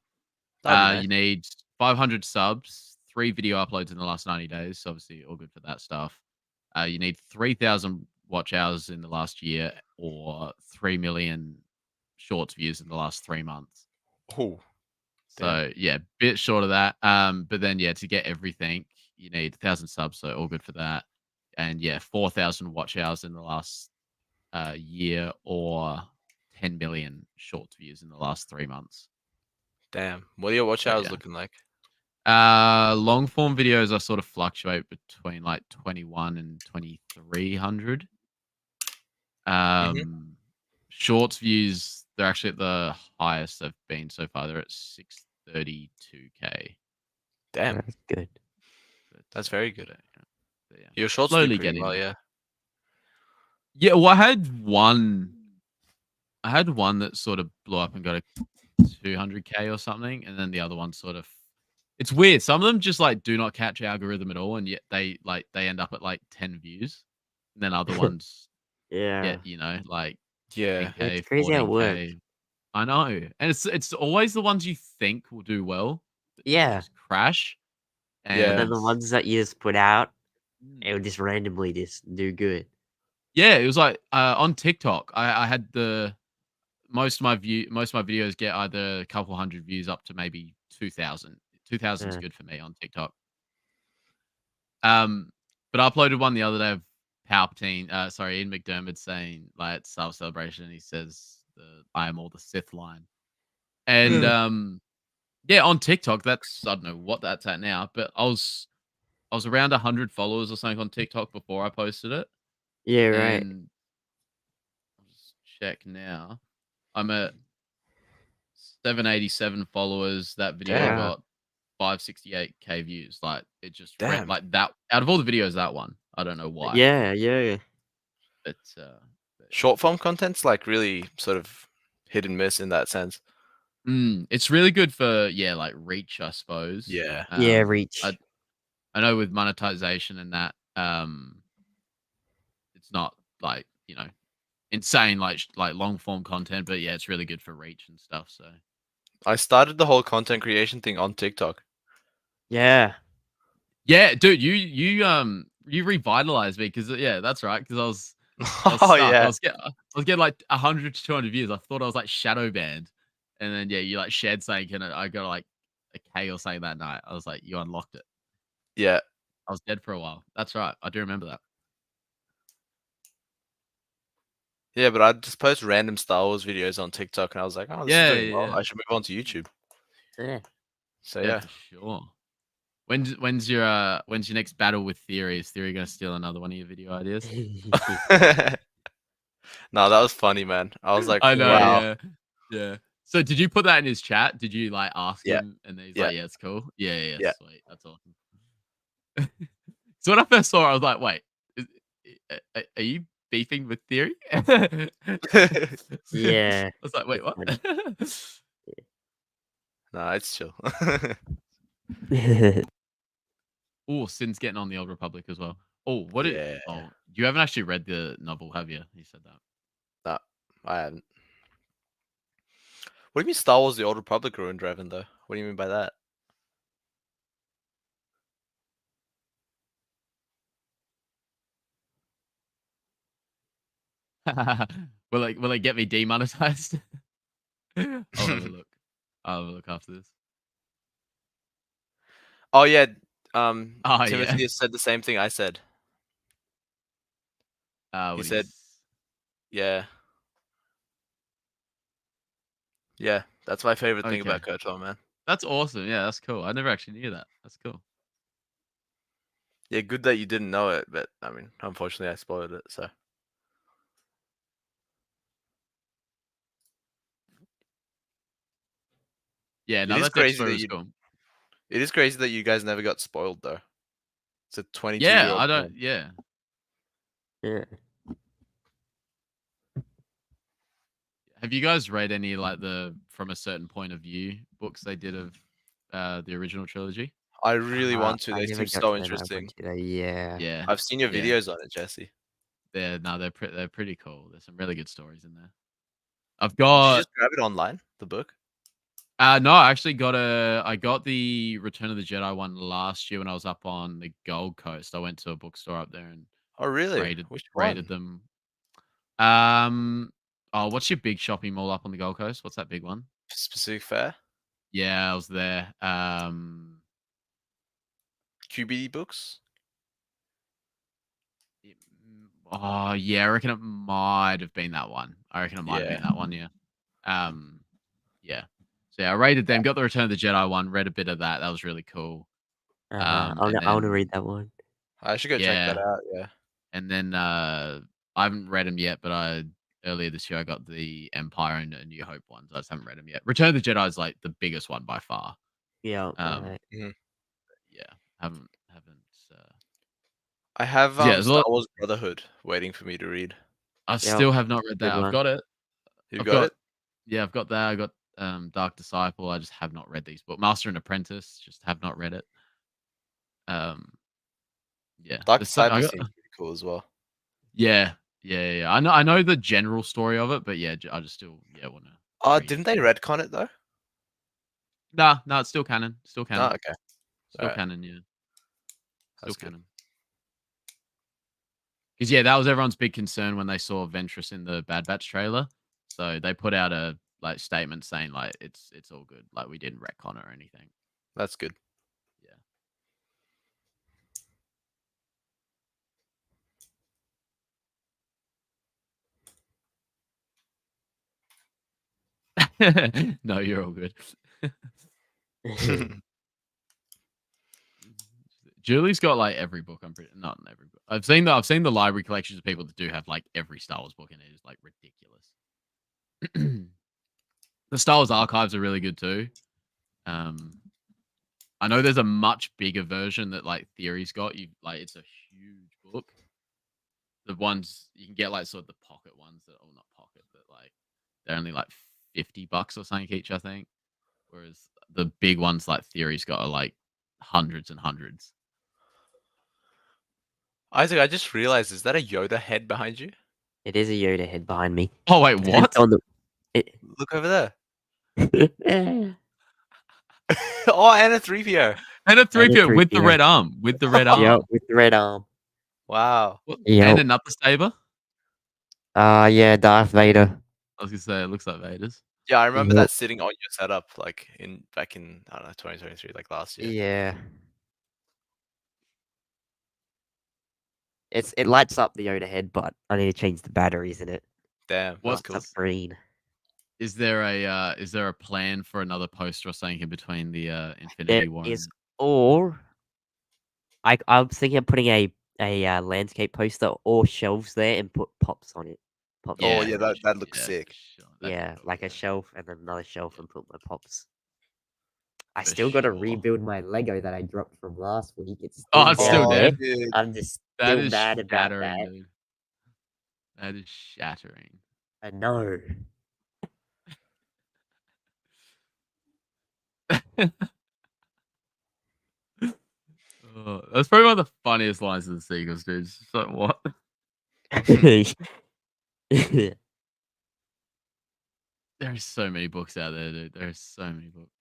That'd be You need 500 subs, 3 video uploads in the last 90 days. So obviously, all good for that stuff. You need 3,000 watch hours in the last year, or 3 million shorts views in the last 3 months. Oh. So yeah, bit short of that. But then yeah, to get everything, you need 1,000 subs. So all good for that. And yeah, 4,000 watch hours in the last year, or 10 million short views in the last 3 months. Damn. What are your watch hours looking like? Long form videos I sort of fluctuate between like 21 and 2,300. Shorts views, they're actually at the highest they've been so far. They're at 632K. Damn. That's good. But, That's very good. but yeah. Your shorts Slowly do pretty getting well, there. yeah. Yeah, well, I had one I had one that sort of blew up and got a 200K or something, and then the other one sort of. It's weird. Some of them just like do not catch algorithm at all, and yet they end up at like 10 views. And then other ones Yeah. get like Yeah. 10K, It's crazy how it works. 14K. I know, and it's always the ones you think will do well that Yeah. just crash. And Yeah. And then the ones that you just put out, Mm. it would just randomly just do good. Yeah, it was like on TikTok. I had most of my videos get either a couple hundred views up to maybe 2,000. 2,000 is Yeah. good for me on TikTok. But I uploaded one the other day of Palpatine, Ian McDermott saying like at Star Wars Celebration, he says I am all the Sith line. And yeah, on TikTok, that's I don't know what that's at now, but I was around 100 followers or something on TikTok before I posted it. Yeah, right. And I'll just check now. I'm at 787 followers. That video Yeah. got 568K views. Like it just Damn. like that. Out of all the videos, that one. I don't know why. Yeah. But Short form content's like really sort of hit and miss in that sense. it's really good for like reach, I suppose. Yeah. Yeah, reach. I know with monetization and that, it's not like insane like long form content, but yeah, it's really good for reach and stuff. So I started the whole content creation thing on TikTok. Yeah. yeah, dude, you revitalized me because that's right. Because I was Oh stuck. yeah. I was getting like 100 to 200 views. I thought I was like shadow banned, and then you like shared something, and I got like a K or something that night. I was like, you unlocked it. Yeah. I was dead for a while. That's right. I do remember that. Yeah, but I'd just post random Star Wars videos on TikTok, and I was like, oh, this is doing well. Yeah. I should move on to YouTube. Yeah. So Yeah, yeah. for sure. When's your next battle with Theory? Is Theory gonna steal another one of your video ideas? No, that was funny, man. I was like, I know. wow. Yeah. So did you put that in his chat? Did you like ask Yeah. him, and then he's Yeah. like, "Yeah, it's cool." Yeah. Yeah. Sweet. That's awesome. So when I first saw it, I was like, "Wait, are you beefing with Theory?" Yeah. I was like, "Wait, what?" Nah, it's chill. Oh, Sin's getting on the Old Republic as well. Oh, what? Yeah. Oh, you haven't actually read the novel, have you? He said that. Nah, I haven't. What do you mean Star Wars: The Old Republic ruined Revan, though? What do you mean by that? Will it get me demonetized? I'll have a look. I'll have a look after this. Oh yeah. Oh, Timothy yeah. has said the same thing I said. What said- Yeah. Yeah, that's my favorite thing about KOTOR, man. That's awesome. Yeah, that's cool. I never actually knew that. That's cool. Yeah, good that you didn't know it, but I mean, unfortunately, I spoiled it. So Yeah, It no, is that's crazy actually that was you- cool. it is crazy that you guys never got spoiled, though. It's a 22-year-old. Yeah, I don't. Yeah. Yeah. Have you guys read any like the From a Certain Point of View books they did of the original trilogy? I really want to. I They never seem got so to that. I interesting. want to. Yeah. Yeah, I've seen your Yeah. videos on it, Jesse. they're pretty cool. There's some really good stories in there. I've Did you got just grab it online, the book? no, I actually I got the Return of the Jedi one last year when I was up on the Gold Coast. I went to a bookstore up there and Oh, really? rated Which one? them. What's your big shopping mall up on the Gold Coast? What's that big one? Pacific Fair? Yeah, I was there. QBD Books? Oh yeah, I reckon it might have been that one. Yeah. Yeah. So yeah, I rated them. Got the Return of the Jedi one. Read a bit of that. That was really cool. I want to read that one. I should go check that Yeah. out. Yeah. And then I haven't read them yet, but earlier this year I got the Empire and A New Hope ones. I just haven't read them yet. Return of the Jedi is like the biggest one by far. Yeah. Yeah, haven't. I have Yeah, there's a Star lot- Wars Brotherhood waiting for me to read. I still have not read that. Good I've one. got it. You I've got got it? yeah, I've got that. I got Dark Disciple. I just have not read these books. Master and Apprentice, just have not read it. Um, yeah, Dark there's so I Disciple got seems pretty cool as well. yeah. I know the general story of it, but yeah, I just still want to. Didn't they retcon it though? Nah, no, it's still canon. Still Oh, canon. okay. Still Alright. canon. Yeah, still That's good. canon. Because yeah, that was everyone's big concern when they saw Ventress in the Bad Batch trailer. So they put out a statement saying like it's all good. Like we didn't retcon or anything. That's good. Yeah. No, you're all good. Julie's got like every book. I'm pretty not in every book. I've seen the library collections of people that do have like every Star Wars book, and it is like ridiculous. The Star Wars archives are really good too. I know there's a much bigger version that like Theory's got. You like it's a huge book. The ones you can get like sort of the pocket ones that are not pocket, but like they're only like $50 or something each, I think. Whereas the big ones like Theory's got are like hundreds and hundreds. Isaac, I just realized, is that a Yoda head behind you? It is a Yoda head behind me. Oh wait, It's what? on the. Look over there. It, Oh, and a 3PO. And a 3PO with the 3PO. red arm. With the red arm. Yep, with the red arm. Wow. What- Yep. And another saber. Yeah, Darth Vader. I was gonna say it looks like Vader's. Yeah, I remember Yep. that sitting on your setup like back in I don't know 2023, like last year. Yeah. It lights up the Yoda head, but I need to change the batteries in it. Damn, What's that's cool. Up green. Is there a plan for another poster or something in between the There Infinity War? is, or I'm thinking of putting a landscape poster or shelves there and put pops on it. Pops Oh, on yeah, it. that looks for sick. sure. That'd be Yeah, cool, like yeah. a shelf and then another shelf and put my pops. I For still got to sure. rebuild my Lego that I dropped from last week. It's still Oh, it's still down dead? there. dude. I'm just That still is mad about shattering, that. dude. That is shattering. I know. Oh, that's probably one of the funniest lines in the sequels, dude. It's just like what? There's so many books out there, dude. There's so many books.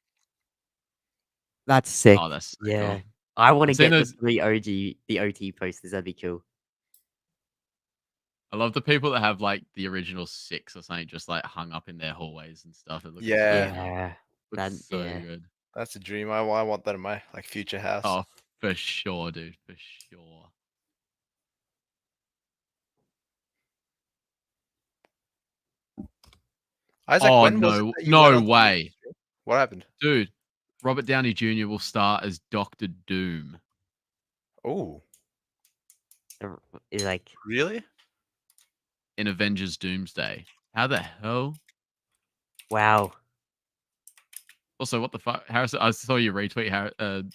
That's sick. Oh, that's so Yeah. cool. I want to I've seen get those- the 3 the OT posters. That'd be cool. I love the people that have like the original 6 or something just like hung up in their hallways and stuff. It looks Yeah. Yeah. looks so yeah. good. That's a dream. I want that in my like future house. Oh, for sure, dude. For sure. Isaac, Oh, when was it no- that you no went on to way. uni history? What happened? Dude, Robert Downey Jr. will star as Doctor Doom Oh, It's like, really? in Avengers Doomsday. How the hell? wow. Also, what the fuck? Harrison, I saw you retweet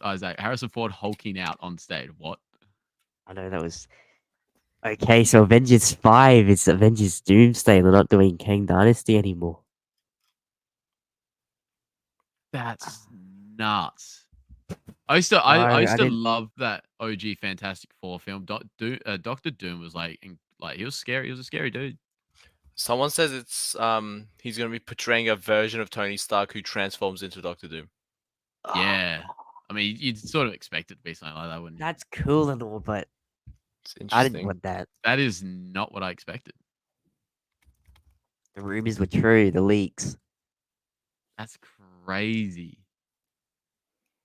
Isaac. Harrison Ford hulking out on stage. What? I know that was. Okay, so Avengers 5 is Avengers Doomsday. They're not doing Kang Dynasty anymore. That's nuts. I used to didn't- love that OG Fantastic Four film. Doctor Doom was like he was scary. He was a scary dude. Someone says it's he's gonna be portraying a version of Tony Stark who transforms into Doctor Doom. Yeah. I mean, you'd sort of expect it to be something like that, wouldn't you? That's cool and all, but It's I interesting. didn't want that. That is not what I expected. The rumors were true. The leaks. That's crazy.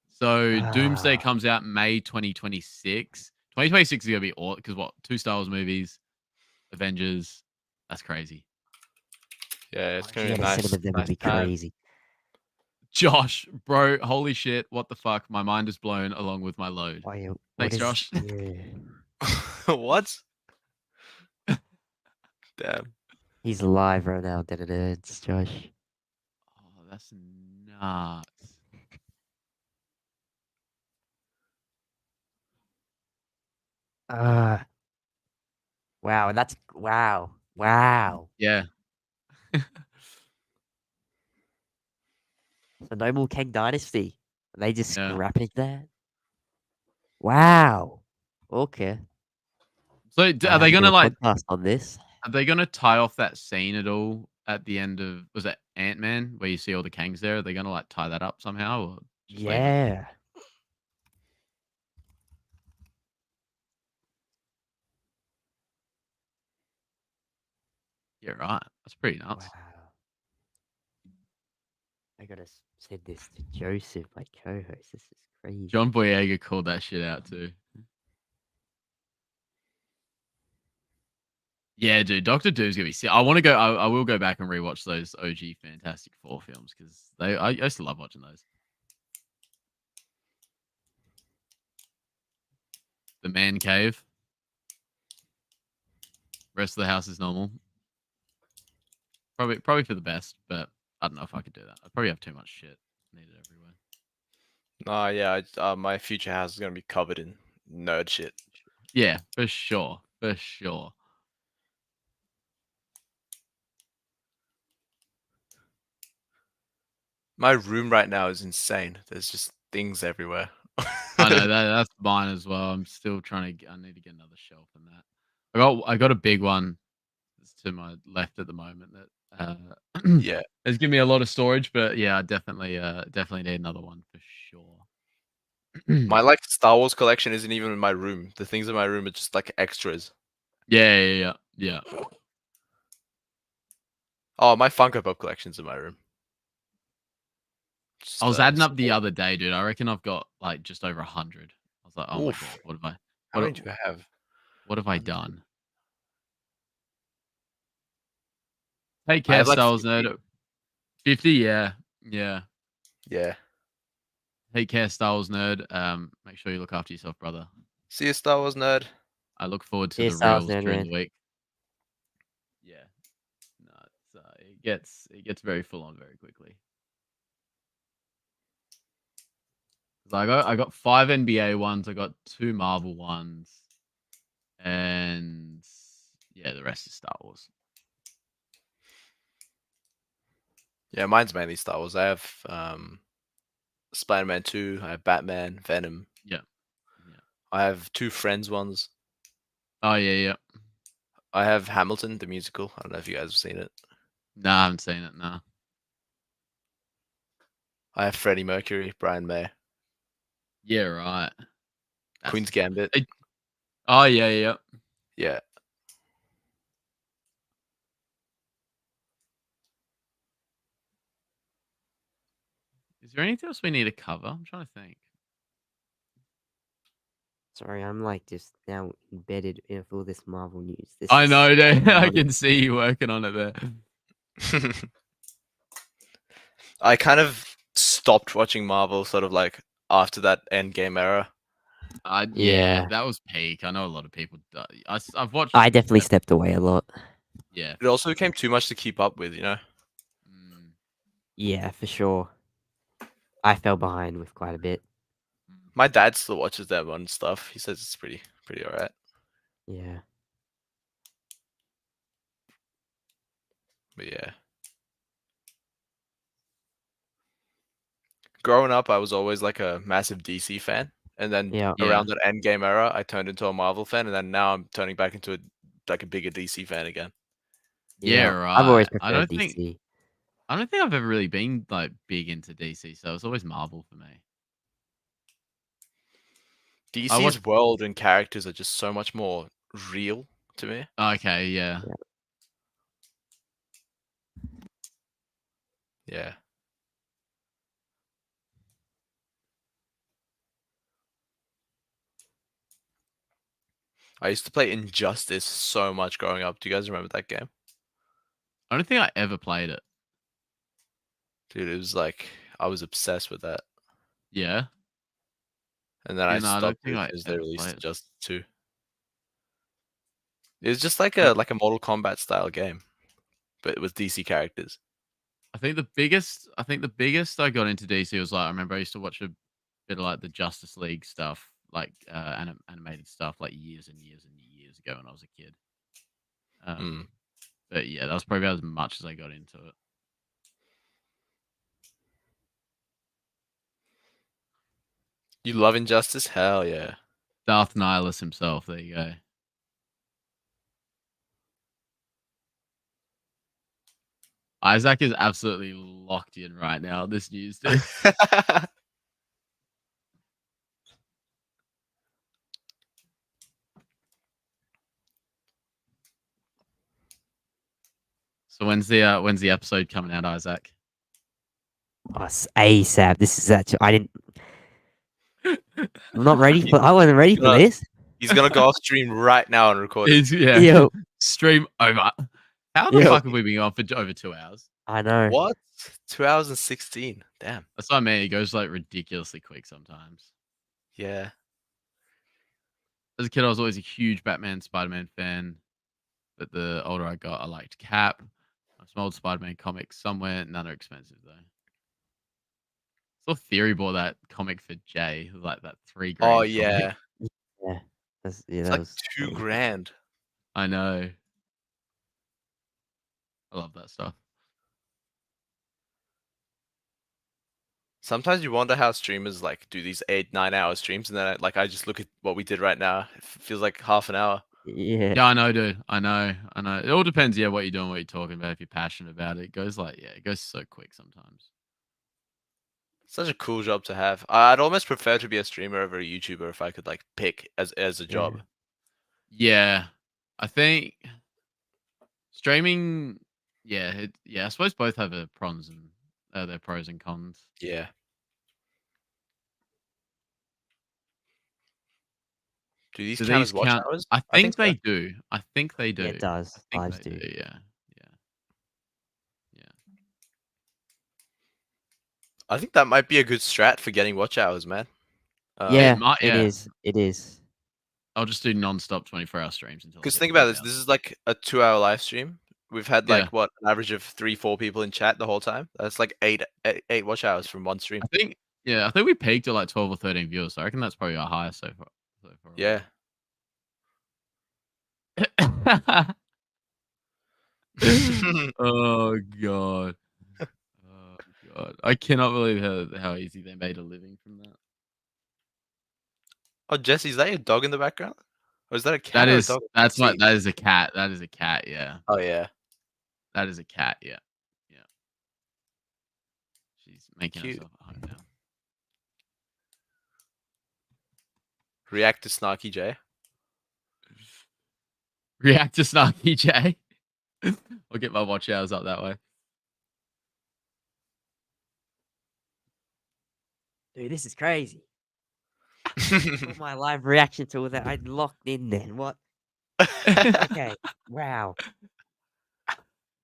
So Doomsday Ah. comes out May 2026. 2026 is gonna be all because what? 2 Star Wars movies, Avengers. That's crazy. Yeah, it's gonna Yeah, be the nice. cinema then would nice be time. crazy. Josh, bro, holy shit! What the fuck? My mind is blown along with my load. Why, what Thanks, is- Josh. yeah. What? Damn. He's alive right now. It's Josh. Oh, that's nuts. Wow, that's wow. Yeah. So no more Kang Dynasty. Are they just Yeah. scrapping that? Wow. Okay. So I are they have to do gonna a like? podcast on this. Are they gonna tie off that scene at all at the end of was it Ant-Man where you see all the Kangs there? Are they gonna like tie that up somehow or just leave it? Yeah. Yeah, right. That's pretty nuts. Wow. I gotta send this to Joseph, my co-host. This is crazy. John Boyega called that shit out too. Yeah, dude, Doctor Doom's gonna be sick. I want to go. I will go back and rewatch those OG Fantastic Four films because I used to love watching those. The Man Cave. Rest of the house is normal. Probably for the best, but I don't know if I could do that. I'd probably have too much shit needed everywhere. Nah, yeah, my future house is gonna be covered in nerd shit. Yeah, for sure, for sure. My room right now is insane. There's just things everywhere. I know that's mine as well. I'm still trying to. I need to get another shelf in that. I got a big one that's to my left at the moment that Yeah, has given me a lot of storage, but yeah, I definitely need another one for sure. my like Star Wars collection isn't even in my room. The things in my room are just like extras. Yeah. Oh, my Funko Pop collection's in my room. Just, I was adding up small- the other day, dude. I reckon I've got like just over 100. I was like, oh my Oof. god, what have I? How What, many do I have? what have I done? Hey, I Cat have like Styles 50. Nerd. 50, yeah. Yeah. Hey, Cat Styles Nerd. Make sure you look after yourself, brother. See you, Star Wars nerd. I look forward to Yeah, the Styles reels Nerd, during man. the week. Yeah. No, it gets very full on very quickly. 'Cause I got 5 NBA ones, I got 2 Marvel ones, and yeah, the rest is Star Wars. Yeah, mine's mainly Star Wars. I have Spider-Man 2, I have Batman, Venom. Yeah. I have 2 Friends ones. Oh yeah. I have Hamilton, the musical. I don't know if you guys have seen it. No, I haven't seen it. No. I have Freddie Mercury, Brian May, Yeah, right. That's- Queen's Gambit. Oh yeah. Yeah. Is there anything else we need to cover? I'm trying to think. Sorry, I'm like just now embedded in all this Marvel news. This I is know, dude. I funny. can see you working on it there. I kind of stopped watching Marvel sort of like after that Endgame era. Yeah, Yeah. that was peak. I know a lot of people. I've watched. I definitely stepped away a lot. Yeah. It also became too much to keep up with, you know? Mm, Yeah, for sure. I fell behind with quite a bit. My dad still watches them and stuff. He says it's pretty alright. Yeah. But yeah. Growing up, I was always like a massive DC fan. And then Yeah. around that Endgame era, I turned into a Marvel fan. And then now I'm turning back into a bigger DC fan again. yeah, right. I've always I don't preferred DC. think I've ever really been like big into DC, so it's always Marvel for me. DC's watched- world and characters are just so much more real to me. Okay, yeah. Yeah. I used to play Injustice so much growing up. Do you guys remember that game? I don't think I ever played it. Dude, it was like I was obsessed with that. Yeah. And then Yeah, I no, I don't stopped think I because they ever released played it. Injustice 2. It was just like a Mortal Kombat style game, but with DC characters. I think the biggest I got into DC was like I remember I used to watch a bit of like the Justice League stuff, like animated stuff, like years and years and years ago when I was a kid. But yeah, that was probably about as much as I got into it. You love Injustice? Hell yeah. Darth Nihilus himself. There you go. Isaac is absolutely locked in right now. This news, dude. So when's the episode coming out, Isaac? Oh, ASAP. This is actually. I'm not ready for. I wasn't ready for gonna- this. He's gonna go off stream right now and record it. Yeah. Yo, Stream over. How the Yo. fuck have we been on for over 2 hours? I know. What? 2 hours and 16. Damn. That's what I mean. It goes like ridiculously quick sometimes. Yeah. As a kid, I was always a huge Batman, Spider-Man fan. But the older I got, I liked Cap. Some old Spider-Man comics somewhere. None are expensive though. Saw Theory bought that comic for Jay, like that $3 grand. Oh comic. yeah. Yeah. It's that like was $2 grand. I know. I love that stuff. Sometimes you wonder how streamers like do these 8-9 hour streams, and then I just look at what we did right now. It feels like half an hour. Yeah. Yeah, I know, dude. I know. It all depends, what you're doing, what you're talking about. If you're passionate about it, it goes it goes so quick sometimes. Such a cool job to have. I'd almost prefer to be a streamer over a YouTuber if I could like pick as a job. Yeah, I think streaming. Yeah, I suppose both have their pros and their pros and cons. Yeah. Do these count as watch hours? I think so. they do. I think they do. Yeah, it does. I think Lives they do. do. Yeah. I think that might be a good strat for getting watch hours, man. Yeah, might- it yeah. is. It is. I'll just do non-stop 24-hour streams until. I Because get think about burnt this. out. This is like a 2-hour live stream. We've had Yeah. like what, an average of 3-4 people in chat the whole time. That's like eight watch hours from one stream. I think we peaked at like 12 or 13 viewers. So I reckon that's probably our highest so far. Yeah. Oh god. Oh god. I cannot believe how easy they made a living from that. Oh, Jesse, is that your dog in the background? Or is that a cat? That or a dog? that is a cat. That is a cat, yeah. Oh yeah. That is a cat, yeah. Yeah. She's making Cute. herself at home now. React to Snarky J. React to Snarky J. I'll get my watch hours up that way. Dude, this is crazy. Put my live reaction to that. I locked in then. What? Okay. Wow.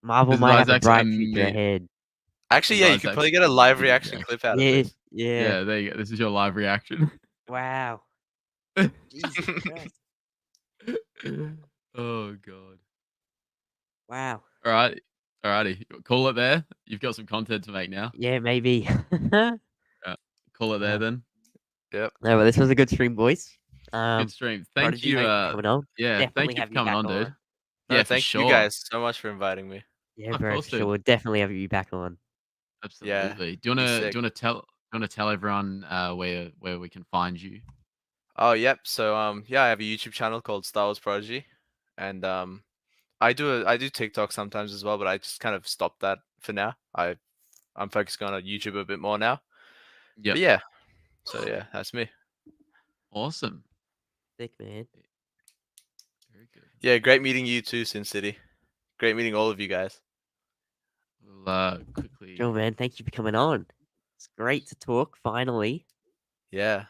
Marvel This is might have a Isaac's bright future ahead. Actually, yeah, you could probably get a live reaction Yeah. clip out of Yeah. this. Yeah. Yeah, there you go. This is your live reaction. Wow. Jesus Christ. Oh god. Wow. Alrighty. Call it there. You've got some content to make now. Yeah, maybe. No, Call it there Yeah. then. Yep. but this was a good stream, boys. Good stream. Thank Prodigy, you. mate, for coming on. Yeah, Definitely thank you have for you coming back on, dude. on. No, Yeah, for thank sure. you guys so much for inviting me. Yeah, Of bro, course, for dude. sure. We'll definitely have you back on. Absolutely. Do you be wanna sick. tell everyone where we can find you? Oh, yep. So yeah, I have a YouTube channel called Star Wars Prodigy, and I do TikTok sometimes as well, but I just kind of stopped that for now. I'm focusing on YouTube a bit more now. Yeah. But yeah. So yeah, that's me. Awesome. Sick, man. Very good. Yeah, great meeting you too, Sin City. Great meeting all of you guys. We'll quickly Sure, man. Thank you for coming on. It's great to talk, finally. Yeah.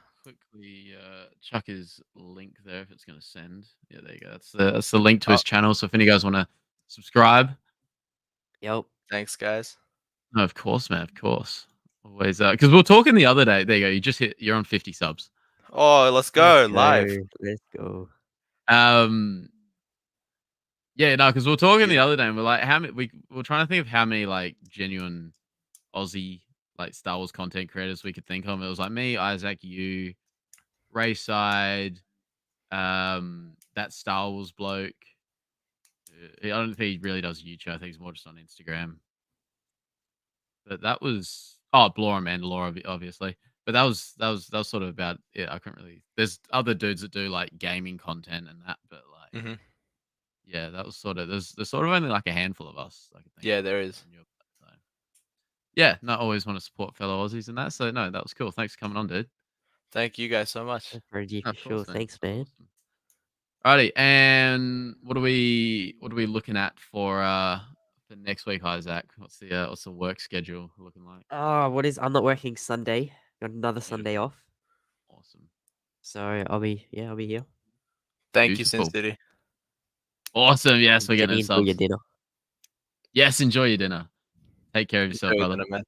chuck his link there if it's going to send. Yeah, there you go. That's the link to his channel. So if any of you guys want to subscribe, Yep. Thanks, guys. no, of course, man, of course. Always, because we were talking the other day. There you go. You're on 50 subs. Oh, let's go live. Let's go. Yeah, no, because we were talking the other day, and we're like, how many? We were trying to think of how many like genuine Aussie like Star Wars content creators we could think of. It was like me, Isaac, you, Rayside, that Star Wars bloke. I don't think he really does YouTube. I think he's more just on Instagram. But that was Blora Mandalore, obviously. But that was sort of about it. I couldn't really. There's other dudes that do like gaming content and that, but like hmm yeah, that was sort of there's sort of only like a handful of us I can think Yeah, of there is. in Europe, so yeah, not always want to support fellow Aussies and that. So no, that was cool. Thanks for coming on, dude. Thank you guys so much. Reggie, No, for of sure. course, man. Thanks, man. Awesome. Alrighty, and what are we looking at for next week, Isaac? What's the work schedule looking like? I'm not working Sunday. Got another Sunday Beautiful. off. Awesome. So I'll be here. Thank you, Sin Beautiful. City. Awesome. Yes, we're getting Jenny, enjoy your subs. dinner. Yes, enjoy your dinner. Take care of yourself, Enjoy brother. dinner, man.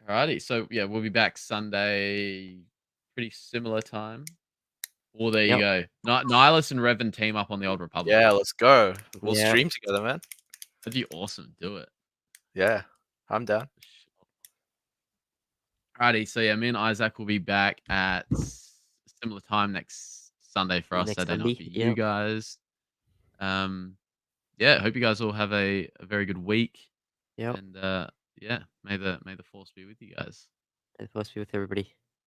Alrighty, so yeah, we'll be back Sunday, pretty similar time. Oh, there you Yep. go. Nihilus and Revan team up on the Old Republic. Yeah, let's go. We'll Yeah. stream together, man. That'd be awesome. Do it. Yeah, I'm down. Alrighty, so yeah, me and Isaac will be back at similar time next Sunday for us, Next Saturday night Sunday, for you yep. guys. Yeah, hope you guys all have a very good week. Yep. And yeah, may the force be with you guys. And of course, be with everybody.